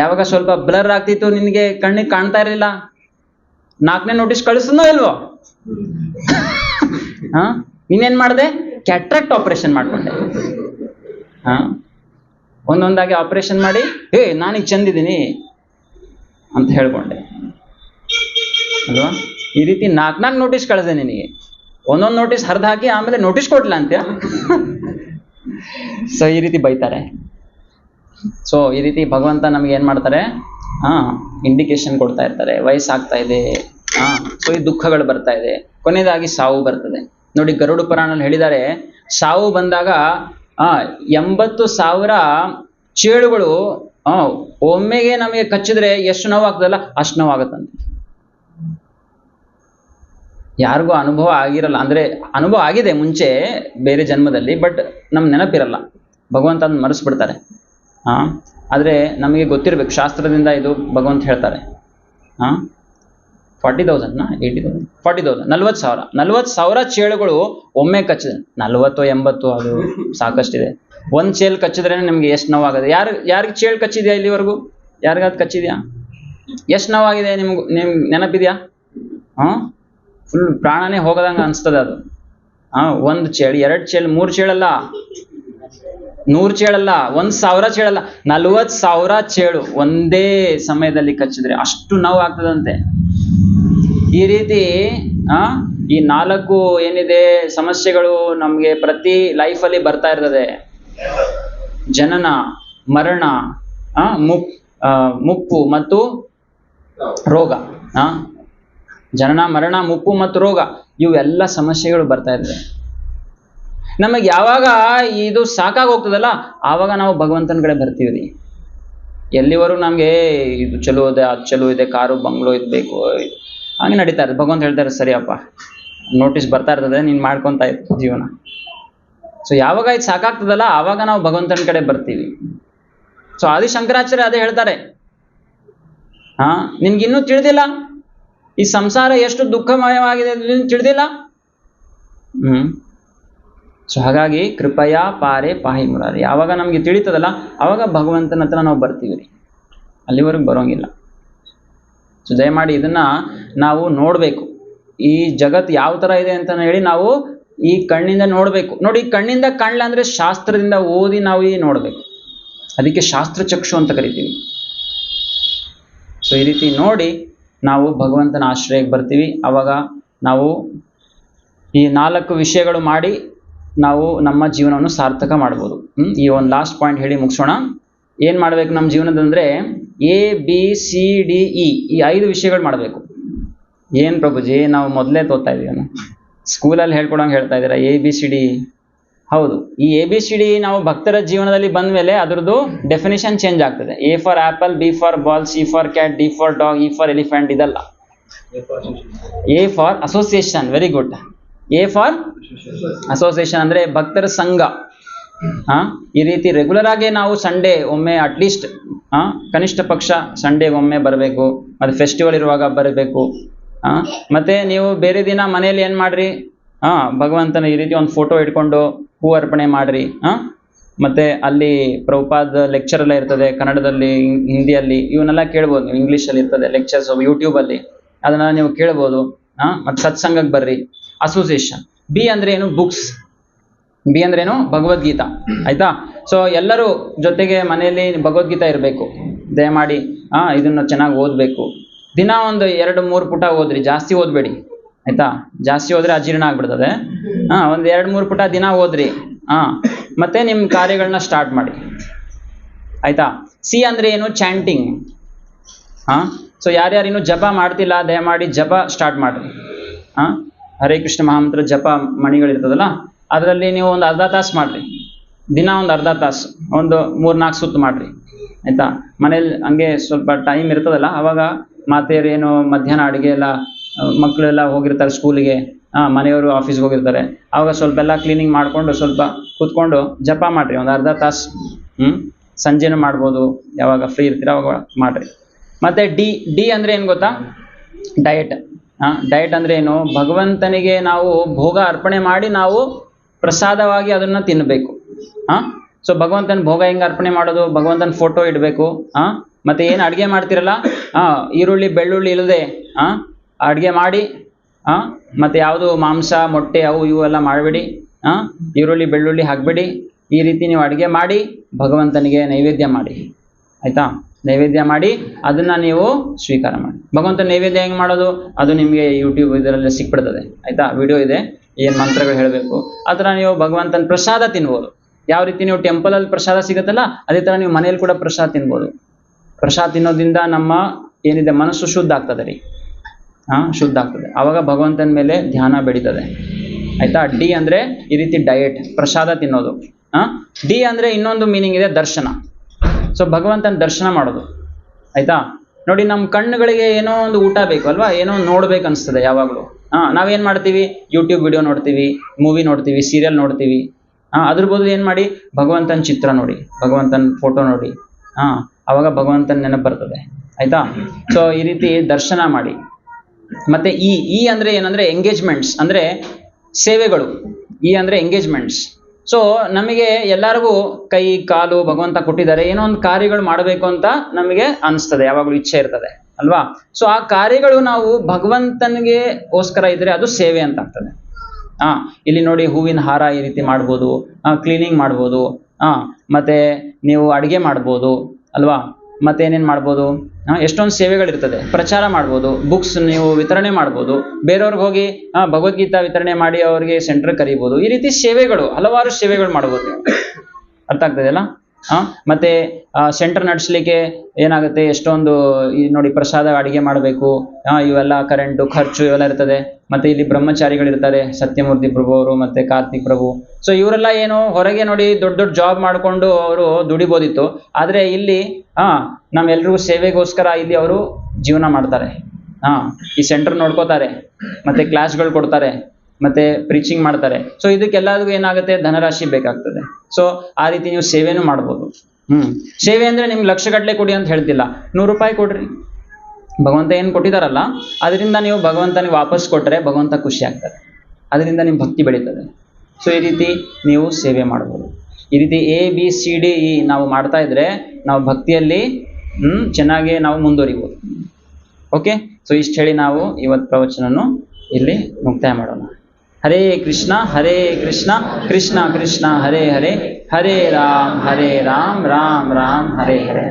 ಯಾವಾಗ ಸ್ವಲ್ಪ ಬ್ಲರ್ ಆಗ್ತಿತ್ತು, ನಿನಗೆ ಕಣ್ಣಿಗೆ ಕಾಣ್ತಾ ಇರಲಿಲ್ಲ, 4ನೇ ನೋಟಿಸ್ ಕಳಿಸಿದ್ನೋ ಇಲ್ವೋ? ನೀನೇನ್ ಮಾಡಿದೆ? ಕ್ಯಾಟ್ರಾಕ್ಟ್ ಆಪರೇಷನ್ ಮಾಡ್ಕೊಂಡೆ. ಒಂದೊಂದಾಗಿ ಆಪರೇಷನ್ ಮಾಡಿ ನಾನೀಗ ಚಂದಿದ್ದೀನಿ ಅಂತ ಹೇಳ್ಕೊಂಡೆ ಅಲ್ವಾ? ಈ ರೀತಿ 4 ನೋಟಿಸ್ ಕಳಿದೆ ನಿನಗೆ. ಒಂದೊಂದು ನೋಟಿಸ್ ಹರಿದು ಹಾಕಿ ಆಮೇಲೆ ನೋಟಿಸ್ ಕೊಡ್ಲ ಅಂತ್ಯ. ಸೊ ಈ ರೀತಿ ಬೈತಾರೆ. ಸೊ ಈ ರೀತಿ ಭಗವಂತ ನಮ್ಗೆ ಏನ್ ಮಾಡ್ತಾರೆ? ಇಂಡಿಕೇಶನ್ ಕೊಡ್ತಾ ಇರ್ತಾರೆ. ವಯಸ್ಸಾಗ್ತಾ ಇದೆ, ಸೊ ಈ ದುಃಖಗಳು ಬರ್ತಾ ಇದೆ, ಕೊನೆಯದಾಗಿ ಸಾವು ಬರ್ತದೆ. ನೋಡಿ, ಗರುಡ ಪುರಾಣಲ್ಲಿ ಹೇಳಿದ್ದಾರೆ, ಸಾವು ಬಂದಾಗ 80,000 ಚೇಳುಗಳು ಒಮ್ಮೆಗೆ ನಮಗೆ ಕಚ್ಚಿದ್ರೆ ಎಷ್ಟು ನೋವಾಗ್ತದಲ್ಲ ಅಷ್ಟು ನೋವಾಗತ್ತಂತೆ. ಯಾರಿಗೂ ಅನುಭವ ಆಗಿರಲ್ಲ, ಅಂದ್ರೆ ಅನುಭವ ಆಗಿದೆ ಮುಂಚೆ ಬೇರೆ ಜನ್ಮದಲ್ಲಿ, ಬಟ್ ನಮ್ ನೆನಪಿರಲ್ಲ. ಭಗವಂತ ಅದನ್ನ ಮರೆಸ್ಬಿಡ್ತಾರೆ. ಆದ್ರೆ ನಮಗೆ ಗೊತ್ತಿರ್ಬೇಕು, ಶಾಸ್ತ್ರದಿಂದ ಇದು ಭಗವಂತ ಹೇಳ್ತಾರೆ. 40,000 80,000 40,000 40,000 ಚೇಳುಗಳು ಒಮ್ಮೆ ಕಚ್ಚಿದೆ. 40 80 ಅದು ಸಾಕಷ್ಟಿದೆ. ಒಂದ್ ಚೇಳು ಕಚ್ಚಿದ್ರೆ ನಿಮ್ಗೆ ಎಷ್ಟು ನೋವಾಗದೆ? ಯಾರಿಗೆ ಚೇಳು ಕಚ್ಚಿದ್ಯಾ ಇಲ್ಲಿವರೆಗೂ? ಯಾರಿಗಾದ್ ಕಚ್ಚಿದ್ಯಾ? ಎಷ್ಟು ನೋವಾಗಿದೆ ನಿಮ್ಗೆ ನೆನಪಿದ್ಯಾ? ಫುಲ್ ಪ್ರಾಣನೇ ಹೋಗದಂಗ ಅನ್ಸ್ತದೆ ಅದು. 1 ಚೇಳು 2 ಚೇಳು 3 ಚೇಳಲ್ಲ, 100 ಚೇಳಲ್ಲ, 1,000 ಚೇಳಲ್ಲ, 40,000 ಚೇಳು ಒಂದೇ ಸಮಯದಲ್ಲಿ ಕಚ್ಚಿದ್ರೆ ಅಷ್ಟು ನೋವು ಆಗ್ತದಂತೆ. ಈ ರೀತಿ ಈ 4 ಏನಿದೆ ಸಮಸ್ಯೆಗಳು ನಮ್ಗೆ ಪ್ರತಿ ಲೈಫಲ್ಲಿ ಬರ್ತಾ ಇರ್ತದೆ. ಜನನ, ಮರಣ, ಮುಪ್ಪು ಮತ್ತು ರೋಗ. ಜನನ, ಮರಣ, ಮುಪ್ಪು ಮತ್ತು ರೋಗ, ಇವೆಲ್ಲ ಸಮಸ್ಯೆಗಳು ಬರ್ತಾ ಇರ್ತದೆ. ನಮಗೆ ಯಾವಾಗ ಇದು ಸಾಕಾಗಿ ಹೋಗ್ತದಲ್ಲ, ಆವಾಗ ನಾವು ಭಗವಂತನ ಕಡೆ ಬರ್ತೀವಿ ರೀ. ಎಲ್ಲಿವರೆಗೂ ನಮ್ಗೆ ಇದು ಚಲೋ ಇದೆ, ಅದು ಚಲೋ ಇದೆ, ಕಾರು ಬಂಗ್ಲೋ ಇದ್ಬೇಕು, ಹಂಗೆ ನಡೀತಾ ಇರ್ತದೆ. ಭಗವಂತ ಹೇಳ್ತಾರೆ, ಸರಿಯಪ್ಪ, ನೋಟಿಸ್ ಬರ್ತಾ ಇರ್ತದೆ, ನೀನ್ ಮಾಡ್ಕೊಂತ ಇತ್ತು ಜೀವನ. ಸೊ ಯಾವಾಗ ಇದು ಸಾಕಾಗ್ತದಲ್ಲ, ಆವಾಗ ನಾವು ಭಗವಂತನ ಕಡೆ ಬರ್ತೀವಿ. ಸೊ ಆದಿಶಂಕರಾಚಾರ್ಯ ಅದೇ ಹೇಳ್ತಾರೆ, ನಿನ್ಗಿನ್ನೂ ತಿಳಿದಿಲ್ಲ ಈ ಸಂಸಾರ ಎಷ್ಟು ದುಃಖಮಯವಾಗಿದೆ ತಿಳಿದಿಲ್ಲ. ಸೊ ಹಾಗಾಗಿ ಕೃಪಯ ಪಾರೆ ಪಾಹಿ ಮುರಾರಿ, ಯಾವಾಗ ನಮ್ಗೆ ತಿಳಿತದಲ್ಲ ಆವಾಗ ಭಗವಂತನ ಹತ್ರ ನಾವು ಬರ್ತೀವಿ ರೀ, ಅಲ್ಲಿವರೆಗೂ ಬರೋಂಗಿಲ್ಲ. ಸೊ ದಯಮಾಡಿ ಇದನ್ನ ನಾವು ನೋಡ್ಬೇಕು. ಈ ಜಗತ್ ಯಾವ ತರ ಇದೆ ಅಂತ ಹೇಳಿ ನಾವು ಈ ಕಣ್ಣಿಂದ ನೋಡ್ಬೇಕು. ನೋಡಿ, ಈ ಕಣ್ಣಿಂದ ಕಾಣ್ಲ ಅಂದ್ರೆ ಶಾಸ್ತ್ರದಿಂದ ಓದಿ ನಾವು ಈ ನೋಡ್ಬೇಕು. ಅದಕ್ಕೆ ಶಾಸ್ತ್ರ ಚಕ್ಷು ಅಂತ ಕರಿತೀವಿ. ಸೊ ಈ ರೀತಿ ನೋಡಿ ನಾವು ಭಗವಂತನ ಆಶ್ರಯಕ್ಕೆ ಬರ್ತೀವಿ. ಅವಾಗ ನಾವು ಈ 4 ವಿಷಯಗಳು ಮಾಡಿ ನಾವು ನಮ್ಮ ಜೀವನವನ್ನು ಸಾರ್ಥಕ ಮಾಡ್ಬೋದು. ಈ ಒಂದು ಲಾಸ್ಟ್ ಪಾಯಿಂಟ್ ಹೇಳಿ ಮುಗಿಸೋಣ. ಏನ್ ಮಾಡ್ಬೇಕು ನಮ್ಮ ಜೀವನದಂದ್ರೆ ABCDE ಈ 5 ವಿಷಯಗಳು ಮಾಡ್ಬೇಕು. ಏನ್ ಪ್ರಭುಜಿ, ನಾವು ಮೊದಲೇ ತೋತಾ ಇದೀವಿ, ಸ್ಕೂಲಲ್ಲಿ ಹೇಳ್ಕೊಡಂಗೆ ಹೇಳ್ತಾ ಇದ್ದೀರಾ ABCD? ಹೌದು, ಈ ABCD ನಾವು ಭಕ್ತರ ಜೀವನದಲ್ಲಿ ಬಂದ ಮೇಲೆ ಅದ್ರದ್ದು ಡೆಫಿನೇಷನ್ ಚೇಂಜ್ ಆಗ್ತದೆ. A for apple, B for ball, C for cat, D for dog, E for elephant ಇದಲ್ಲ. A for association, very good. A for association ಅಂದ್ರೆ ಭಕ್ತರ ಸಂಘ. ಈ ರೀತಿ ರೆಗ್ಯುಲರ್ ಆಗಿ ನಾವು ಸಂಡೇ ಒಮ್ಮೆ ಅಟ್ಲೀಸ್ಟ್ ಕನಿಷ್ಠ ಪಕ್ಷ ಸಂಡೇ ಒಮ್ಮೆ ಬರಬೇಕು, ಮತ್ತೆ ಫೆಸ್ಟಿವಲ್ ಇರುವಾಗ ಬರಬೇಕು. ಮತ್ತೆ ನೀವು ಬೇರೆ ದಿನ ಮನೇಲಿ ಏನ್ ಮಾಡ್ರಿ, ಭಗವಂತನ ಈ ರೀತಿ ಒಂದು ಫೋಟೋ ಇಟ್ಕೊಂಡು ಹೂ ಅರ್ಪಣೆ ಮಾಡ್ರಿ. ಮತ್ತೆ ಅಲ್ಲಿ ಪ್ರಭುಪಾದ್ ಲೆಕ್ಚರ್ ಎಲ್ಲ ಇರ್ತದೆ, ಕನ್ನಡದಲ್ಲಿ, ಹಿಂದಿಯಲ್ಲಿ, ಇವನ್ನೆಲ್ಲ ಕೇಳ್ಬೋದು ನೀವು. ಇಂಗ್ಲೀಷಲ್ಲಿ ಇರ್ತದೆ ಲೆಕ್ಚರ್ಸ್ ಯೂಟ್ಯೂಬಲ್ಲಿ, ಅದನ್ನ ನೀವು ಕೇಳ್ಬೋದು. ಮತ್ತೆ ಸತ್ಸಂಗಕ್ಕೆ ಬರ್ರಿ. ಅಸೋಸಿಯೇಷನ್. ಬಿ ಅಂದ್ರೆ ಏನು? ಬುಕ್ಸ್. ಬಿ ಅಂದ್ರೆ ಏನು? ಭಗವದ್ಗೀತಾ. ಆಯ್ತಾ? ಸೊ ಎಲ್ಲರೂ ಜೊತೆಗೆ ಮನೆಯಲ್ಲಿ ಭಗವದ್ಗೀತಾ ಇರಬೇಕು. ದಯಮಾಡಿ ಇದನ್ನ ಚೆನ್ನಾಗಿ ಓದಬೇಕು. ದಿನ ಒಂದು 2-3 ಪುಟ ಓದ್ರಿ, ಜಾಸ್ತಿ ಓದ್ಬೇಡಿ. ಆಯ್ತಾ? ಜಾಸ್ತಿ ಓದ್ರೆ ಅಜೀರ್ಣ ಆಗ್ಬಿಡ್ತದೆ. ಒಂದು 2-3 ಪುಟ ದಿನ ಓದ್ರಿ. ಮತ್ತೆ ನಿಮ್ಮ ಕಾರ್ಯಗಳನ್ನ ಸ್ಟಾರ್ಟ್ ಮಾಡಿ. ಆಯ್ತಾ? ಸಿ ಅಂದ್ರೆ ಏನು? ಚಾಂಟಿಂಗ್. ಸೊ ಯಾರ್ಯಾರು ಇನ್ನೂ ಜಪ ಮಾಡ್ತಿಲ್ಲ, ದಯಮಾಡಿ ಜಪ ಸ್ಟಾರ್ಟ್ ಮಾಡ್ರಿ. ಹರೇ ಕೃಷ್ಣ ಮಹಾಮಂತ್ರ ಜಪ ಮಣಿಗಳಿರ್ತದಲ್ಲ, ಅದರಲ್ಲಿ ನೀವು ಒಂದು ಅರ್ಧ ತಾಸು ಮಾಡ್ರಿ. ದಿನ ಒಂದು ಅರ್ಧ ತಾಸು, ಒಂದು 3-4 ಸುತ್ತು ಮಾಡ್ರಿ. ಆಯ್ತಾ? ಮನೇಲಿ ಹಂಗೆ ಸ್ವಲ್ಪ ಟೈಮ್ ಇರ್ತದಲ್ಲ, ಅವಾಗ ಮಾತೆಯರು ಏನು ಮಧ್ಯಾಹ್ನ ಅಡುಗೆ ಎಲ್ಲ, ಮಕ್ಕಳೆಲ್ಲ ಹೋಗಿರ್ತಾರೆ ಸ್ಕೂಲಿಗೆ, ಮನೆಯವರು ಆಫೀಸ್ಗೆ ಹೋಗಿರ್ತಾರೆ, ಆವಾಗ ಸ್ವಲ್ಪ ಎಲ್ಲ ಕ್ಲೀನಿಂಗ್ ಮಾಡಿಕೊಂಡು ಸ್ವಲ್ಪ ಕೂತ್ಕೊಂಡು ಜಪ ಮಾಡ್ರಿ ಒಂದು ಅರ್ಧ ತಾಸು. ಸಂಜೆನೂ ಮಾಡ್ಬೋದು, ಯಾವಾಗ ಫ್ರೀ ಇರ್ತೀರ ಅವಾಗ ಮಾಡ್ರಿ. ಮತ್ತೆ ಡಿ ಅಂದ್ರೆ ಏನು ಗೊತ್ತಾ? ಡಯಟ್. ಡಯಟ್ ಅಂದ್ರೆ ಏನು? ಭಗವಂತನಿಗೆ ನಾವು ಭೋಗ ಅರ್ಪಣೆ ಮಾಡಿ ನಾವು ಪ್ರಸಾದವಾಗಿ ಅದನ್ನ ತಿನ್ನಬೇಕು. ಸೊ ಭಗವಂತನ ಭೋಗ ಹೆಂಗೆ ಅರ್ಪಣೆ ಮಾಡೋದು? ಭಗವಂತನ ಫೋಟೋ ಇಡಬೇಕು. ಮತ್ತೆ ಏನು ಅಡುಗೆ ಮಾಡ್ತಿರಲ್ಲ, ಈರುಳ್ಳಿ ಬೆಳ್ಳುಳ್ಳಿ ಇಲ್ಲದೆ ಅಡುಗೆ ಮಾಡಿ, ಮತ್ತೆ ಯಾವುದು ಮಾಂಸ ಮೊಟ್ಟೆ ಅವು ಇವು ಎಲ್ಲ ಮಾಡಬೇಡಿ. ಈರುಳ್ಳಿ ಬೆಳ್ಳುಳ್ಳಿ ಹಾಕಬೇಡಿ. ಈ ರೀತಿ ನೀವು ಅಡುಗೆ ಮಾಡಿ ಭಗವಂತನಿಗೆ ನೈವೇದ್ಯ ಮಾಡಿ. ಆಯ್ತಾ? ನೈವೇದ್ಯ ಮಾಡಿ ಅದನ್ನ ನೀವು ಸ್ವೀಕಾರ ಮಾಡಿ. ಭಗವಂತನ ನೈವೇದ್ಯ ಹೆಂಗೆ ಮಾಡೋದು? ಅದು ನಿಮಗೆ ಯೂಟ್ಯೂಬ್ ಇದರಲ್ಲಿ ಸಿಕ್ಬಿಡ್ತದೆ. ಆಯ್ತಾ? ವಿಡಿಯೋ ಇದೆ, ಏನು ಮಂತ್ರಗಳು ಹೇಳಬೇಕು ಆ ಥರ ನೀವು ಭಗವಂತನ ಪ್ರಸಾದ ತಿನ್ಬೋದು. ಯಾವ ರೀತಿ ನೀವು ಟೆಂಪಲಲ್ಲಿ ಪ್ರಸಾದ ಸಿಗುತ್ತಲ್ಲ, ಅದೇ ಥರ ನೀವು ಮನೇಲಿ ಕೂಡ ಪ್ರಸಾದ ತಿನ್ಬೋದು. ಪ್ರಸಾದ ತಿನ್ನೋದ್ರಿಂದ ನಮ್ಮ ಏನಿದೆ ಮನಸ್ಸು ಶುದ್ಧ ಆಗ್ತದೆ ರೀ. ಶುದ್ಧ ಆಗ್ತದೆ. ಆವಾಗ ಭಗವಂತನ ಮೇಲೆ ಧ್ಯಾನ ಬೆಳೀತದೆ. ಆಯ್ತಾ? ಡಿ ಅಂದ್ರೆ ಈ ರೀತಿ ಡಯಟ್, ಪ್ರಸಾದ ತಿನ್ನೋದು. ಡಿ ಅಂದ್ರೆ ಇನ್ನೊಂದು ಮೀನಿಂಗ್ ಇದೆ, ದರ್ಶನ. ಸೊ ಭಗವಂತನ ದರ್ಶನ ಮಾಡೋದು. ಆಯ್ತಾ? ನೋಡಿ, ನಮ್ಮ ಕಣ್ಣುಗಳಿಗೆ ಏನೋ ಒಂದು ಊಟ ಬೇಕು ಅಲ್ವಾ, ಏನೋ ನೋಡ್ಬೇಕು ಅನಿಸ್ತದೆ ಯಾವಾಗಲೂ. ನಾವೇನು ಮಾಡ್ತೀವಿ? ಯೂಟ್ಯೂಬ್ ವಿಡಿಯೋ ನೋಡ್ತೀವಿ, ಮೂವಿ ನೋಡ್ತೀವಿ, ಸೀರಿಯಲ್ ನೋಡ್ತೀವಿ. ಅದ್ರ ಬದಲು ಏನು ಮಾಡಿ? ಭಗವಂತನ ಚಿತ್ರ ನೋಡಿ, ಭಗವಂತನ ಫೋಟೋ ನೋಡಿ. ಆವಾಗ ಭಗವಂತನ ನೆನಪು ಬರ್ತದೆ. ಆಯ್ತಾ? ಸೊ ಈ ರೀತಿ ದರ್ಶನ ಮಾಡಿ. ಮತ್ತೆ ಈ ಅಂದ್ರೆ ಏನಂದ್ರೆ ಎಂಗೇಜ್ಮೆಂಟ್ಸ್, ಅಂದ್ರೆ ಸೇವೆಗಳು. ಈ ಅಂದ್ರೆ ಎಂಗೇಜ್ಮೆಂಟ್ಸ್. ಸೊ ನಮಗೆ ಎಲ್ಲರಿಗೂ ಕೈ ಕಾಲು ಭಗವಂತ ಕೊಟ್ಟಿದ್ದಾರೆ, ಏನೋ ಒಂದು ಕಾರ್ಯಗಳು ಮಾಡಬೇಕು ಅಂತ ನಮಗೆ ಅನಿಸ್ತದೆ, ಯಾವಾಗಲೂ ಇಚ್ಛೆ ಇರ್ತದೆ ಅಲ್ವಾ? ಸೊ ಆ ಕಾರ್ಯಗಳು ನಾವು ಭಗವಂತನಿಗೆಗೋಸ್ಕರ ಇದ್ರೆ ಅದು ಸೇವೆ ಅಂತ ಆಗ್ತದೆ. ಇಲ್ಲಿ ನೋಡಿ, ಹೂವಿನ ಹಾರ ಈ ರೀತಿ ಮಾಡ್ಬೋದು, ಕ್ಲೀನಿಂಗ್ ಮಾಡ್ಬೋದು, ಮತ್ತೆ ನೀವು ಅಡುಗೆ ಮಾಡ್ಬೋದು ಅಲ್ವಾ? ಮತ್ತೆ ಏನೇನು ಮಾಡ್ಬೋದು? ಎಷ್ಟೊಂದು ಸೇವೆಗಳಿರ್ತದೆ. ಪ್ರಚಾರ ಮಾಡ್ಬೋದು, ಬುಕ್ಸ್ ನೀವು ವಿತರಣೆ ಮಾಡ್ಬೋದು, ಬೇರೆಯವ್ರಿಗೆ ಹೋಗಿ ಭಗವದ್ಗೀತಾ ವಿತರಣೆ ಮಾಡಿ ಅವ್ರಿಗೆ ಸೆಂಟರ್ ಕರೀಬೋದು. ಈ ರೀತಿ ಸೇವೆಗಳು, ಹಲವಾರು ಸೇವೆಗಳು ಮಾಡ್ಬೋದು ನೀವು. ಅರ್ಥ ಆಗ್ತದೆಯಲ್ಲ? ಮತ್ತೆ ಸೆಂಟರ್ ನಡೆಸಲಿಕ್ಕೆ ಏನಾಗುತ್ತೆ, ಎಷ್ಟೊಂದು ಈ ನೋಡಿ ಪ್ರಸಾದ ಅಡುಗೆ ಮಾಡಬೇಕು, ಇವೆಲ್ಲ ಕರೆಂಟು ಖರ್ಚು ಇವೆಲ್ಲ ಇರ್ತದೆ. ಮತ್ತೆ ಇಲ್ಲಿ ಬ್ರಹ್ಮಚಾರಿಗಳಿರ್ತಾರೆ, ಸತ್ಯಮೂರ್ತಿ ಪ್ರಭು ಅವರು ಮತ್ತೆ ಕಾರ್ತಿಕ್ ಪ್ರಭು. ಸೊ ಇವರೆಲ್ಲ ಏನು ಹೊರಗೆ ನೋಡಿ ದೊಡ್ಡ ದೊಡ್ಡ ಜಾಬ್ ಮಾಡಿಕೊಂಡು ಅವರು ದುಡಿಬೋದಿತ್ತು, ಆದರೆ ಇಲ್ಲಿ ನಮ್ಮೆಲ್ರಿಗೂ ಸೇವೆಗೋಸ್ಕರ ಇಲ್ಲಿ ಅವರು ಜೀವನ ಮಾಡ್ತಾರೆ. ಈ ಸೆಂಟರ್ ನೋಡ್ಕೋತಾರೆ, ಮತ್ತೆ ಕ್ಲಾಸ್ಗಳು ಕೊಡ್ತಾರೆ, ಮತ್ತೆ ಪ್ರೀಚಿಂಗ್ ಮಾಡ್ತಾರೆ. ಸೊ ಇದಕ್ಕೆಲ್ಲರಿಗೂ ಏನಾಗುತ್ತೆ? ಧನರಾಶಿ ಬೇಕಾಗ್ತದೆ. ಸೊ ಆ ರೀತಿ ನೀವು ಸೇವೆನೂ ಮಾಡ್ಬೋದು. ಸೇವೆ ಅಂದ್ರೆ ನಿಮ್ಗೆ ಲಕ್ಷಗಟ್ಟಲೆ ಕೊಡಿ ಅಂತ ಹೇಳ್ತಿಲ್ಲ, 100 ರೂಪಾಯಿ ಕೊಡ್ರಿ. ಭಗವಂತ ಏನು ಕೊಟ್ಟಿದಾರಲ್ಲ ಅದರಿಂದ ನೀವು ಭಗವಂತನಿಗೆ ವಾಪಸ್ ಕೊಟ್ಟರೆ ಭಗವಂತ ಖುಷಿ ಆಗ್ತಾರೆ, ಅದರಿಂದ ನಿಮ್ಮ ಭಕ್ತಿ ಬೆಳೀತದೆ. ಸೊ ಈ ರೀತಿ ನೀವು ಸೇವೆ ಮಾಡ್ಬೋದು. ಈ ರೀತಿ ABCDE ನಾವು ಮಾಡ್ತಾ ಇದ್ರೆ ನಾವು ಭಕ್ತಿಯಲ್ಲಿ ಚೆನ್ನಾಗಿ ನಾವು ಮುಂದುವರಿಬೋದು. ಓಕೆ, ಸೊ ಇಷ್ಟು ಹೇಳಿ ನಾವು ಇವತ್ತು ಪ್ರವಚನನು ಇಲ್ಲಿ ಮುಕ್ತಾಯ ಮಾಡೋಣ. ಹರೇ ಕೃಷ್ಣ ಕೃಷ್ಣ ಕೃಷ್ಣ ಹರೇ ಹರೇ, ಹರೇ ರಾಮ್ ರಾಮ್ ರಾಮ್ ಹರೇ ಹರೇ.